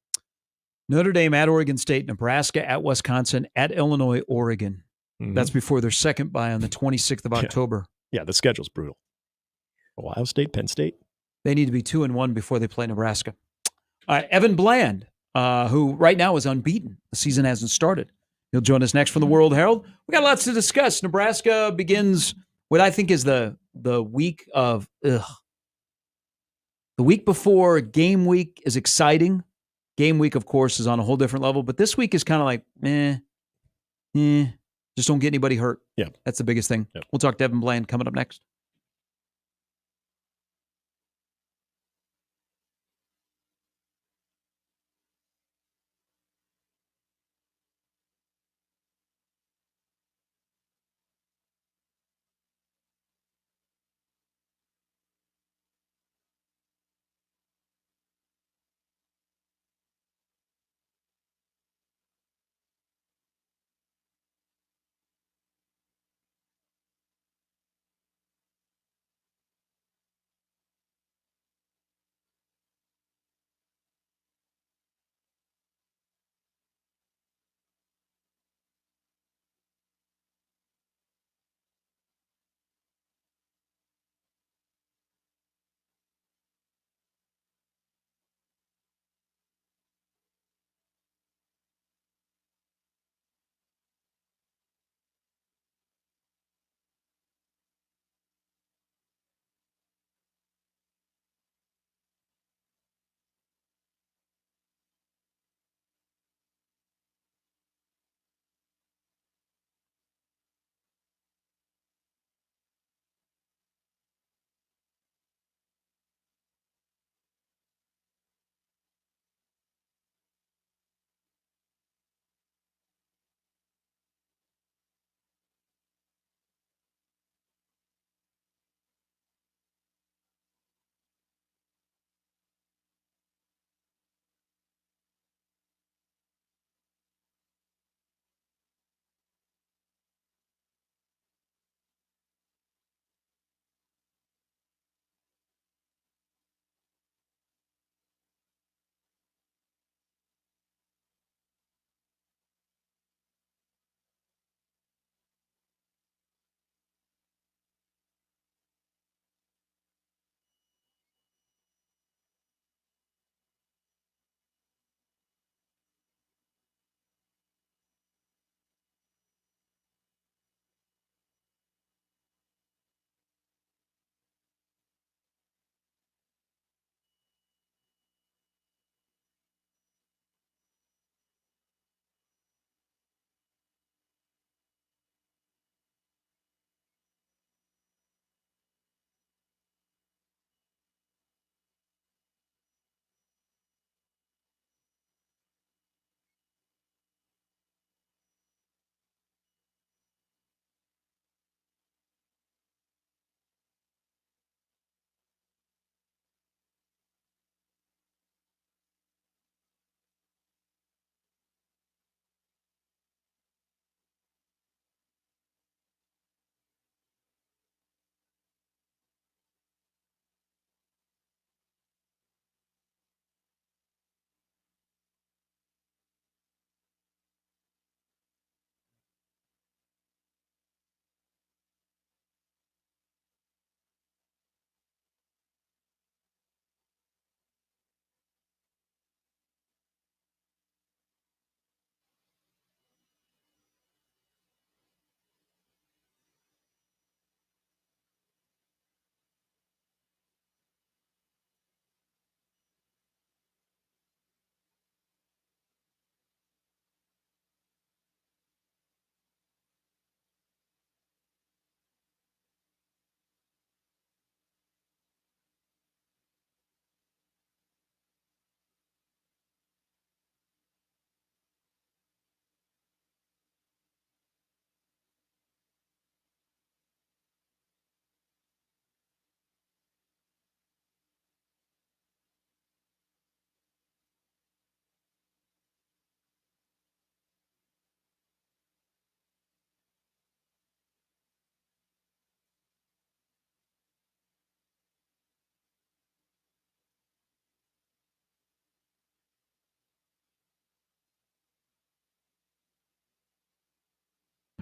Notre Dame at Oregon State, Nebraska at Wisconsin, at Illinois, Oregon. Mm-hmm. That's before their second bye on the 26th of October. Yeah, the schedule's brutal. Ohio State, Penn State. They need to be 2-1 before they play Nebraska. All right, Evan Bland, who right now is unbeaten. The season hasn't started. He'll join us next from the World Herald. We got lots to discuss. Nebraska begins what I think is the week of the week before game week is exciting. Game week, of course, is on a whole different level, but this week is kind of like, just don't get anybody hurt. Yeah, that's the biggest thing. Yeah. We'll talk to Evan Bland coming up next.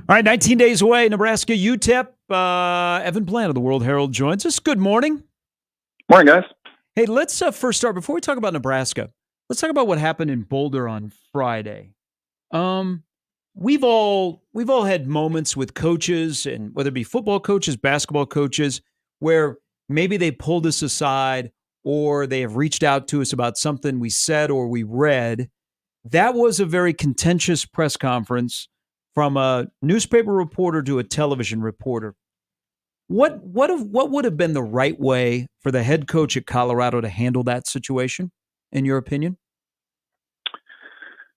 All right, 19 days away, Nebraska UTEP. Evan Bland of the World Herald joins us. Good morning. Morning, guys. Hey, let's first start, before we talk about Nebraska, let's talk about what happened in Boulder on Friday. We've all had moments with coaches, and whether it be football coaches, basketball coaches, where maybe they pulled us aside or they have reached out to us about something we said or we read. That was a very contentious press conference from a newspaper reporter to a television reporter. What would have been the right way for the head coach at Colorado to handle that situation, in your opinion?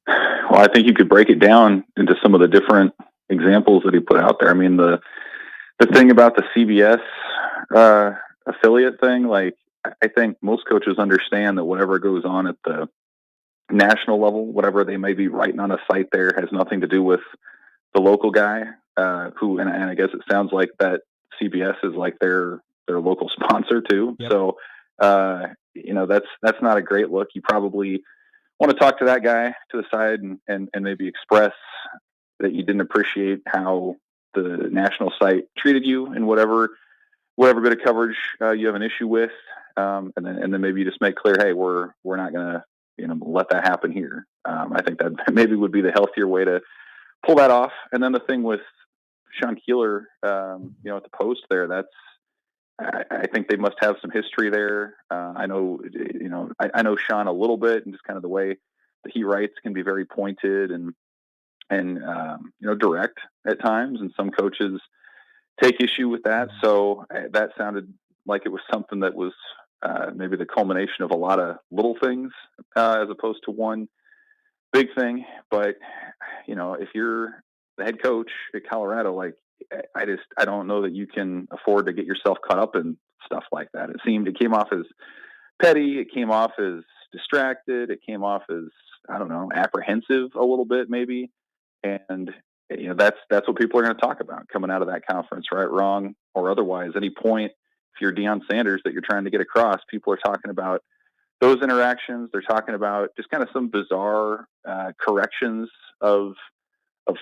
Well, I think you could break it down into some of the different examples that he put out there. I mean, the thing about the CBS affiliate thing, like, I think most coaches understand that whatever goes on at the national level, whatever they may be writing on a site there, has nothing to do with the local guy who, and I guess it sounds like that CBS is like their local sponsor too. Yep. So, that's not a great look. You probably want to talk to that guy to the side and maybe express that you didn't appreciate how the national site treated you in whatever bit of coverage you have an issue with. And then maybe you just make clear, hey, we're not going to, let that happen here. I think that maybe would be the healthier way to pull that off. And then the thing with Sean Keeler, at the Post there, I think they must have some history there. I know Sean a little bit, and just kind of the way that he writes can be very pointed and direct at times. And some coaches take issue with that. So that sounded like it was something that was maybe the culmination of a lot of little things as opposed to one big thing. But, if you're the head coach at Colorado, like, I don't know that you can afford to get yourself caught up in stuff like that. It came off as petty. It came off as distracted. It came off as, I don't know, apprehensive a little bit maybe. And, that's what people are going to talk about coming out of that conference, right, wrong, or otherwise. Any point, if you're Deion Sanders, that you're trying to get across, people are talking about those interactions. They're talking about just kind of some bizarre corrections of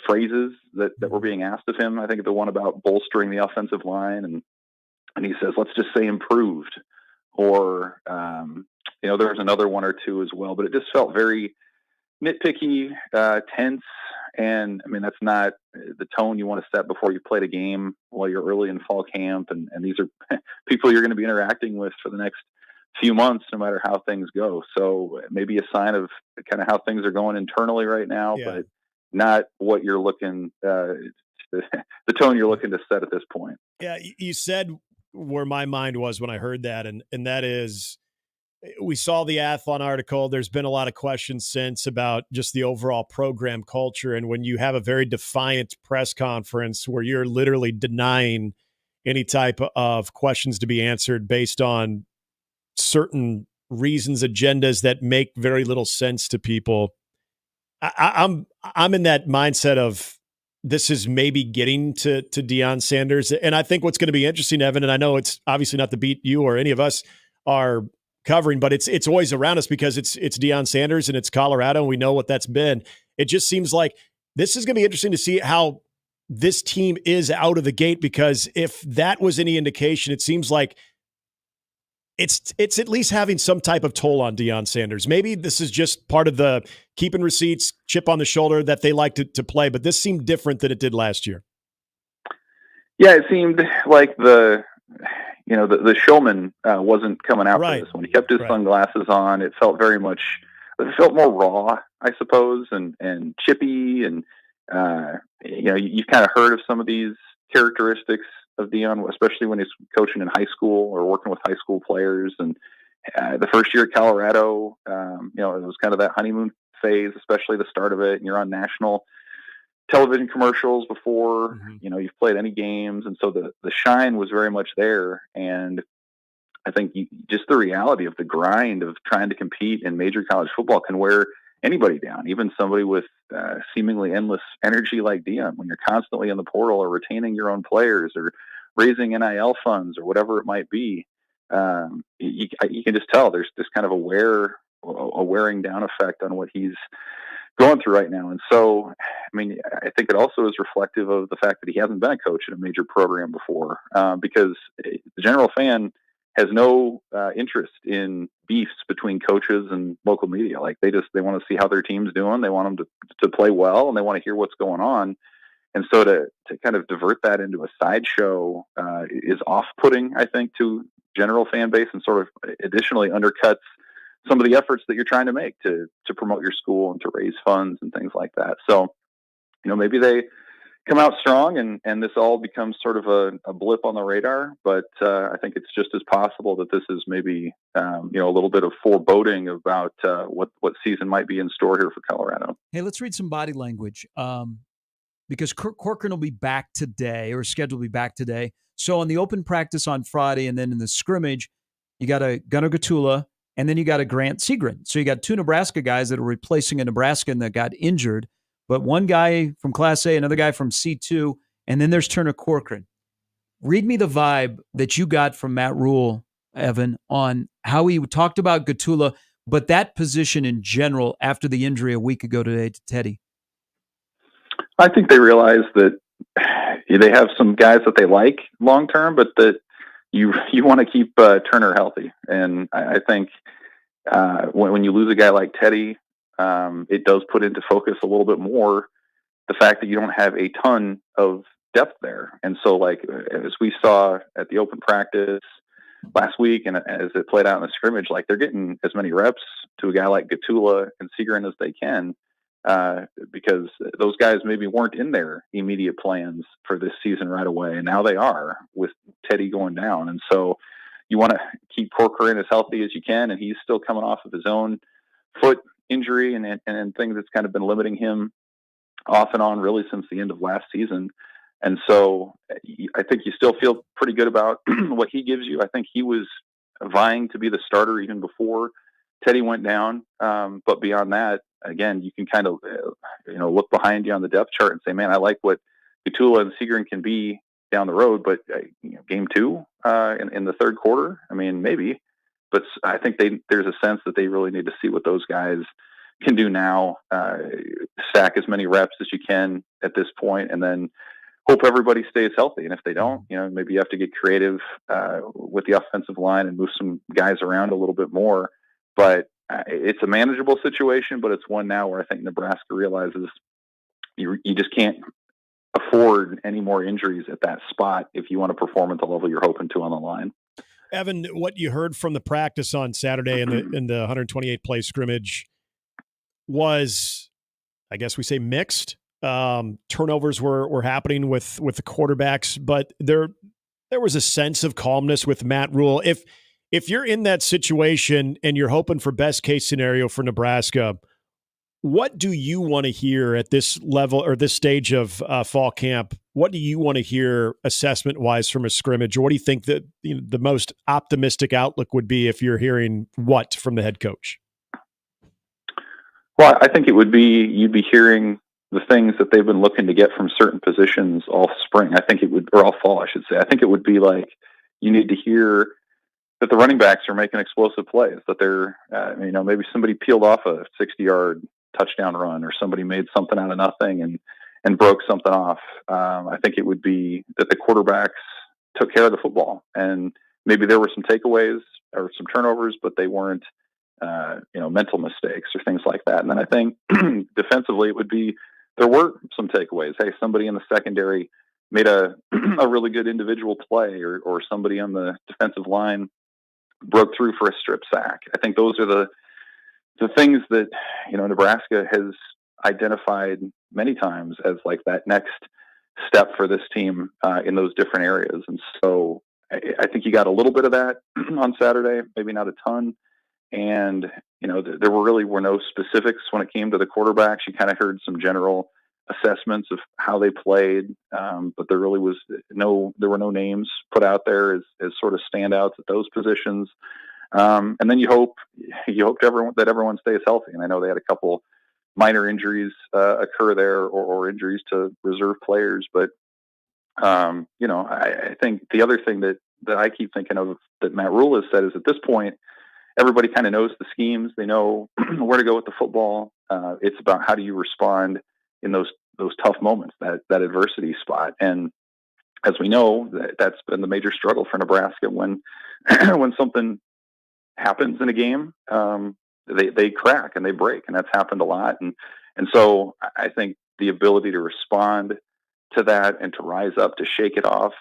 phrases that were being asked of him. I think the one about bolstering the offensive line, and he says, let's just say improved, or there's another one or two as well, but it just felt very nitpicky, tense. And I mean, that's not the tone you want to set before you played a game while you're early in fall camp. And these are people you're going to be interacting with for the next few months, no matter how things go. So maybe a sign of kind of how things are going internally right now, but not what you're looking, the tone you're looking to set at this point. Yeah. You said where my mind was when I heard that. And that is, we saw the Athlon article. There's been a lot of questions since about just the overall program culture. And when you have a very defiant press conference where you're literally denying any type of questions to be answered based on certain reasons, agendas that make very little sense to people, I'm in that mindset of this is maybe getting to Deion Sanders. And I think what's going to be interesting, Evan, and I know it's obviously not the beat you or any of us are covering, but it's always around us because it's Deion Sanders and it's Colorado, and we know what that's been. It just seems like this is going to be interesting to see how this team is out of the gate, because if that was any indication, it seems like it's at least having some type of toll on Deion Sanders. Maybe this is just part of the keeping receipts, chip on the shoulder that they like to play, but this seemed different than it did last year. Yeah, it seemed like the showman wasn't coming out for this one. He kept his sunglasses on. It felt more raw, I suppose, and chippy. And, you've kind of heard of some of these characteristics of Deion, especially when he's coaching in high school or working with high school players. And the first year at Colorado, it was kind of that honeymoon phase, especially the start of it. And you're on national television commercials before, you've played any games. And so the shine was very much there. And I think just the reality of the grind of trying to compete in major college football can wear anybody down, even somebody with seemingly endless energy like Deion, when you're constantly in the portal or retaining your own players or raising NIL funds or whatever it might be. You can just tell there's this kind of a wearing down effect on what he's going through right now. And so, I mean, I think it also is reflective of the fact that he hasn't been a coach in a major program before, because the general fan has no interest in beefs between coaches and local media. Like they want to see how their team's doing. They want them to play well, and they want to hear what's going on. And so to kind of divert that into a sideshow is off-putting, I think, to general fan base, and sort of additionally undercuts some of the efforts that you're trying to make to promote your school and to raise funds and things like that. So, maybe they come out strong and this all becomes sort of a blip on the radar. But I think it's just as possible that this is maybe, a little bit of foreboding about what season might be in store here for Colorado. Hey, let's read some body language. Because Corcoran will be back today, or scheduled to be back today. So on the open practice on Friday, and then in the scrimmage, you got a Gunnar Gatula, and then you got a Grant Segrin. So you got two Nebraska guys that are replacing a Nebraskan that got injured, but one guy from Class A, another guy from C2, and then there's Turner Corcoran. Read me the vibe that you got from Matt Rule, Evan, on how he talked about Gatula, but that position in general after the injury a week ago today to Teddy. I think they realize that they have some guys that they like long term, but that you want to keep Turner healthy. And I think when you lose a guy like Teddy, it does put into focus a little bit more the fact that you don't have a ton of depth there. And so, like, as we saw at the open practice last week, and as it played out in the scrimmage, like, they're getting as many reps to a guy like Gatula and Segrin as they can. Because those guys maybe weren't in their immediate plans for this season right away, and now they are with Teddy going down. And so you want to keep Corcoran as healthy as you can, and he's still coming off of his own foot injury and things that's kind of been limiting him off and on really since the end of last season. And so I think you still feel pretty good about what he gives you. I think he was vying to be the starter even before Teddy went down. But beyond that, again, you can kind of, look behind you on the depth chart and say, man, I like what Gatula and Segrin can be down the road, but game two in the third quarter, I mean, maybe. But I think there's a sense that they really need to see what those guys can do now, stack as many reps as you can at this point, and then hope everybody stays healthy. And if they don't, maybe you have to get creative with the offensive line and move some guys around a little bit more. But it's a manageable situation, but it's one now where I think Nebraska realizes you just can't afford any more injuries at that spot if you want to perform at the level you're hoping to on the line. Evan, what you heard from the practice on Saturday in the 128 play scrimmage was, I guess we say, mixed. Turnovers were happening with the quarterbacks, but there was a sense of calmness with Matt Rule. If you're in that situation and you're hoping for best case scenario for Nebraska, what do you want to hear at this level or this stage of fall camp? What do you want to hear assessment wise from a scrimmage? Or what do you think that the most optimistic outlook would be if you're hearing what from the head coach? Well, I think it would be, you'd be hearing the things that they've been looking to get from certain positions all spring. I think it would, or all fall, I should say. I think it would be like, you need to hear that the running backs are making explosive plays, that they're, maybe somebody peeled off a 60-yard touchdown run, or somebody made something out of nothing and broke something off. I think it would be that the quarterbacks took care of the football, and maybe there were some takeaways or some turnovers, but they weren't, mental mistakes or things like that. And then I think defensively, it would be, there were some takeaways. Hey, somebody in the secondary made a really good individual play, or somebody on the defensive line broke through for a strip sack. I think those are the things that, Nebraska has identified many times as like that next step for this team in those different areas. And so I think you got a little bit of that on Saturday, maybe not a ton. And, there were no specifics when it came to the quarterbacks. You kind of heard some general assessments of how they played. But there really was there were no names put out there as sort of standouts at those positions. And then you hope that everyone stays healthy. And I know they had a couple minor injuries occur there, or injuries to reserve players. But, I think the other thing that I keep thinking of that Matt Rule has said is, at this point, everybody kind of knows the schemes. They know where to go with the football. It's about how do you respond in those tough moments, that adversity spot. And as we know, that's been the major struggle for Nebraska when when something happens in a game, they crack and they break, and that's happened a lot. And so I think the ability to respond to that and to rise up, to shake it off,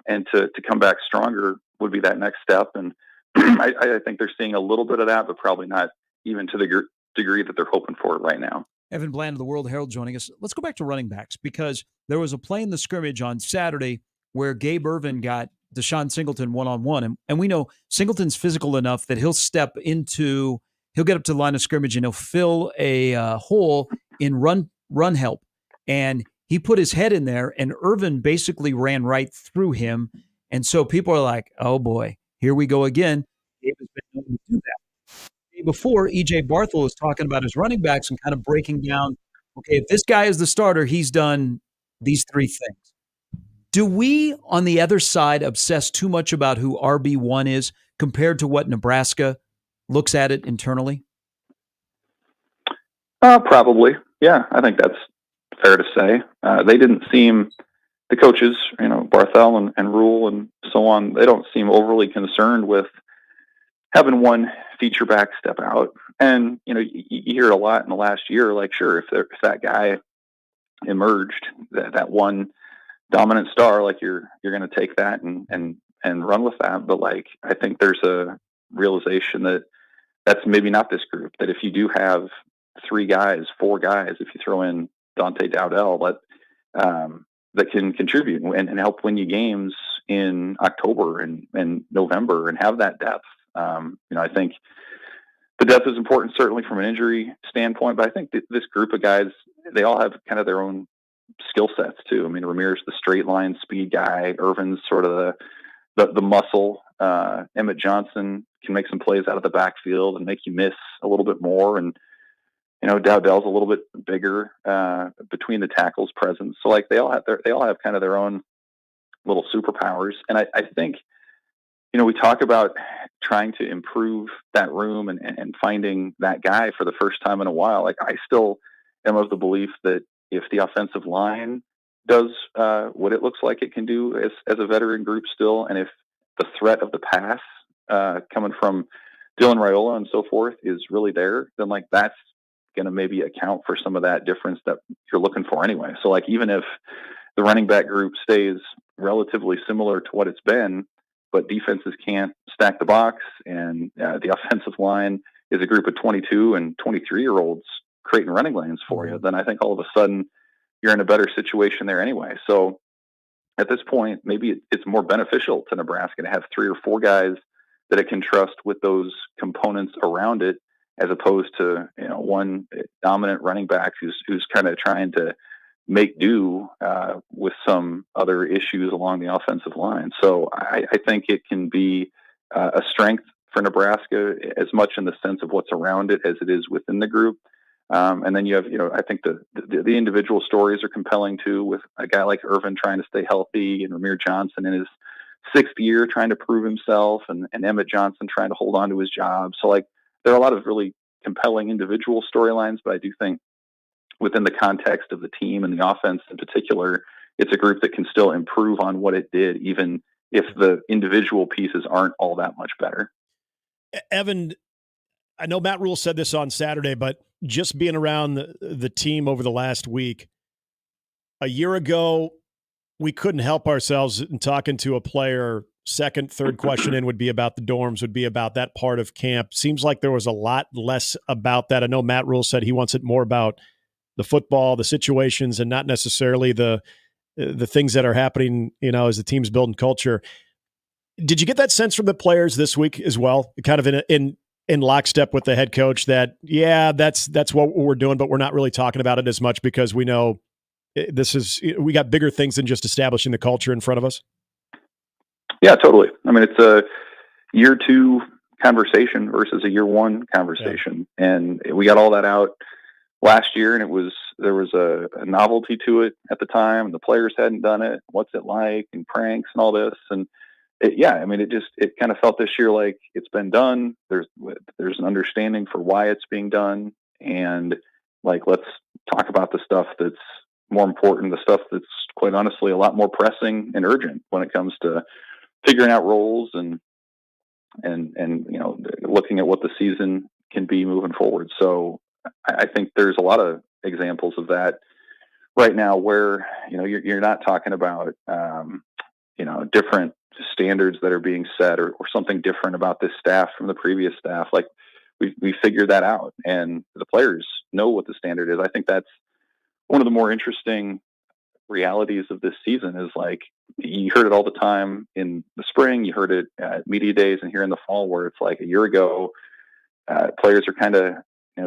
and to come back stronger would be that next step. And I think they're seeing a little bit of that, but probably not even to the degree that they're hoping for right now. Evan Bland of the World Herald joining us. Let's go back to running backs, because there was a play in the scrimmage on Saturday where Gabe Ervin got Deshaun Singleton one-on-one. And we know Singleton's physical enough that he'll get up to the line of scrimmage and he'll fill a hole in run help. And he put his head in there, and Ervin basically ran right through him. And so people are like, oh boy, here we go again. Gabe has been known to do that. Before, E.J. Barthel was talking about his running backs and kind of breaking down, okay, if this guy is the starter, he's done these three things. Do we, on the other side, obsess too much about who RB1 is compared to what Nebraska looks at it internally? Probably. Yeah, I think that's fair to say. They didn't seem, the coaches, Barthel and Rule and so on, they don't seem overly concerned with having one feature back step out. And, you hear it a lot in the last year, like, sure, if that guy emerged, that one dominant star, like you're going to take that and run with that. But like, I think there's a realization that that's maybe not this group, that if you do have 4 guys, if you throw in Dante Dowdell, that can contribute and help win you games in October and November and have that depth. I think the depth is important, certainly from an injury standpoint, but I think this group of guys, they all have kind of their own skill sets too. I mean, Ramirez, the straight line speed guy, Irvin's sort of the muscle. Emmett Johnson can make some plays out of the backfield and make you miss a little bit more. And, Dowdell's a little bit bigger, between the tackles presence. So like they all have kind of their own little superpowers. And I think, we talk about trying to improve that room and finding that guy for the first time in a while. Like, I still am of the belief that if the offensive line does what it looks like it can do as a veteran group still, and if the threat of the pass coming from Dylan Raiola and so forth is really there, then like that's going to maybe account for some of that difference that you're looking for anyway. So like, even if the running back group stays relatively similar to what it's been, but defenses can't stack the box, and the offensive line is a group of 22 and 23-year-olds creating running lanes for you, then I think all of a sudden you're in a better situation there anyway. So at this point, maybe it's more beneficial to Nebraska to have 3 or 4 guys that it can trust with those components around it, as opposed to, one dominant running back who's kind of trying to make do with some other issues along the offensive line. So I think it can be a strength for Nebraska as much in the sense of what's around it as it is within the group. And then you have, I think the individual stories are compelling too, with a guy like Ervin trying to stay healthy, and Ramir Johnson in his 6th year trying to prove himself, and Emmett Johnson trying to hold on to his job. So like, there are a lot of really compelling individual storylines, but I do think within the context of the team and the offense in particular, it's a group that can still improve on what it did, even if the individual pieces aren't all that much better. Evan, I know Matt Rule said this on Saturday, but just being around the team over the last week, a year ago, we couldn't help ourselves in talking to a player. Second, third question in would be about the dorms, would be about that part of camp. Seems like there was a lot less about that. I know Matt Rule said he wants it more about the football, the situations, and not necessarily the things that are happening, as the team's building culture. Did you get that sense from the players this week as well? Kind of in lockstep with the head coach that, yeah, that's what we're doing, but we're not really talking about it as much because we know we got bigger things than just establishing the culture in front of us? Yeah, totally. I mean, it's a year 2 conversation versus a year 1 conversation. Yeah. And we got all that out last year, and there was a novelty to it at the time. The players hadn't done it. What's it like, and pranks and all this. And it kind of felt this year like it's been done. There's an understanding for why it's being done. and like, let's talk about the stuff that's more important, the stuff that's quite honestly a lot more pressing and urgent when it comes to figuring out roles and looking at what the season can be moving forward. So I think there's a lot of examples of that right now where you're not talking about different standards that are being set or something different about this staff from the previous staff. Like we figured that out, and the players know what the standard is. I think that's one of the more interesting realities of this season. Is like, you heard it all the time in the spring, you heard it at media days, and here in the fall, where it's like a year ago, players are kind of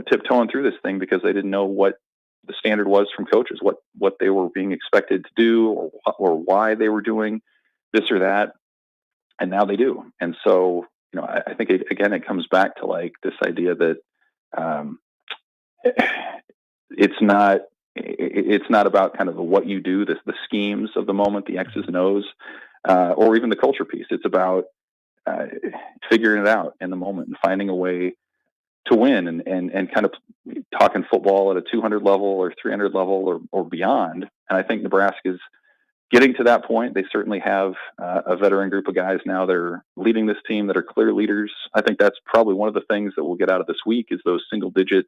tiptoeing through this thing because they didn't know what the standard was from coaches, what they were being expected to do, or why they were doing this or that, and now they do. And so I think it comes back to like this idea that it's not about kind of what you do, the schemes of the moment, the X's and O's, or even the culture piece. It's about figuring it out in the moment and finding a way to win and kind of talking football at a 200 level or 300 level or beyond. And I think Nebraska's getting to that point. They certainly have a veteran group of guys now that are leading this team that are clear leaders. I think that's probably one of the things that we'll get out of this week is those single-digit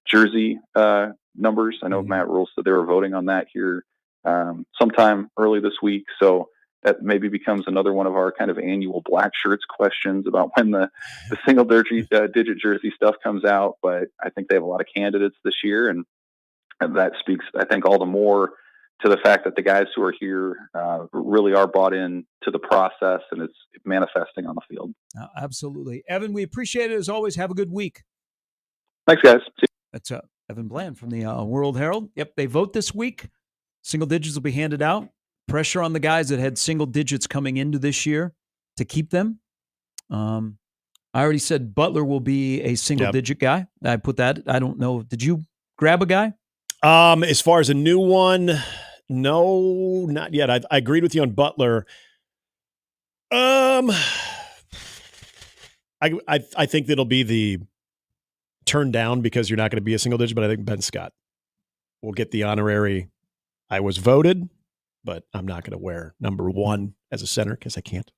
jersey numbers. I know Matt Rule said they were voting on that here sometime early this week. So that maybe becomes another one of our kind of annual black shirts questions about when the single digit jersey stuff comes out. But I think they have a lot of candidates this year, and that speaks, I think, all the more to the fact that the guys who are here really are bought in to the process, and it's manifesting on the field. Absolutely. Evan, we appreciate it as always. Have a good week. Thanks, guys. That's Evan Bland from the World Herald. Yep, they vote this week. Single digits will be handed out. Pressure on the guys that had single digits coming into this year to keep them. I already said Butler will be a single digit guy. I put that. I don't know. Did you grab a guy? As far as a new one, no, not yet. I agreed with you on Butler. I think that'll be the turn down because you're not going to be a single digit, but I think Ben Scott will get the honorary. I was voted, but I'm not going to wear number 1 as a center because I can't.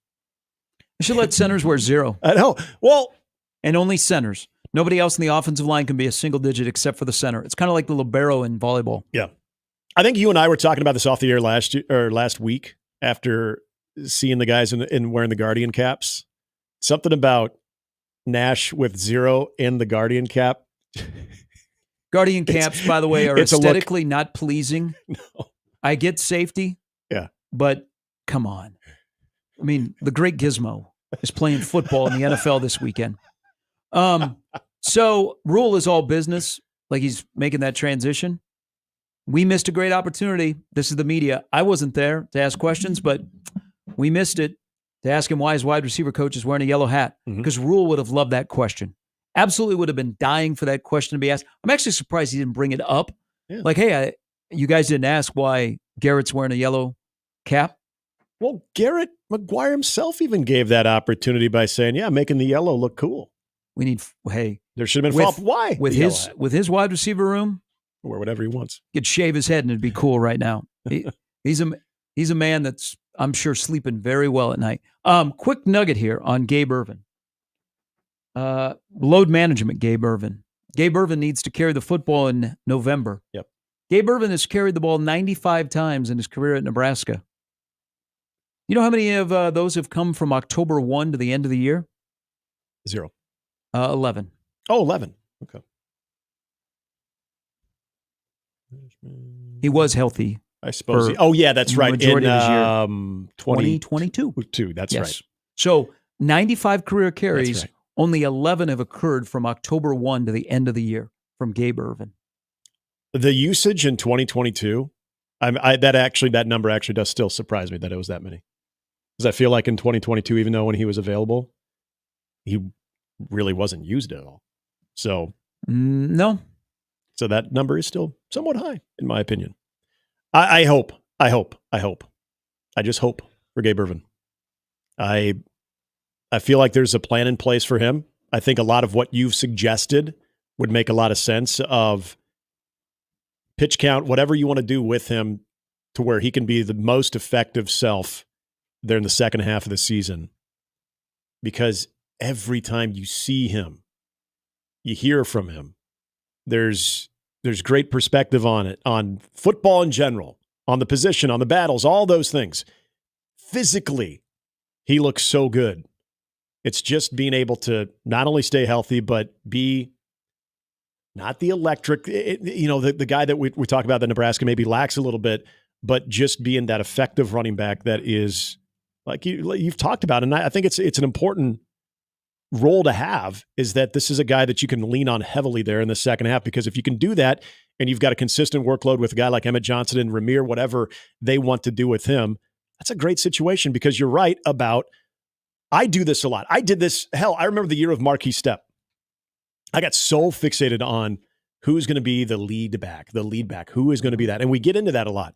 I should let centers wear 0. I know. Well, and only centers. Nobody else in the offensive line can be a single digit except for the center. It's kind of like the libero in volleyball. Yeah. I think you and I were talking about this off the air last week after seeing the guys in wearing the Guardian caps. Something about Nash with 0 in the Guardian cap. Guardian caps, by the way, are aesthetically not pleasing. No. I get safety. Yeah. But come on. I mean, the great Gizmo is playing football in the NFL this weekend. So Rule is all business, like he's making that transition. We missed a great opportunity. This is the media. I wasn't there to ask questions, but we missed it to ask him why his wide receiver coach is wearing a yellow hat, because Rule would have loved that question. Absolutely would have been dying for that question to be asked. I'm actually surprised he didn't bring it up. Yeah. Like, hey, you guys didn't ask why Garrett's wearing a yellow cap. Well, Garrett McGuire himself even gave that opportunity by saying, yeah, making the yellow look cool. We need, hey. There should have been follow-up. Why? With his wide receiver room. Or whatever he wants. He'd shave his head and it'd be cool right now. He's a man that's, I'm sure, sleeping very well at night. Quick nugget here on Gabe Ervin. Load management, Gabe Ervin. Gabe Ervin needs to carry the football in November. Yep. Gabe Ervin has carried the ball 95 times in his career at Nebraska. You know how many of those have come from October 1 to the end of the year? 0. 11. Oh, 11. Okay. He was healthy. I suppose. That's right. Majority of his year. 2022. That's right. So 95 career carries, only 11 have occurred from October 1 to the end of the year from Gabe Ervin. The usage in 2022, that number actually does still surprise me that it was that many. Because I feel like in 2022, even though when he was available, he really wasn't used at all. So no. So that number is still somewhat high, in my opinion. I hope. I just hope for Gabe Ervin. I feel like there's a plan in place for him. I think a lot of what you've suggested would make a lot of sense of pitch count, whatever you want to do with him to where he can be the most effective self there in the second half of the season. Because every time you see him, you hear from him, there's great perspective on it, on football in general, on the position, on the battles, all those things. Physically, he looks so good. It's just being able to not only stay healthy, but be not the electric, the guy that we talk about that Nebraska maybe lacks a little bit, but just being that effective running back that is like you've talked about. And I think it's an important role to have, is that this is a guy that you can lean on heavily there in the second half, because if you can do that and you've got a consistent workload with a guy like Emmett Johnson and Ramir, whatever they want to do with him, that's a great situation, because you're right about, I do this a lot. I did this. Hell, I remember the year of Marquis Stepp. I got so fixated on who's going to be the lead back, who is going to be that. And we get into that a lot.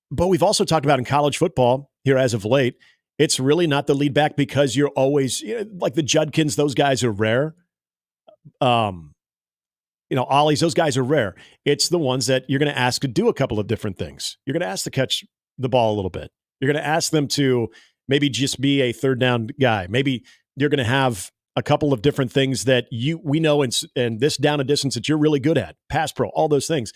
But we've also talked about in college football here as of late, it's really not the lead back, because you're always, like the Judkins, those guys are rare. Ollies, those guys are rare. It's the ones that you're going to ask to do a couple of different things. You're going to ask to catch the ball a little bit. You're going to ask them to maybe just be a third down guy. Maybe you're going to have a couple of different things that we know and this down and distance that you're really good at, pass pro, all those things,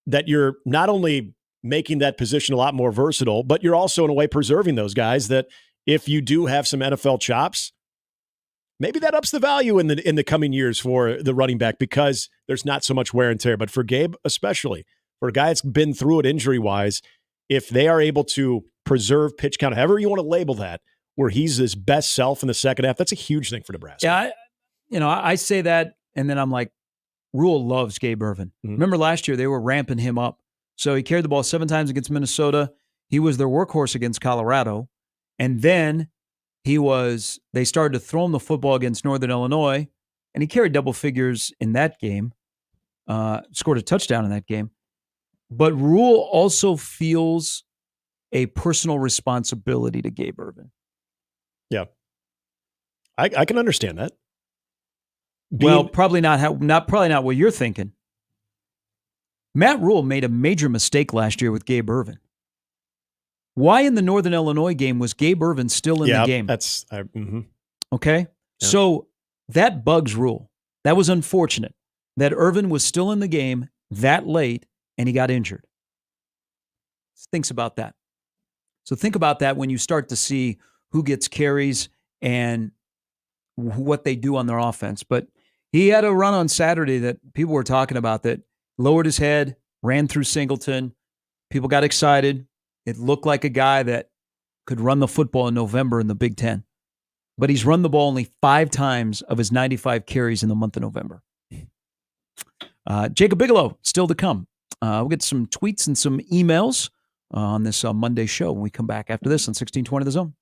that you're not only making that position a lot more versatile, but you're also in a way preserving those guys that if you do have some NFL chops, maybe that ups the value in the coming years for the running back, because there's not so much wear and tear. But for Gabe, especially for a guy that's been through it injury-wise, if they are able to preserve pitch count, however you want to label that, where he's his best self in the second half, that's a huge thing for Nebraska. Yeah, I say that, and then I'm like, Rule loves Gabe Ervin. Mm-hmm. Remember last year, they were ramping him up. So he carried the ball 7 times against Minnesota. He was their workhorse against Colorado. And then they started to throw him the football against Northern Illinois, and he carried double figures in that game, scored a touchdown in that game. But Rule also feels a personal responsibility to Gabe Ervin. Yeah. I can understand that. Probably not what you're thinking. Matt Rule made a major mistake last year with Gabe Ervin. Why in the Northern Illinois game was Gabe Ervin still in the game? Okay? Yeah. So that bugs Rule. That was unfortunate that Ervin was still in the game that late and he got injured. Thinks about that. So think about that when you start to see who gets carries and what they do on their offense. But he had a run on Saturday that people were talking about that lowered his head, ran through Singleton. People got excited. It looked like a guy that could run the football in November in the Big Ten. But he's run the ball only 5 times of his 95 carries in the month of November. Jacob Bigelow, still to come. We'll get some tweets and some emails on this Monday show when we come back after this on 1620 The Zone.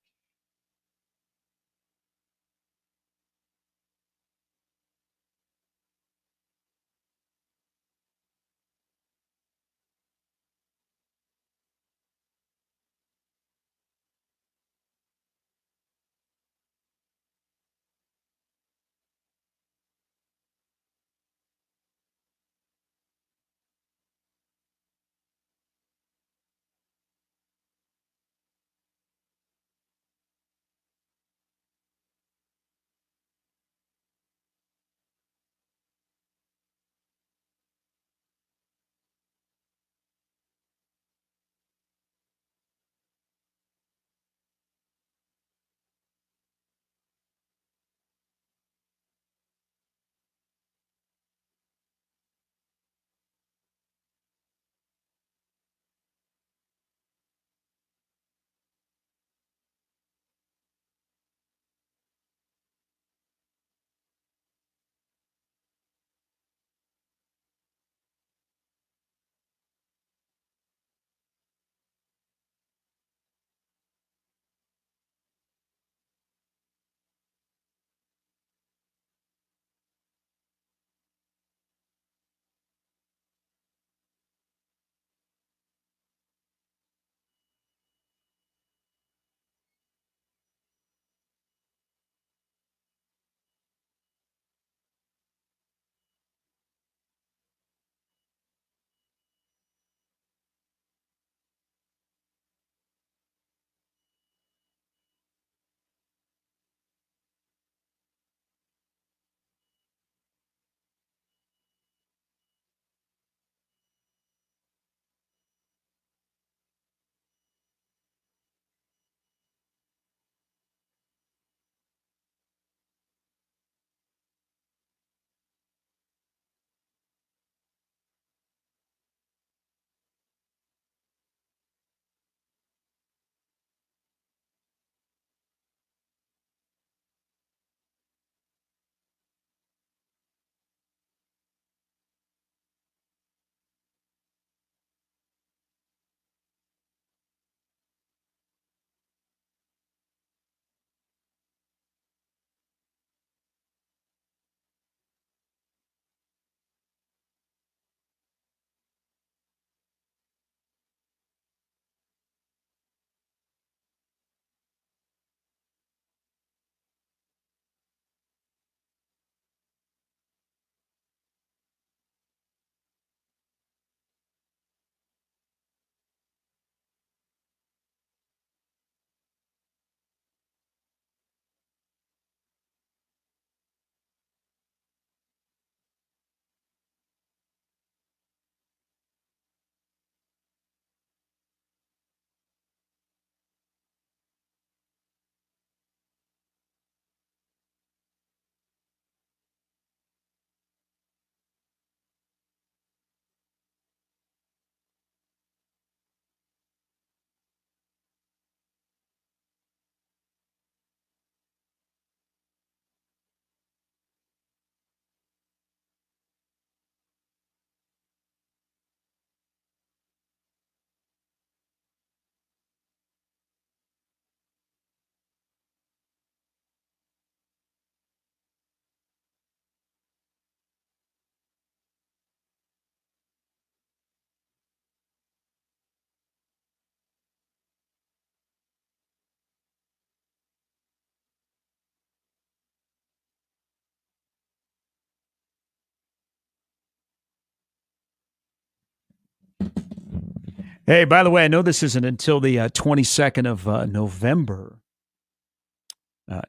Hey, by the way, I know this isn't until the 22nd of November.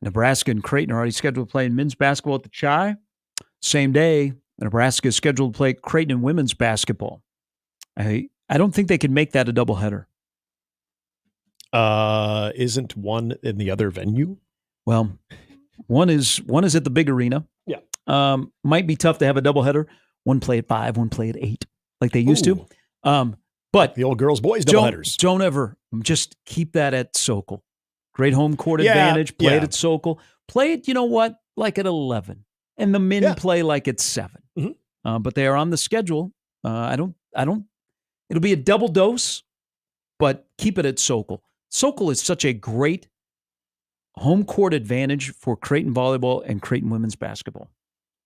Nebraska and Creighton are already scheduled to play in men's basketball at the Chi. Same day, Nebraska is scheduled to play Creighton in women's basketball. I don't think they can make that a doubleheader. Isn't one in the other venue? Well, one is at the big arena. Yeah. Might be tough to have a doubleheader. One play at 5, one play at 8, like they used to. But the old girls boys doubleheaders. Don't ever just keep that at Sokol. Great home court advantage. Play it at Sokol. Play it, you know what, like at 11, and the men play like at 7. Mm-hmm. But they are on the schedule. I don't. It'll be a double dose, but keep it at Sokol. Sokol is such a great home court advantage for Creighton volleyball and Creighton women's basketball.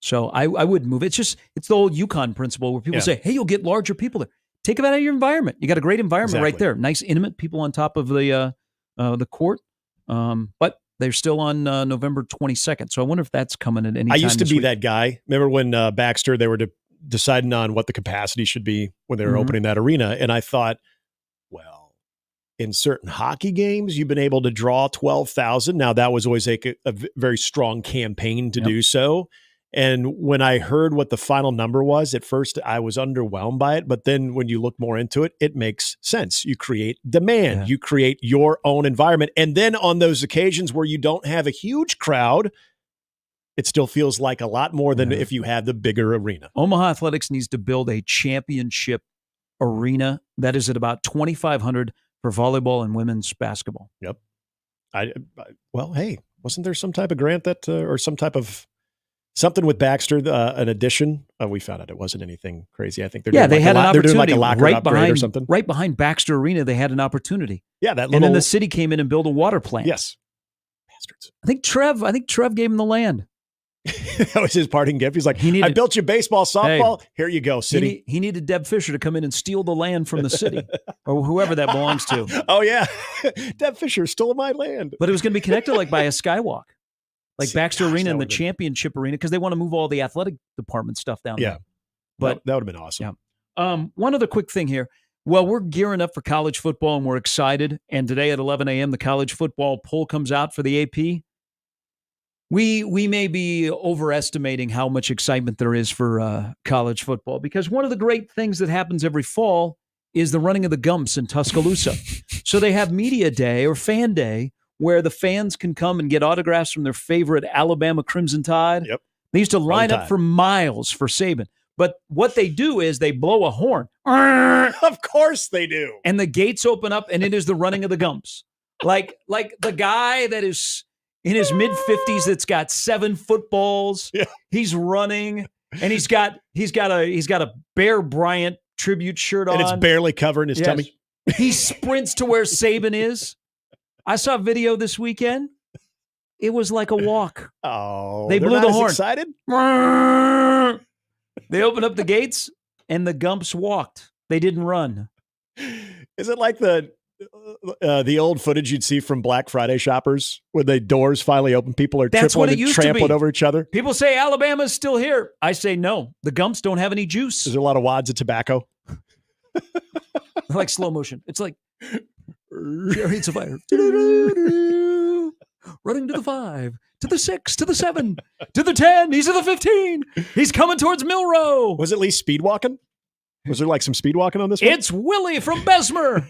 So I wouldn't move. It's the old UConn principle where people say, hey, you'll get larger people there. Take them out of your environment. You got a great environment right there. Nice, intimate people on top of the court. But they're still on November 22nd. So I wonder if that's coming at any time. I used to be week. that guy. Remember when Baxter, they were deciding on what the capacity should be when they were opening that arena. And I thought, well, in certain hockey games, you've been able to draw 12,000. Now, that was always a very strong campaign to do so. And when I heard what the final number was, at first I was underwhelmed by it. But then when you look more into it, it makes sense. You create demand. You create your own environment. And then on those occasions where you don't have a huge crowd, it still feels like a lot more than if you had the bigger arena. Omaha Athletics needs to build a championship arena that is at about 2,500 for volleyball and women's basketball. Yep. Well, hey, wasn't there some type of grant that or some type of something with Baxter, an addition? We found out it wasn't anything crazy. I think they're they had an opportunity. They're doing like a locker right upgrade behind, or something. Right behind Baxter Arena, they had an opportunity. Yeah, and then the city came in and built a water plant. Yes. Bastards. I think Trev gave him the land. That was his parting gift. He's like, I built you baseball, softball. Here you go, city. He needed Deb Fisher to come in and steal the land from the city or whoever that belongs to. Oh, yeah. Deb Fisher stole my land. But it was going to be connected like by a skywalk. Like Baxter Arena and the championship arena, because they want to move all the athletic department stuff down there. But that would have been awesome. Yeah. One other quick thing here. Well, we're gearing up for college football and we're excited. And today at 11 a.m., the college football poll comes out for the AP. We may be overestimating how much excitement there is for college football, because one of the great things that happens every fall is the running of the Gumps in Tuscaloosa. So they have media day or fan day where the fans can come and get autographs from their favorite Alabama Crimson Tide. Yep. They used to line up for miles for Saban. But what they do is they blow a horn. Of course they do. And the gates open up and it is the running of the Gumps. Like the guy that is in his mid-50s that's got 7 footballs. Yeah. He's running and he's got a Bear Bryant tribute shirt on. And it's barely covering his tummy. He sprints to where Saban is. I saw a video this weekend. It was like a walk. Oh, they blew the horn. Excited? They opened up the gates and the Gumps walked. They didn't run. Is it like the old footage you'd see from Black Friday shoppers when the doors finally open? People are trampling over each other. People say Alabama's still here. I say no. The Gumps don't have any juice. Is there a lot of wads of tobacco? Like slow motion. It's like chariots of fire. Running to the 5, to the 6, to the 7, to the 10. He's at the 15. He's coming towards Milrow. Was it at least speed walking? Was there like some speed walking on this one? It's Willie from Bessemer.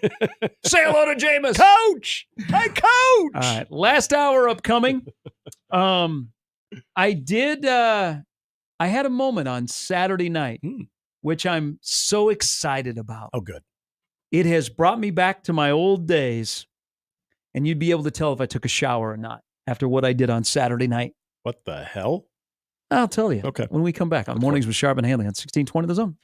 Say hello to Jameis. Coach. Hey, coach. All right. Last hour upcoming. I had a moment on Saturday night, which I'm so excited about. Oh, good. It has brought me back to my old days, and you'd be able to tell if I took a shower or not after what I did on Saturday night. What the hell? I'll tell you. Okay. When we come back on Mornings with Sharp and Handley on 1620 The Zone.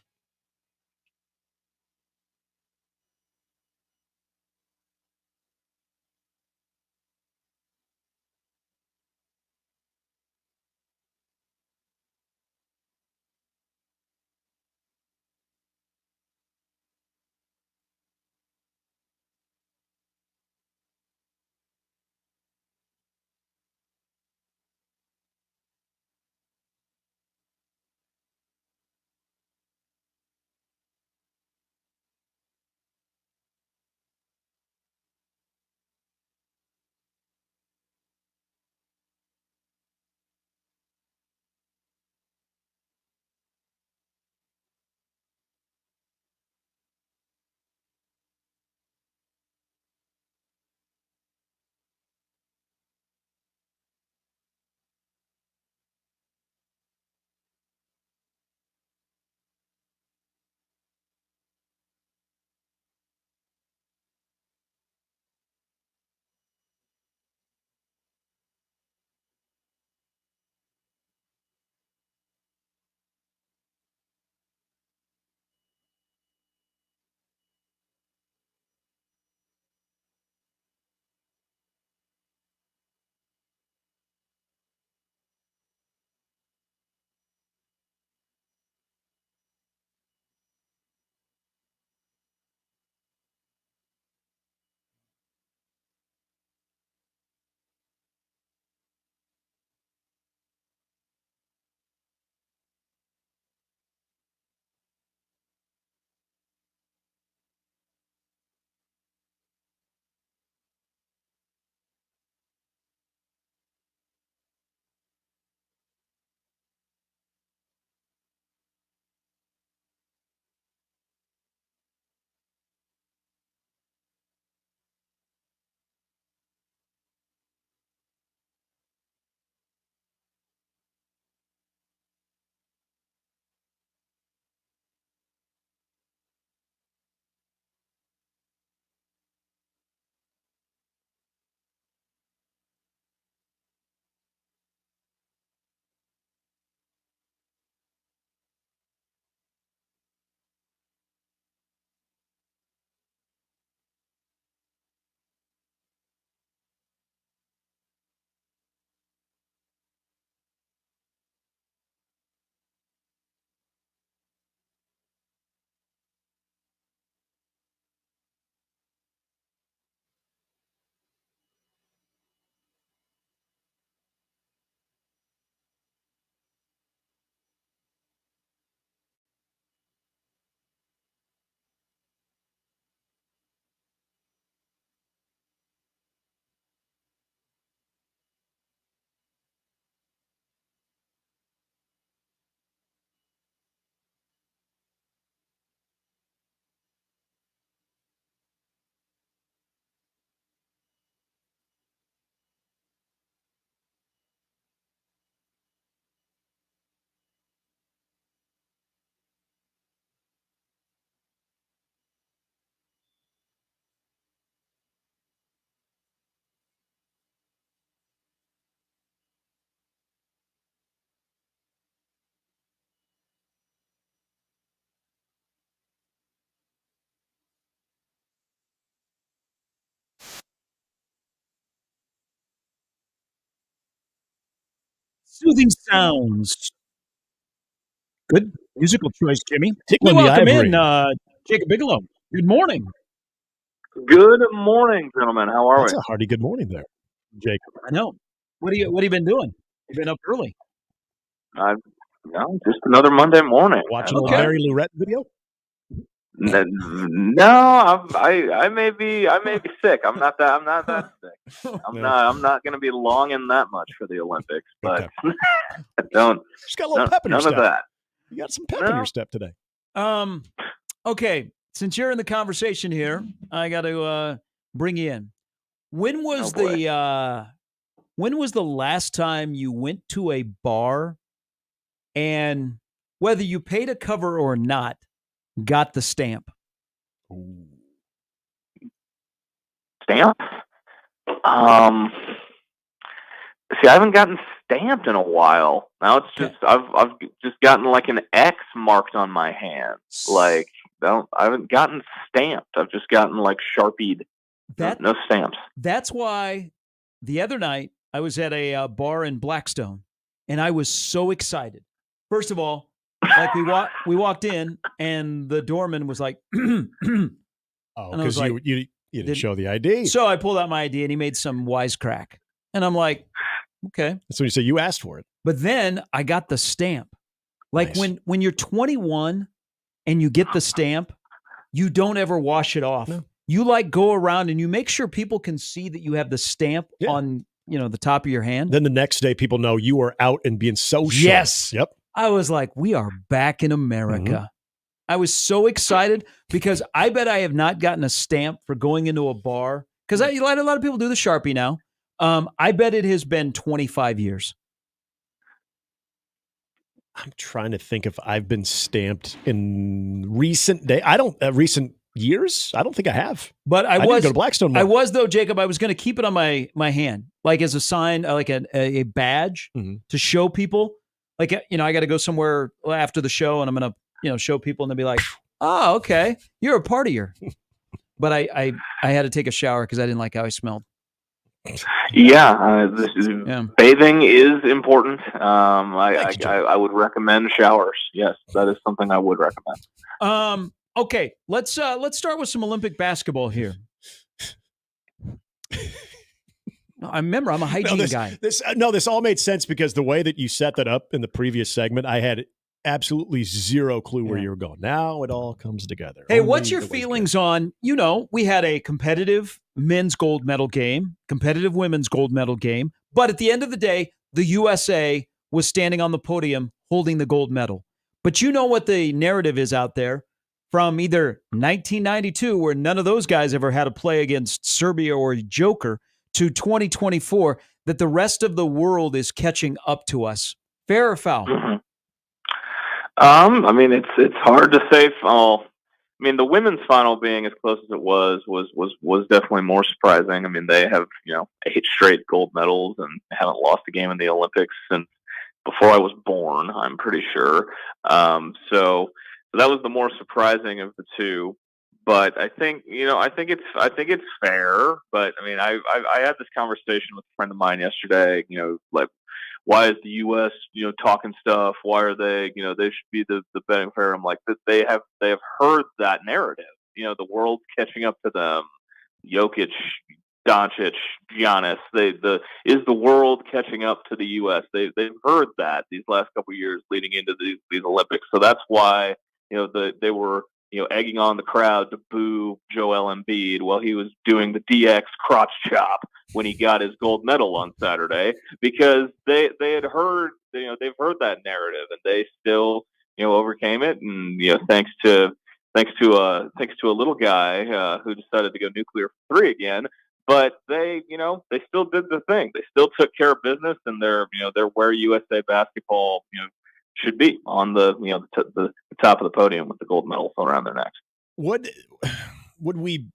Soothing sounds. Good musical choice, Jimmy. Tickling Well, the welcome ivory. in, Jacob Bigelow. Good morning. Good morning, gentlemen. How are That's we? a hearty good morning there, Jacob. I know. What have you been doing? You've been up early. No, just another Monday morning. Watching a little Mary Lorette video? No, I may be sick. I'm not that sick. I'm not going to be longing that much for the Olympics, but don't. Just got a little pep in your none step. of that. You got some pep in your step today. Okay, since you're in the conversation here, I got to bring you in. When was the last time you went to a bar and whether you paid a cover or not, got the stamp? Stamp? See, I haven't gotten stamped in a while. Now it's just I've just gotten like an X marked on my hand. Like I haven't gotten stamped. I've just gotten like Sharpied. No stamps. That's why the other night I was at a bar in Blackstone, and I was so excited. First of all, like we walked in, and the doorman was like, because you didn't show the ID. So I pulled out my ID, and he made some wisecrack, and I'm like, okay. So you say you asked for it, but then I got the stamp. Like when you're 21 and you get the stamp, you don't ever wash it off. No. You like go around and you make sure people can see that you have the stamp on the top of your hand. Then the next day, people know you are out and being social. Yes. Yep. I was like, we are back in America. Mm-hmm. I was so excited because I bet I have not gotten a stamp for going into a bar. Because a lot of people do the Sharpie now. I bet it has been 25 years. I'm trying to think if I've been stamped in recent recent years. I don't think I have. But I didn't go to Blackstone more. I was, though, Jacob. I was going to keep it on my hand, like as a sign, like a badge to show people. Like, I got to go somewhere after the show, and I'm going to, show people, and they'll be like, "Oh, okay, you're a partier." But I had to take a shower because I didn't like how I smelled. Yeah, bathing is important. I would recommend showers. Yes, that is something I would recommend. Okay, let's start with some Olympic basketball here. I remember I'm a hygiene guy. This all made sense because the way that you set that up in the previous segment, I had absolutely zero clue where you were going. Now it all comes together. Hey, what's your feelings on, we had a competitive men's gold medal game, competitive women's gold medal game, but at the end of the day, the USA was standing on the podium holding the gold medal. But you know what the narrative is out there from either 1992, where none of those guys ever had to play against Serbia or Joker, to 2024, that the rest of the world is catching up to us. Fair or foul? Mm-hmm. I mean, it's hard to say. I mean, the women's final being as close as it was definitely more surprising. I mean, they have 8 straight gold medals and haven't lost a game in the Olympics since before I was born. I'm pretty sure. So that was the more surprising of the two. But I think it's fair. But I mean, I had this conversation with a friend of mine yesterday. Like, why is the U.S. talking stuff? Why are they they should be the betting fair? I'm like, that they have heard that narrative. The world's catching up to them. Jokic, Doncic, Giannis. Is the world catching up to the U.S.? They've heard that these last couple of years leading into these Olympics. So that's why they were egging on the crowd to boo Joel Embiid while he was doing the DX crotch chop when he got his gold medal on Saturday, because they had heard they've heard that narrative and they still overcame it, and thanks to a little guy who decided to go nuclear for 3 again. But they still did the thing. They still took care of business, and they're where USA basketball should be, on the top of the podium with the gold medal around their necks. Would we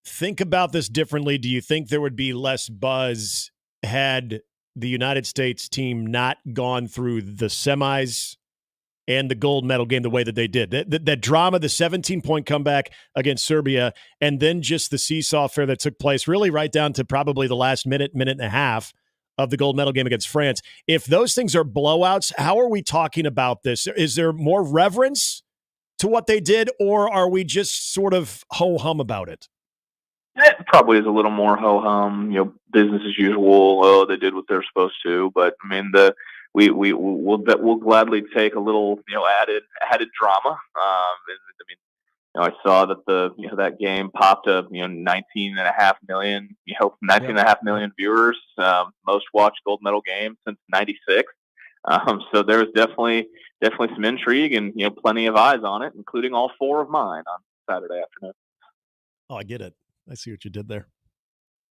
think about this differently? Do you think there would be less buzz had the United States team not gone through the semis and the gold medal game the way that they did? That drama, the 17-point comeback against Serbia, and then just the seesaw affair that took place really right down to probably the last minute and a half of the gold medal game against France. If those things are blowouts, how are we talking about this? Is there more reverence to what they did, or are we just sort of ho-hum about it? It probably is a little more ho-hum, business as usual. Oh, they did what they're supposed to. But I mean, we'll gladly take a little, added drama. I saw that that game popped up, 19.5 million, 19.5 million viewers, most watched gold medal game since '96. So there was definitely some intrigue and plenty of eyes on it, including all 4 of mine on Saturday afternoon. Oh, I get it. I see what you did there.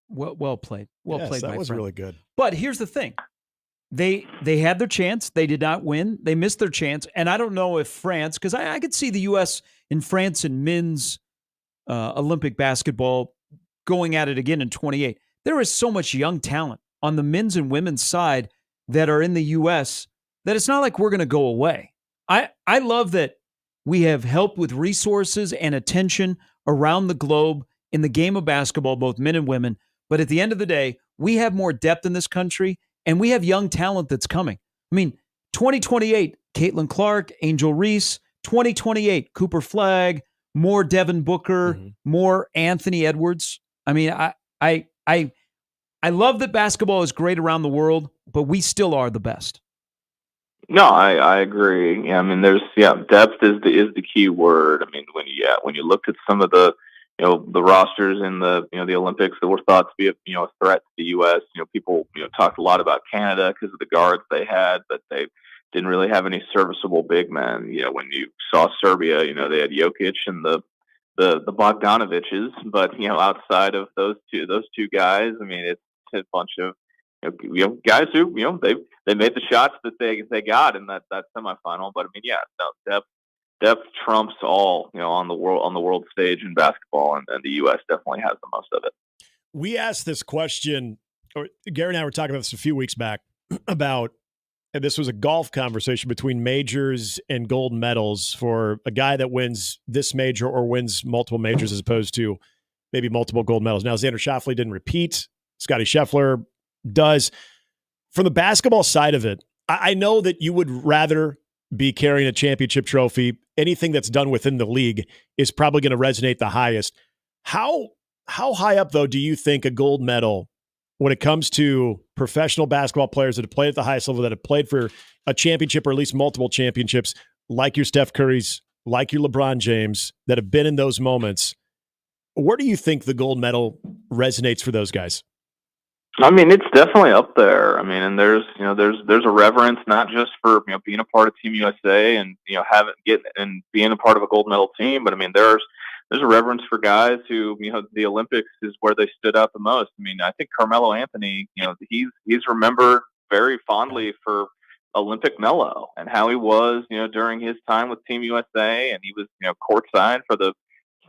Well played. Well played, my friend. That was really good. But here's the thing. They had their chance. They did not win. They missed their chance. And I don't know if France, because I could see the U.S. and France in men's Olympic basketball going at it again in 28. There is so much young talent on the men's and women's side that are in the U.S. that it's not like we're going to go away. I love that we have helped with resources and attention around the globe in the game of basketball, both men and women. But at the end of the day, we have more depth in this country, and we have young talent that's coming. I mean, 2028, Caitlin Clark, Angel Reese. 2028, Cooper Flagg, more Devin Booker, more Anthony Edwards. I mean, I love that basketball is great around the world, but we still are the best. No, I agree. Yeah, I mean, depth is the key word. I mean, when you looked at some of the the rosters in the the Olympics that were thought to be a threat to the U.S. People talked a lot about Canada because of the guards they had, but they didn't really have any serviceable big men. When you saw Serbia, they had Jokic and the Bogdanoviches, but outside of those two guys, I mean, it's a bunch of guys who they made the shots that they got in that semifinal. But I mean, depth trumps all on the world stage in basketball, and the U.S. definitely has the most of it. We asked this question, or Gary and I were talking about this a few weeks back about. And this was a golf conversation between majors and gold medals for a guy that wins this major or wins multiple majors as opposed to maybe multiple gold medals. Now, Xander Schauffele didn't repeat. Scottie Scheffler does. From the basketball side of it, I know that you would rather be carrying a championship trophy. Anything that's done within the league is probably going to resonate the highest. How high up, though, do you think a gold medal when it comes to professional basketball players that have played at the highest level, that have played for a championship or at least multiple championships, like your Steph Currys, like your LeBron James, that have been in those moments, where do you think the gold medal resonates for those guys? I mean, it's definitely up there. I mean, and there's a reverence not just for being a part of Team USA and being a part of a gold medal team, but I mean there's a reverence for guys who the Olympics is where they stood out the most. I mean, I think Carmelo Anthony, he's remembered very fondly for Olympic Melo and how he was during his time with Team USA, and he was courtside for the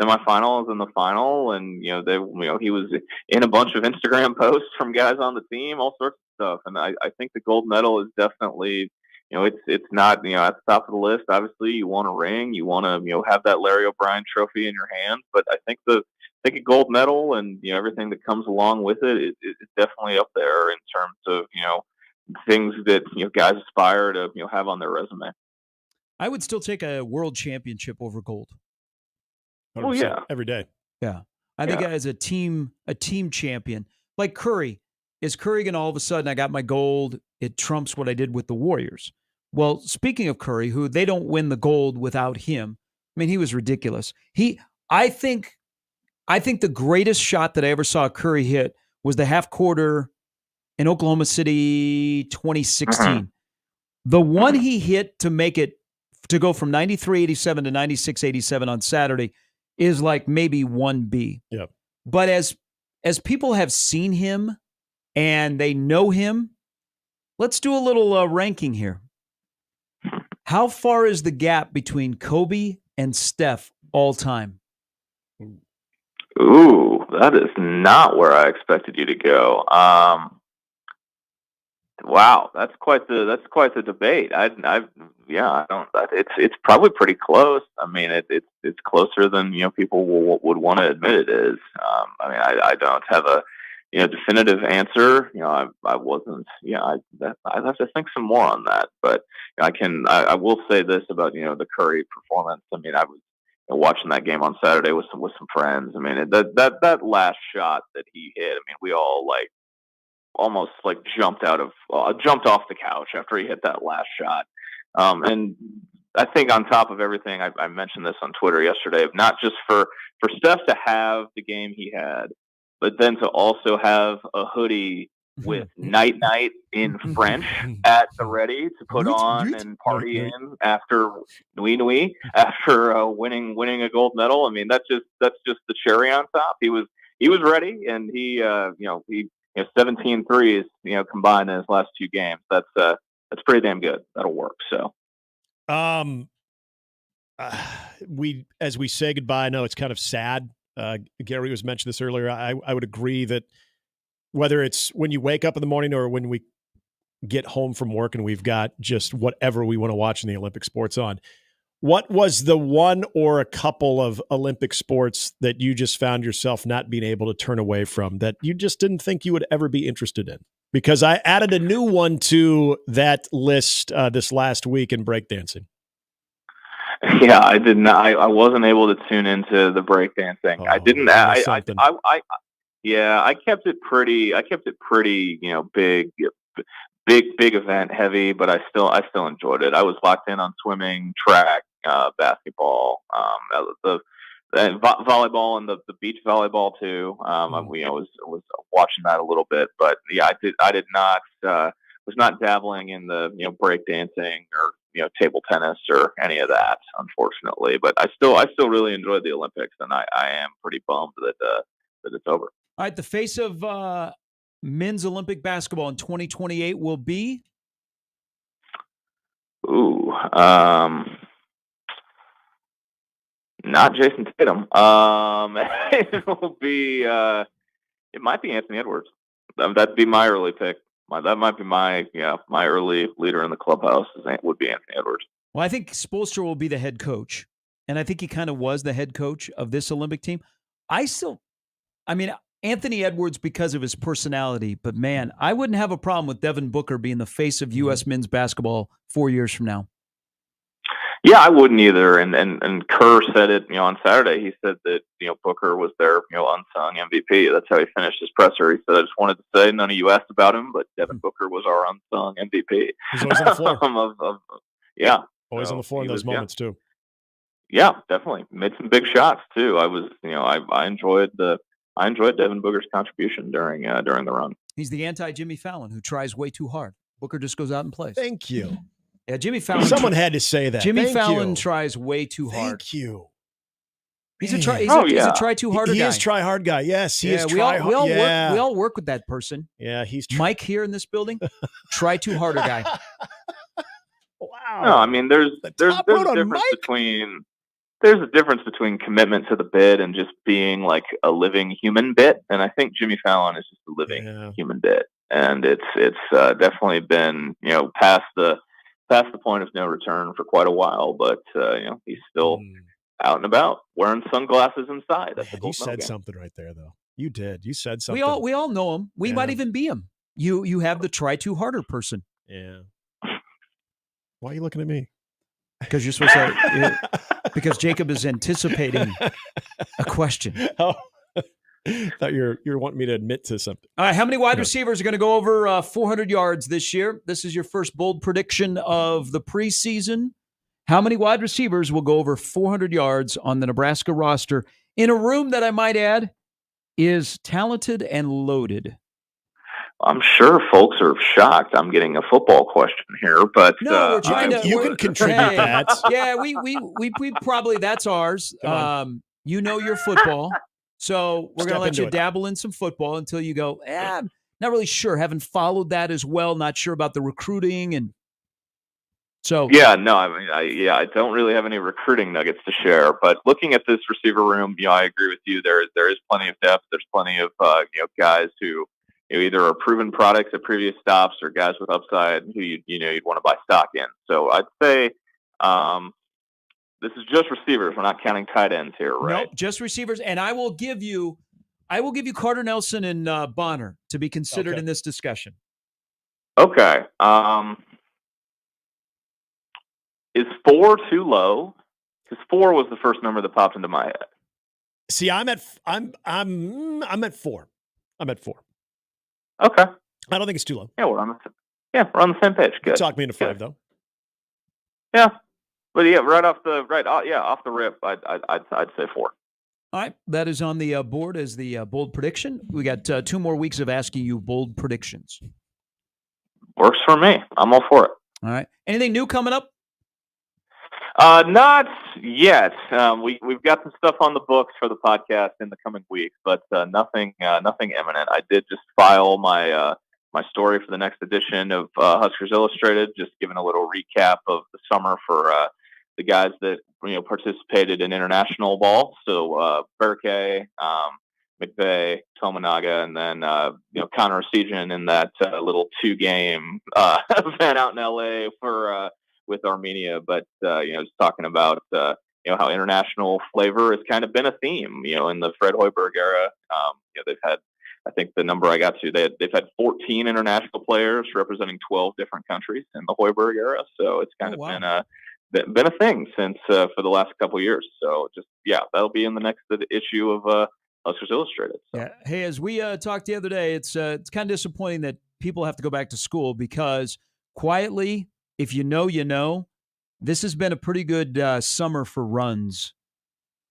semifinals and the final, and he was in a bunch of Instagram posts from guys on the team, all sorts of stuff. And I think the gold medal is definitely it's not at the top of the list. Obviously, you want a ring, you want to have that Larry O'Brien trophy in your hand, but I think a gold medal and everything that comes along with it is definitely up there in terms of things that guys aspire to have on their resume. I would still take a world championship over gold. Oh yeah, every day. Yeah, I think as a team champion, like Curry, is Curry going to all of a sudden, I got my gold, it trumps what I did with the Warriors? Well, speaking of Curry, who they don't win the gold without him. I mean, he was ridiculous. I think the greatest shot that I ever saw Curry hit was the half quarter in Oklahoma City 2016. The one he hit to make it to go from 93-87 to 96-87 on Saturday is like maybe 1B. Yeah. But as people have seen him and they know him, let's do a little ranking here. How far is the gap between Kobe and Steph all time? Ooh, that is not where I expected you to go. Wow, that's quite the debate. It's probably pretty close. I mean, it's closer than people would want to admit it is. I mean, I don't have a definitive answer. I wasn't. I'd have to think some more on that. But I will say this about the Curry performance. I mean, I was watching that game on Saturday with some friends. I mean, that last shot that he hit. I mean, we all almost jumped off the couch after he hit that last shot. And I think on top of everything, I mentioned this on Twitter yesterday, not just for Steph to have the game he had, but then to also have a hoodie with night night in French at the ready to put on and party in after Nui after winning a gold medal. I mean, that's just the cherry on top. He was ready, and he 17 threes combined in his last 2 games. That's pretty damn good. That'll work. So as we say goodbye, I know it's kind of sad. Gary was mentioned this earlier. I would agree that whether it's when you wake up in the morning or when we get home from work and we've got just whatever we want to watch in the Olympic sports on, what was the one or a couple of Olympic sports that you just found yourself not being able to turn away from, that you just didn't think you would ever be interested in? Because I added a new one to that list this last week in breakdancing. Yeah, I did not. I wasn't able to tune into the breakdancing. I didn't. I kept it pretty. Big event heavy, but I still enjoyed it. I was locked in on swimming, track, basketball, the volleyball and the beach volleyball too. I was watching that a little bit, but yeah, I did not was not dabbling in the break dancing or table tennis or any of that, unfortunately. But I still really enjoyed the Olympics, and I am pretty bummed that it's over. All right, the face of men's Olympic basketball in 2028 will be? Not Jason Tatum. It will be. It might be Anthony Edwards. That'd be my early pick. That might be my early leader in the clubhouse. Would be Anthony Edwards. Well, I think Spoelstra will be the head coach, and I think he kind of was the head coach of this Olympic team. Anthony Edwards because of his personality, but man, I wouldn't have a problem with Devin Booker being the face of U.S. men's basketball 4 years from now. Yeah, I wouldn't either. And Kerr said it, on Saturday. He said that Booker was their unsung MVP. That's how he finished his presser. He said, "I just wanted to say, none of you asked about him, but Devin Booker was our unsung MVP." He's always on the floor. Always So on the floor in those moments too. Yeah, definitely made some big shots too. I was, I enjoyed Devin Booker's contribution during the run. He's the anti-Jimmy Fallon who tries way too hard. Booker just goes out and plays. Thank you. Yeah, Jimmy Fallon. Someone had to say that. Jimmy Thank Fallon you. tries way too hard. Thank you. He's a try too harder guy. He is try hard guy. Yes, he is we try hard. We all work with that person. Yeah, he's Mike here in this building. Try too harder guy. Wow. No, I mean there's a difference between commitment to the bit and just being like a living human bit, and I think Jimmy Fallon is just a living human bit, and it's definitely been past the point of no return for quite a while, but he's still out and about wearing sunglasses inside. You said something right there, though. You did. You said something. We all know him. We might even be him. You have the try too harder person. Yeah. Why are you looking at me? Because you're supposed to. Because Jacob is anticipating a question. Oh, thought you're wanting me to admit to something. All right, how many wide receivers are going to go over 400 yards this year? This is your first bold prediction of the preseason. How many wide receivers will go over 400 yards on the Nebraska roster in a room that I might add is talented and loaded? I'm sure folks are shocked I'm getting a football question here, but no, we're trying to. You can contribute that. Yeah, we probably that's ours. You know your football, so we're going to let you dabble in some football until you go. I'm not really sure. Haven't followed that as well. Not sure about the recruiting and. So yeah, no, I don't really have any recruiting nuggets to share. But looking at this receiver room, I agree with you. There is plenty of depth. There's plenty of guys who either are proven products at previous stops or guys with upside who you'd want to buy stock in. So I'd say this is just receivers. We're not counting tight ends here, right? Nope, just receivers. And I will give you I will give you Carter Nelson and Bonner to be considered in this discussion. Okay. Is 4 too low? Because 4 was the first number that popped into my head. See, I'm at 4. I'm at 4. Okay. I don't think it's too low. Yeah, we're on the same page. Good. Talk me into 5 though. Yeah, but yeah, off the rip, I'd say 4. All right, that is on the board as the bold prediction. We got 2 more weeks of asking you bold predictions. Works for me. I'm all for it. All right. Anything new coming up? Not yet. We've got some stuff on the books for the podcast in the coming weeks, but nothing imminent. I did just file my story for the next edition of Huskers Illustrated, just giving a little recap of the summer for the guys that participated in international ball. So Berkay, McVeigh, Tominaga, and then Connor Esigian in that little 2-game event out in LA for with Armenia. But just talking about how international flavor has kind of been a theme. In the Fred Hoiberg era, they've had, I think the number I got to, they've had 14 international players representing 12 different countries in the Hoiberg era. So it's kind of been a thing since for the last couple of years. So that'll be in the next issue of Huskers Illustrated. So. Yeah. Hey, as we talked the other day, it's kind of disappointing that people have to go back to school because quietly, if you know, this has been a pretty good summer for runs.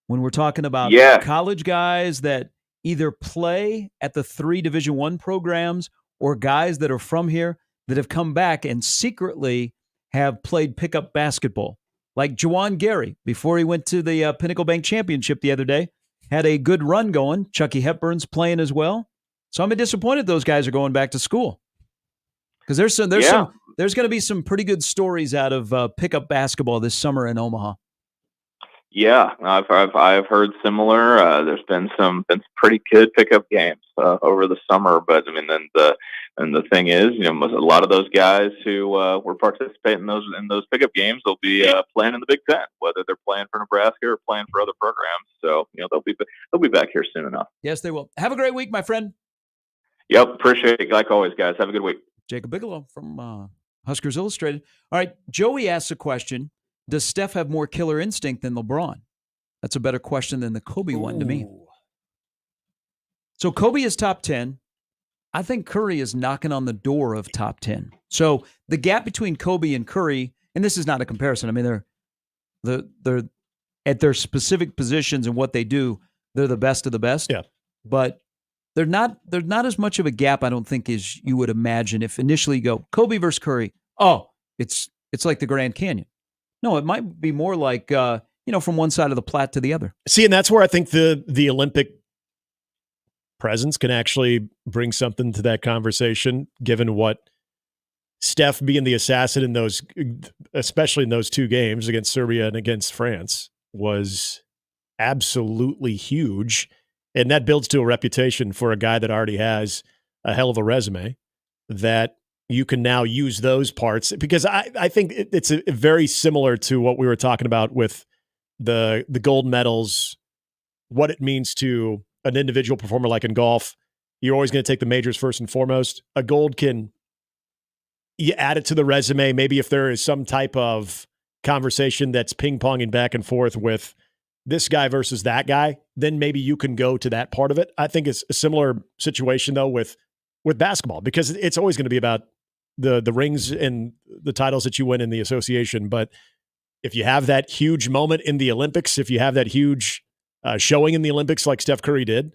When we're talking about college guys that either play at the 3 Division I programs or guys that are from here that have come back and secretly have played pickup basketball. Like Juwan Gary, before he went to the Pinnacle Bank Championship the other day, had a good run going. Chucky Hepburn's playing as well. So I'm disappointed those guys are going back to school. Because there's going to be some pretty good stories out of pickup basketball this summer in Omaha. Yeah, I've heard similar. There's been some pretty good pickup games over the summer, but I mean, then the thing is, a lot of those guys who were participating in those pickup games will be playing in the Big Ten, whether they're playing for Nebraska or playing for other programs. So they'll be back here soon enough. Yes, they will. Have a great week, my friend. Yep, appreciate it like always, guys. Have a good week. Jacob Bigelow from Huskers Illustrated. All right, Joey asks a question. Does Steph have more killer instinct than LeBron? That's a better question than the Kobe one to me. So Kobe is top 10. I think Curry is knocking on the door of top 10. So the gap between Kobe and Curry, and this is not a comparison. I mean, they're at their specific positions and what they do, they're the best of the best. Yeah. But they're not as much of a gap, I don't think, as you would imagine if initially you go Kobe versus Curry. Oh, it's like the Grand Canyon. No, it might be more like, from one side of the Platte to the other. See, and that's where I think the Olympic presence can actually bring something to that conversation, given what Steph being the assassin in those, especially in those 2 games against Serbia and against France, was absolutely huge. And that builds to a reputation for a guy that already has a hell of a resume that you can now use those parts, because I think it's very similar to what we were talking about with the gold medals, what it means to an individual performer. Like in golf, you're always going to take the majors first and foremost. A gold you add it to the resume. Maybe if there is some type of conversation that's ping-ponging back and forth with this guy versus that guy, then maybe you can go to that part of it. I think it's a similar situation though with basketball, because it's always going to be about the rings and the titles that you win in the association. But if you have that huge moment in the Olympics, if you have that huge showing in the Olympics like Steph Curry did,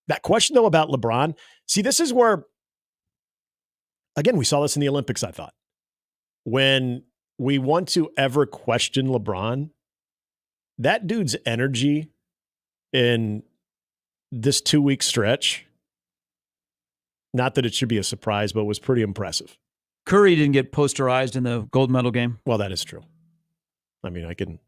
that question though about LeBron, see, this is where, again, we saw this in the Olympics, I thought. When we want to ever question LeBron, that dude's energy in this 2-week stretch, not that it should be a surprise, but was pretty impressive. Curry didn't get posterized in the gold medal game. Well, that is true. I mean,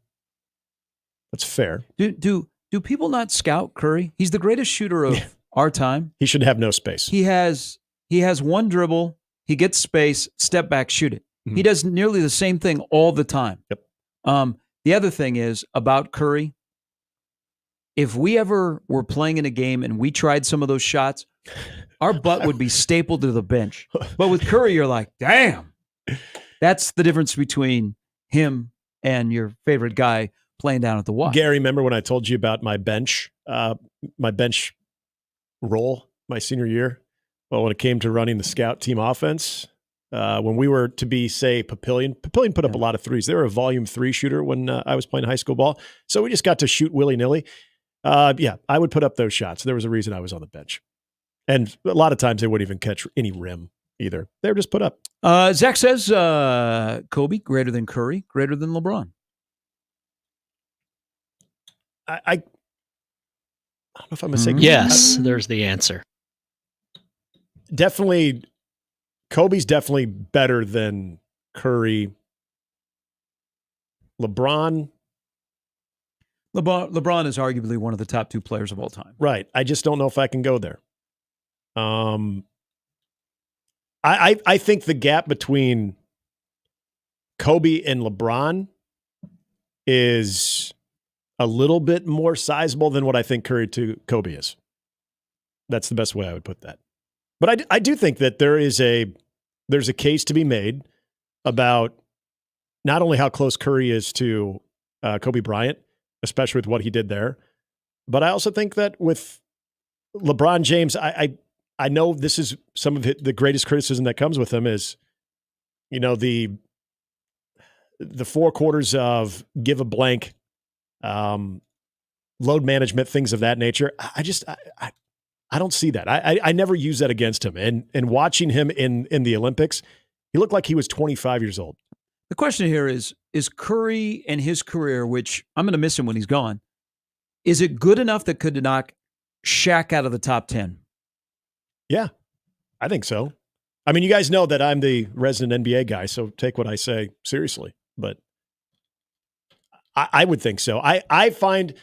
that's fair. Do people not scout Curry? He's the greatest shooter of our time. He should have no space. He has one dribble, he gets space, step back, shoot it. Mm-hmm. He does nearly the same thing all the time. Yep. The other thing is about Curry, if we ever were playing in a game and we tried some of those shots, our butt would be stapled to the bench. But with Curry, you're like, damn. That's the difference between him and your favorite guy playing down at the Y. Gary, remember when I told you about my bench role my senior year? Well, when it came to running the scout team offense, when we were to be, say, Papillion put up a lot of threes. They were a volume 3 shooter when I was playing high school ball. So we just got to shoot willy-nilly. I would put up those shots. There was a reason I was on the bench. And a lot of times they wouldn't even catch any rim either. They were just put up. Zach says Kobe, greater than Curry, greater than LeBron. I don't know if I'm mistaken. Yes, there's the answer. Definitely, Kobe's definitely better than Curry. LeBron is arguably one of the top 2 players of all time. Right. I just don't know if I can go there. I think the gap between Kobe and LeBron is a little bit more sizable than what I think Curry to Kobe is. That's the best way I would put that. But I do think that there's a case to be made about not only how close Curry is to Kobe Bryant, especially with what he did there, but I also think that with LeBron James, I know this is some of the greatest criticism that comes with him is, the 4 quarters of give a blank, load management, things of that nature. I don't see that. I never use that against him. And watching him in the Olympics, he looked like he was 25 years old. The question here is Curry and his career, which I'm going to miss him when he's gone, is it good enough that could knock Shaq out of the top 10? Yeah, I think so. I mean, you guys know that I'm the resident NBA guy, so take what I say seriously. But I would think so. I find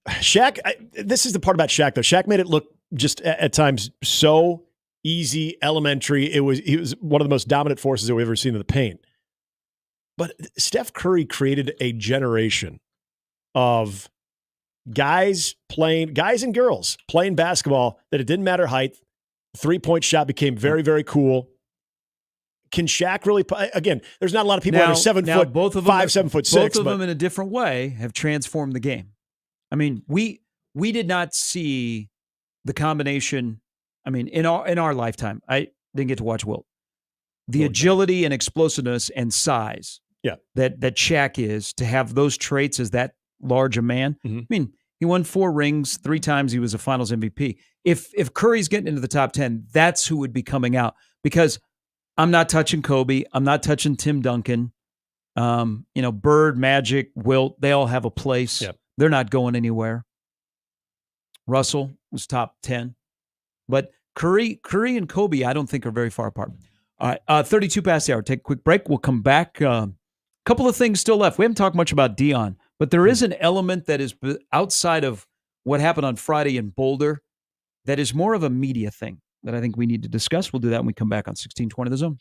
Shaq, this is the part about Shaq, though. Shaq made it look just at times so easy, elementary. He was one of the most dominant forces that we've ever seen in the paint. But Steph Curry created a generation of guys and girls playing basketball that it didn't matter height. 3-point shot became very, very cool. Can Shaq really play? Again, there's not a lot of people that are 7 foot, both of them, 7 foot 6. Both of them in a different way have transformed the game. I mean, we did not see the combination. I mean, in our lifetime, I didn't get to watch Wilt. The agility and explosiveness and size that Shaq is, to have those traits as that large a man. Mm-hmm. I mean, he won 4 rings, 3 times he was a finals MVP. If Curry's getting into the top 10, that's who would be coming out, because I'm not touching Kobe. I'm not touching Tim Duncan. Bird, Magic, Wilt, they all have a place. Yep. They're not going anywhere. Russell was top 10. But Curry and Kobe, I don't think are very far apart. All right, 32 past the hour. Take a quick break. We'll come back. Couple of things still left. We haven't talked much about Dion, but there is an element that is outside of what happened on Friday in Boulder that is more of a media thing that I think we need to discuss. We'll do that when we come back on 1620 The Zone.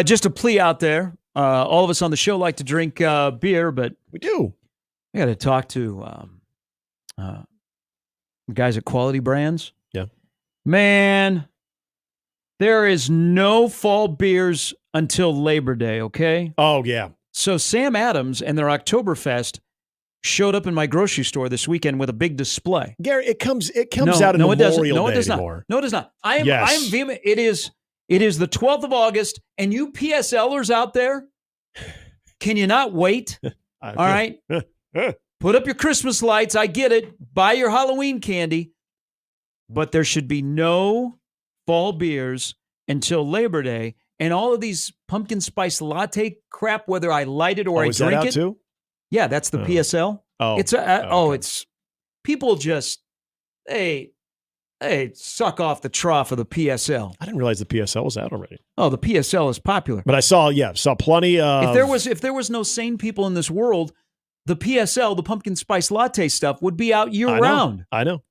Just a plea out there. All of us on the show like to drink beer, but we do. We got to talk to guys at Quality Brands. Yeah. Man, there is no fall beers until Labor Day, okay? Oh, yeah. So Sam Adams and their Oktoberfest showed up in my grocery store this weekend with a big display. Gary, it comes out in Memorial Day anymore. No, it does not. I am vehement. It is the 12th of August, and you PSLers out there, can you not wait? All right? Put up your Christmas lights. I get it. Buy your Halloween candy. But there should be no fall beers until Labor Day. And all of these pumpkin spice latte crap, whether I light it or I is that drink out it. Too? Yeah, that's the PSL. Oh. It's people just, hey, suck off the trough of the PSL. I didn't realize the PSL was out already. Oh, the PSL is popular. But I saw plenty of. If there was no sane people in this world, the PSL, the pumpkin spice latte stuff, would be out year round. I know.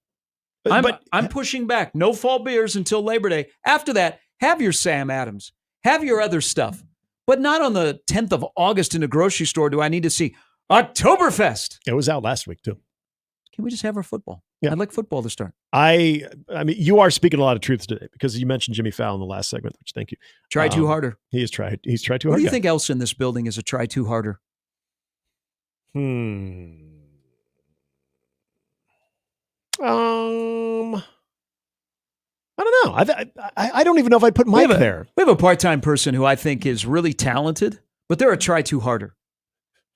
I'm pushing back. No fall beers until Labor Day. After that, have your Sam Adams. Have your other stuff. But not on the 10th of August in a grocery store do I need to see Oktoberfest. It was out last week, too. Can we just have our football? Yeah. I'd like football to start. I mean, you are speaking a lot of truth today because you mentioned Jimmy Fallon in the last segment, which thank you. Try too harder. He's tried too hard. What do you think else in this building is a try too harder? I don't know. I don't even know if I'd put Mike there. We have a part-time person who I think is really talented, but they're a try too harder.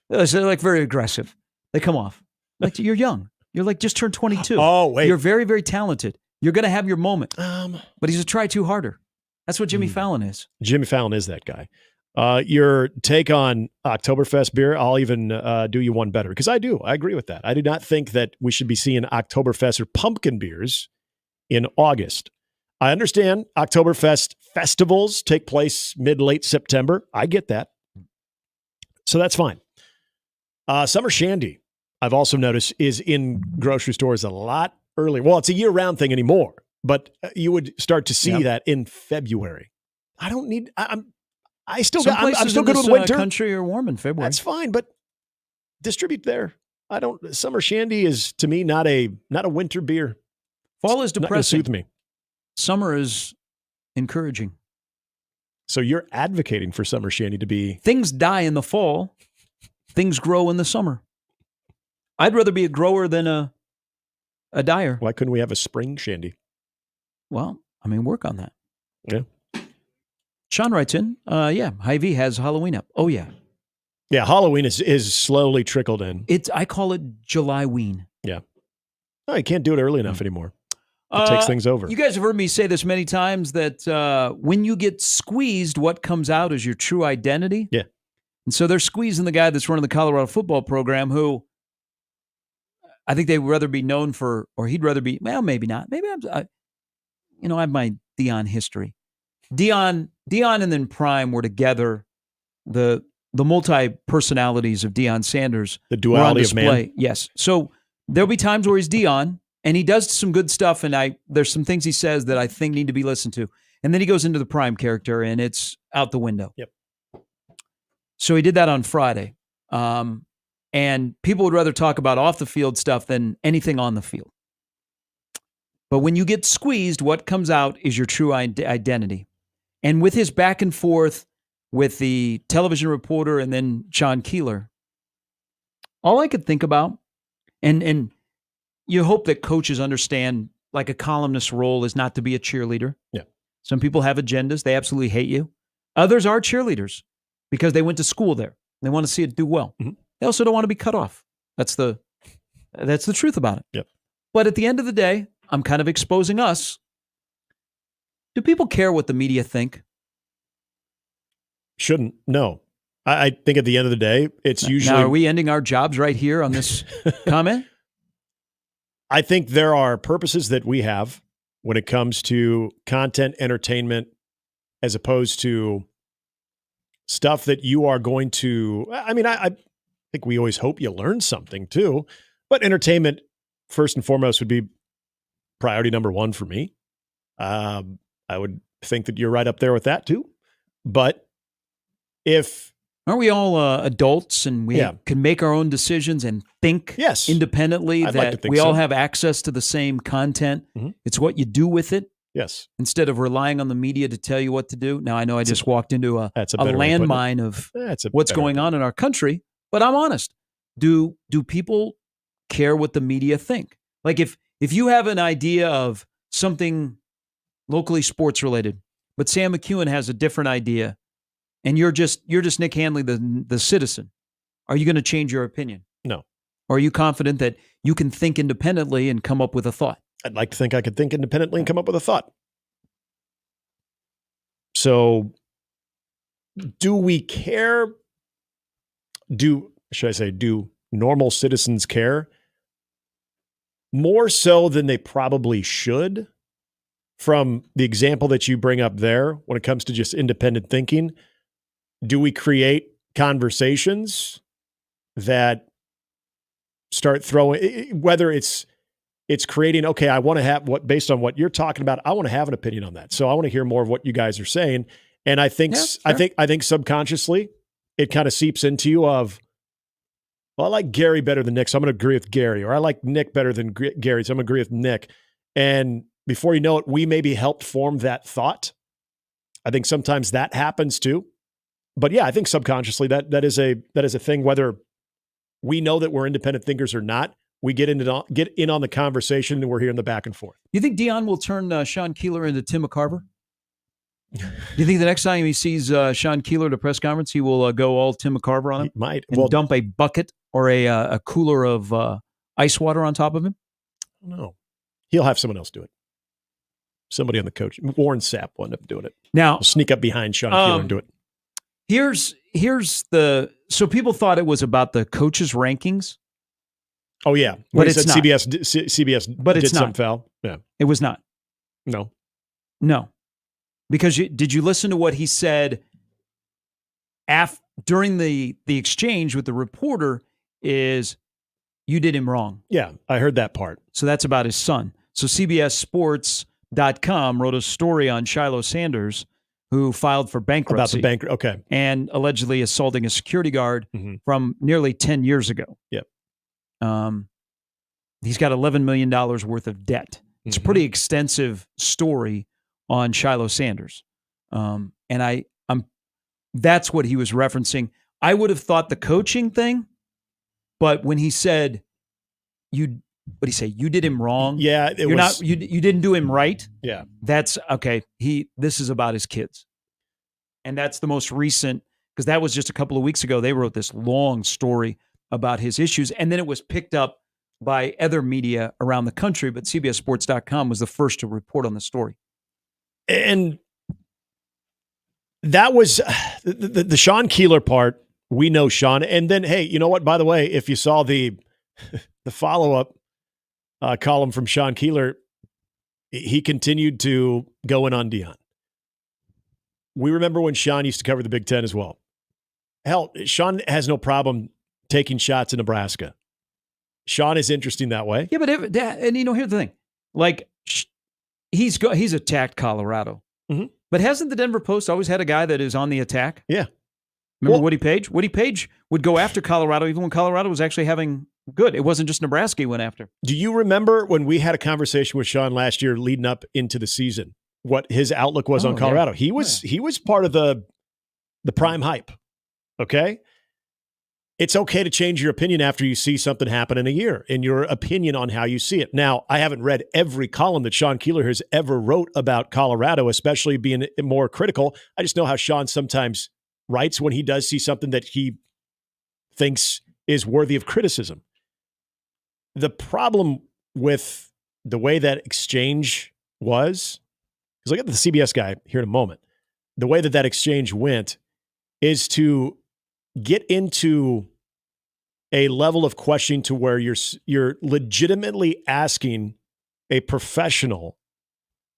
They're like very aggressive. They come off like you're young. You're like just turned 22. Oh, wait. You're very, very talented. You're going to have your moment. But he's a try too harder. That's what Jimmy Fallon is. Jimmy Fallon is that guy. Your take on Oktoberfest beer, I'll even do you one better because I agree with that. I do not think that we should be seeing Oktoberfest or pumpkin beers in August. I understand Oktoberfest festivals take place mid-late September. I get that. So that's fine. Summer Shandy, I've also noticed, is in grocery stores a lot earlier. Well, it's a year-round thing anymore, but you would start to see that in February. I don't need. I'm still good with winter. Country are warm in February. That's fine, but distribute there. Summer Shandy is to me not a winter beer. Fall is depressing. Soothe me. Summer is encouraging. So you're advocating for Summer Shandy to be... Things die in the fall. Things grow in the summer. I'd rather be a grower than a dyer. Why couldn't we have a spring Shandy? Well, I mean, work on that. Yeah. Sean writes in, Hy-Vee has Halloween up. Oh, yeah. Yeah, Halloween is slowly trickled in. I call it July-ween. Yeah. No, you can't do it early enough anymore. It takes things over. You guys have heard me say this many times that when you get squeezed, what comes out is your true identity. Yeah. And so they're squeezing the guy that's running the Colorado football program who I think they'd rather be known for, or he'd rather be, well, maybe not. Maybe I have my Deion history. Deion and then Prime were together. The multi-personalities of Deion Sanders. The duality of man. Yes. So there'll be times where he's Deion. And he does some good stuff, and there's some things he says that I think need to be listened to. And then he goes into the Prime character, and it's out the window. Yep. So he did that on Friday. And people would rather talk about off-the-field stuff than anything on the field. But when you get squeezed, what comes out is your true identity. And with his back and forth with the television reporter and then John Keeler, all I could think about, and you hope that coaches understand, like a columnist's role is not to be a cheerleader. Yeah. Some people have agendas. They absolutely hate you. Others are cheerleaders because they went to school there. They want to see it do well. Mm-hmm. They also don't want to be cut off. That's the truth about it. Yep. But at the end of the day, I'm kind of exposing us. Do people care what the media think? Shouldn't. No. I think at the end of the day, it's usually... Now, are we ending our jobs right here on this comment? I think there are purposes that we have when it comes to content, entertainment, as opposed to stuff that you are going to, I mean, I think we always hope you learn something too, but entertainment first and foremost would be priority number one for me. I would think that you're right up there with that too. But aren't we all adults and we can make our own decisions and think independently I'd like that to think we all so. have access to the same content? It's what you do with it. Yes. Instead of relying on the media to tell you what to do. Now, I know I just walked into a better way of putting it. landmine of That's a what's better going on in our country, but I'm honest. Do people care what the media think? Like if you have an idea of something locally sports related, but Sam McEwen has a different idea, and you're just Nick Handley, the citizen, are you going to change your opinion? No. Or are you confident that you can think independently and come up with a thought? I'd like to think I could think independently and come up with a thought. So do we care? Do normal citizens care? More so than they probably should, from the example that you bring up there when it comes to just independent thinking. Do we create conversations that start throwing, whether it's creating, okay, I want to have based on what you're talking about, I want to have an opinion on that. So I want to hear more of what you guys are saying. And I think, I think subconsciously it kind of seeps into you of, well, I like Gary better than Nick, so I'm going to agree with Gary, or I like Nick better than Gary, so I'm going to agree with Nick. And before you know it, we maybe helped form that thought. I think sometimes that happens too. But yeah, I think subconsciously that is a thing, whether we know that we're independent thinkers or not. We get in on the conversation, and we're here in the back and forth. You think Dion will turn Sean Keeler into Tim McCarver? Do you think the next time he sees Sean Keeler at a press conference, he will go all Tim McCarver on him? He might. And dump a bucket or a cooler of ice water on top of him? No. He'll have someone else do it. Somebody on the coach. Warren Sapp will end up doing it. Now, he'll sneak up behind Sean Keeler and do it. Here's so people thought it was about the coaches' rankings. Oh yeah, but it's not. CBS, but it's did not. some foul. Yeah, it was not. No, because did you listen to what he said during the exchange with the reporter? Is you did him wrong. Yeah, I heard that part. So that's about his son. So CBSSports.com wrote a story on Shiloh Sanders, who filed for bankruptcy. About the okay. And allegedly assaulting a security guard from nearly 10 years ago. Yep. He's got $11 million worth of debt. It's a pretty extensive story on Shiloh Sanders. And that's what he was referencing. I would have thought the coaching thing, but when he said, what'd he say? You did him wrong. Yeah. You didn't do him right. Yeah. That's okay. This is about his kids. And that's the most recent, because that was just a couple of weeks ago. They wrote this long story about his issues. And then it was picked up by other media around the country, but CBSSports.com was the first to report on the story. And that was the Sean Keeler part. We know Sean. And then, hey, you know what? By the way, if you saw the follow-up column from Sean Keeler, he continued to go in on Dion. We remember when Sean used to cover the Big Ten as well. Hell, Sean has no problem taking shots in Nebraska. Sean is interesting that way. Yeah, but here's the thing. Like, he's attacked Colorado. Mm-hmm. But hasn't the Denver Post always had a guy that is on the attack? Yeah. Remember Woody Page? Woody Page would go after Colorado even when Colorado was actually having good. It wasn't just Nebraska he went after. Do you remember when we had a conversation with Sean last year leading up into the season, what his outlook was on Colorado? Yeah. He was part of the prime hype. Okay? It's okay to change your opinion after you see something happen in a year, in your opinion on how you see it. Now, I haven't read every column that Sean Keeler has ever wrote about Colorado, especially being more critical. I just know how Sean sometimes writes when he does see something that he thinks is worthy of criticism. The problem with the way that exchange was, because look at the CBS guy here in a moment, the way that exchange went is to get into a level of questioning to where you're legitimately asking a professional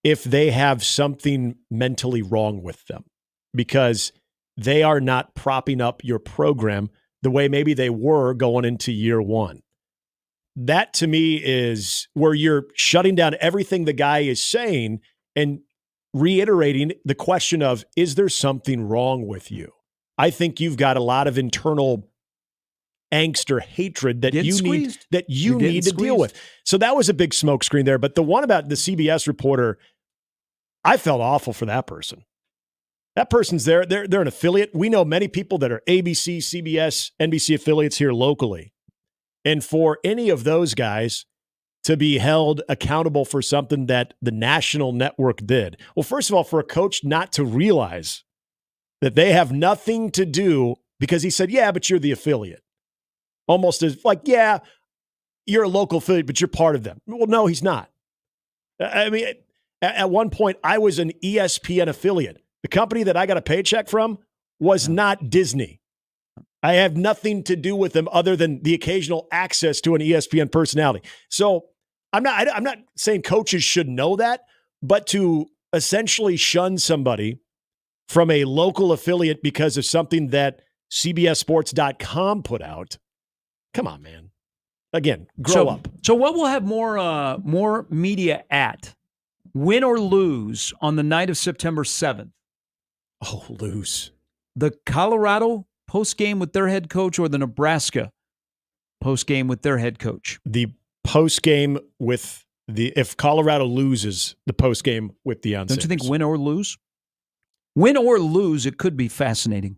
if they have something mentally wrong with them, because they are not propping up your program the way maybe they were going into year one. That to me is where you're shutting down everything the guy is saying, and reiterating the question of, is there something wrong with you? I think you've got a lot of internal angst or hatred that you need to deal with. So that was a big smokescreen there. But the one about the CBS reporter, I felt awful for that person. That person's there. They're an affiliate. We know many people that are ABC, CBS, NBC affiliates here locally. And for any of those guys to be held accountable for something that the national network did. Well, first of all, for a coach not to realize that they have nothing to do because he said, yeah, but you're the affiliate. Almost as like, yeah, you're a local affiliate, but you're part of them. Well, no, he's not. I mean, at one point, I was an ESPN affiliate. The company that I got a paycheck from was not Disney. I have nothing to do with them other than the occasional access to an ESPN personality. So I'm not saying coaches should know that, but to essentially shun somebody from a local affiliate because of something that CBSSports.com put out, come on, man. Again, grow up. So what will have more media at, win or lose, on the night of September 7th? Oh, lose. The Colorado post-game with their head coach or the Nebraska post-game with their head coach? The post-game with if Colorado loses, the post-game with Deion Don't Sanders. you think win or lose? Win or lose, it could be fascinating.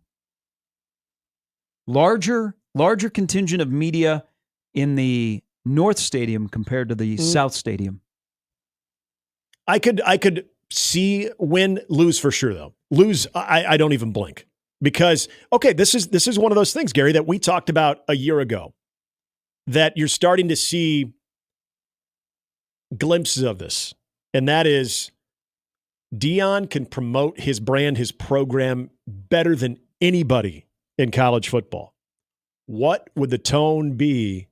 Larger contingent of media in the North Stadium compared to the South Stadium. I could see win, lose for sure though. Lose, I don't even blink because this is one of those things, Gary, that we talked about a year ago. That you're starting to see glimpses of this, and that is Deion can promote his brand, his program better than anybody in college football. What would the tone be?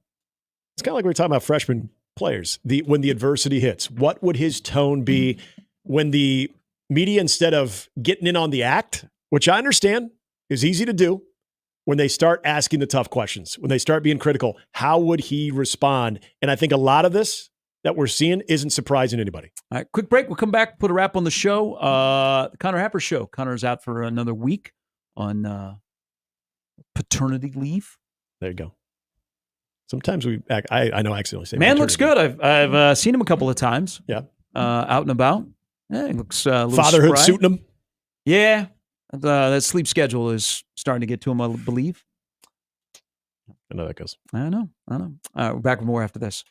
It's kind of like we were talking about freshman players. When the adversity hits, what would his tone be when the media, instead of getting in on the act, which I understand is easy to do, when they start asking the tough questions, when they start being critical, how would he respond? And I think a lot of this that we're seeing isn't surprising anybody. All right, quick break. We'll come back, put a wrap on the show. The Connor Happer Show. Connor's out for another week on paternity leave. There you go. Sometimes I know I accidentally say man looks good. I've seen him a couple of times. Yeah, out and about. Yeah, he looks a little fatherhood spry. suiting him. Yeah, that sleep schedule is starting to get to him, I believe. I know that goes. I know. We're back with more after this.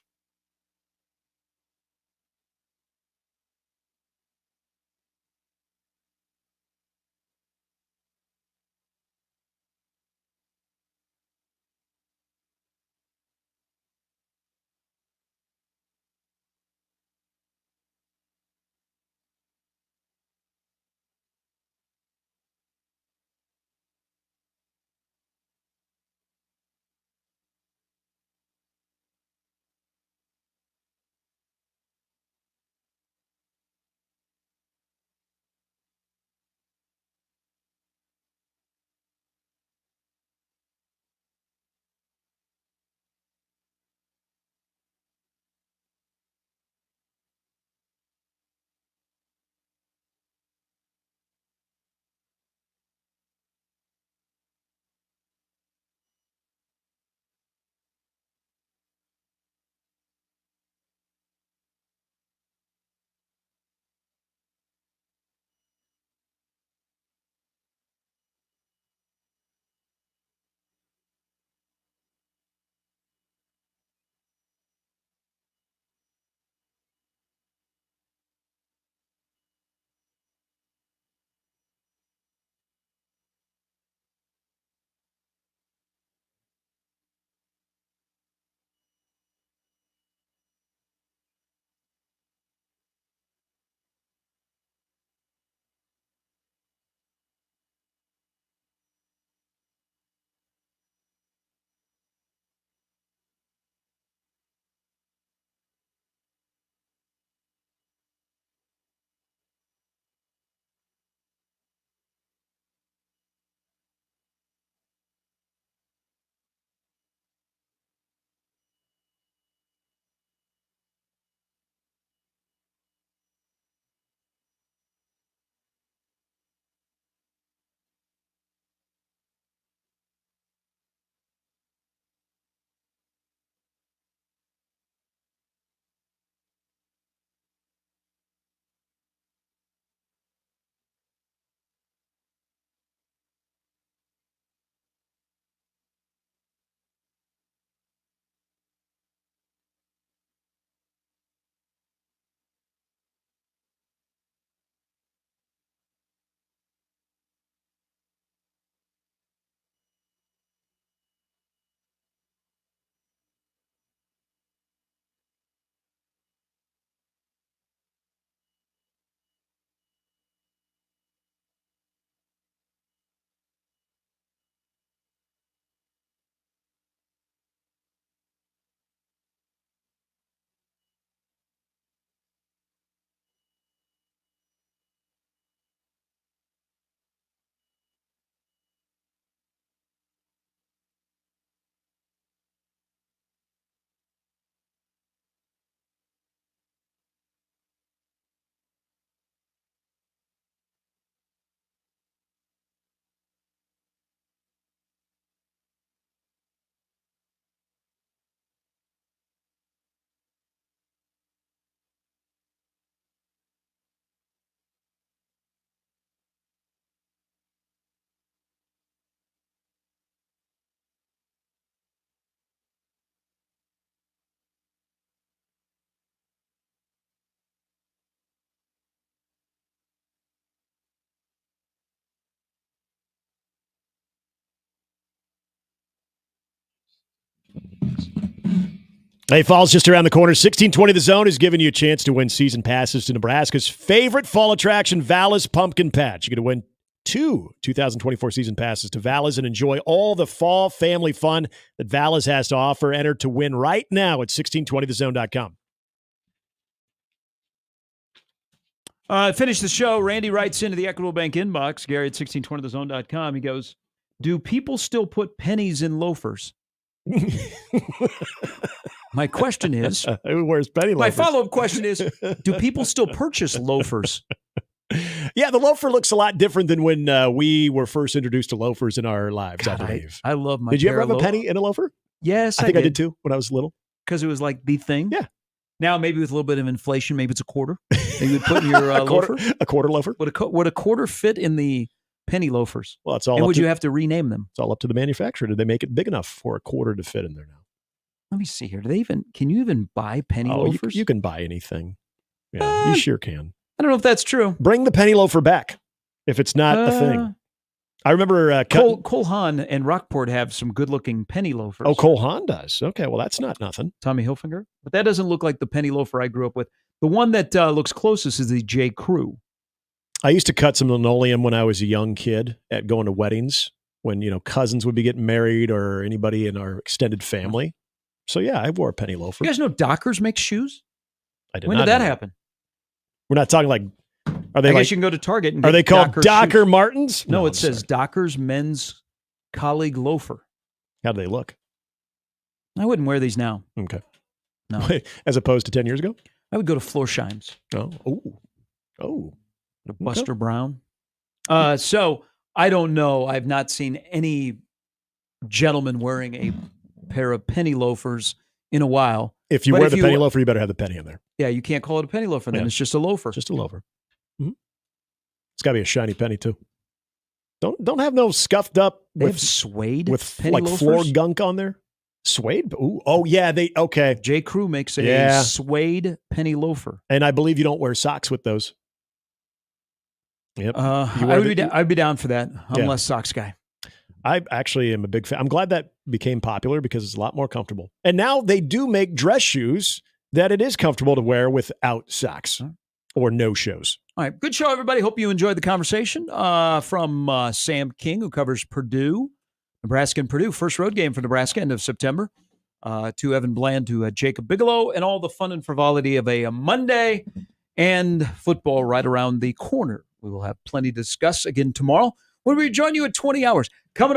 Hey, fall's just around the corner. 1620 The Zone is giving you a chance to win season passes to Nebraska's favorite fall attraction, Vala's Pumpkin Patch. You're going to win 2 2024 season passes to Vala's and enjoy all the fall family fun that Vala's has to offer. Enter to win right now at 1620thezone.com. Finish the show. Randy writes into the Equitable Bank inbox, Gary at 1620thezone.com. He goes, do people still put pennies in loafers? My question is, who wears penny loafers? My follow-up question is, do people still purchase loafers? Yeah, the loafer looks a lot different than when we were first introduced to loafers in our lives, God, I believe. I love my Did you ever pair have of a penny in a loafer? Yes, I think I did too when I was little. Because it was like the thing? Yeah. Now, maybe with a little bit of inflation, maybe it's a quarter. Maybe you put in your loafer. A quarter loafer? Would a quarter fit in the penny loafers? Well, it's all and up would to, you have to rename them? It's all up to the manufacturer. Did they make it big enough for a quarter to fit in there now? Let me see here. Can you even buy penny loafers? You can buy anything. Yeah, you sure can. I don't know if that's true. Bring the penny loafer back if it's not a thing. I remember Cole Haan and Rockport have some good-looking penny loafers. Oh, Cole Haan does. Okay, well, that's not nothing. Tommy Hilfiger. But that doesn't look like the penny loafer I grew up with. The one that looks closest is the J. Crew. I used to cut some linoleum when I was a young kid at going to weddings when, cousins would be getting married or anybody in our extended family. So, yeah, I wore a penny loafer. You guys know Dockers makes shoes? I did When not did that know happen? We're not talking like, are they I like, guess you can go to Target and are get they called Docker shoes. Martens? No, it says Dockers Men's Colleague Loafer. How do they look? I wouldn't wear these now. Okay. No. As opposed to 10 years ago? I would go to Florsheim's. Oh. To Buster Brown. So I don't know. I've not seen any gentleman wearing a pair of penny loafers in a while. If you wear the penny loafer, you better have the penny in there. Yeah, you can't call it a penny loafer then. Yeah. It's just a loafer. Just a loafer. Mm-hmm. It's got to be a shiny penny too. Don't have no scuffed up They with have suede with penny like loafers? floor gunk on there. Suede? Ooh, oh yeah, okay. J. Crew makes a suede penny loafer. And I believe you don't wear socks with those. Yep. I'd be down for that. I'm less socks guy. I actually am a big fan. I'm glad that became popular because it's a lot more comfortable. And now they do make dress shoes that it is comfortable to wear without socks or no shows. All right. Good show, everybody. Hope you enjoyed the conversation from Sam King, who covers Purdue, Nebraska and Purdue. First road game for Nebraska, end of September. To Evan Bland, to Jacob Bigelow, and all the fun and frivolity of a Monday and football right around the corner. We will have plenty to discuss again tomorrow when we join you at 20 hours. Coming up.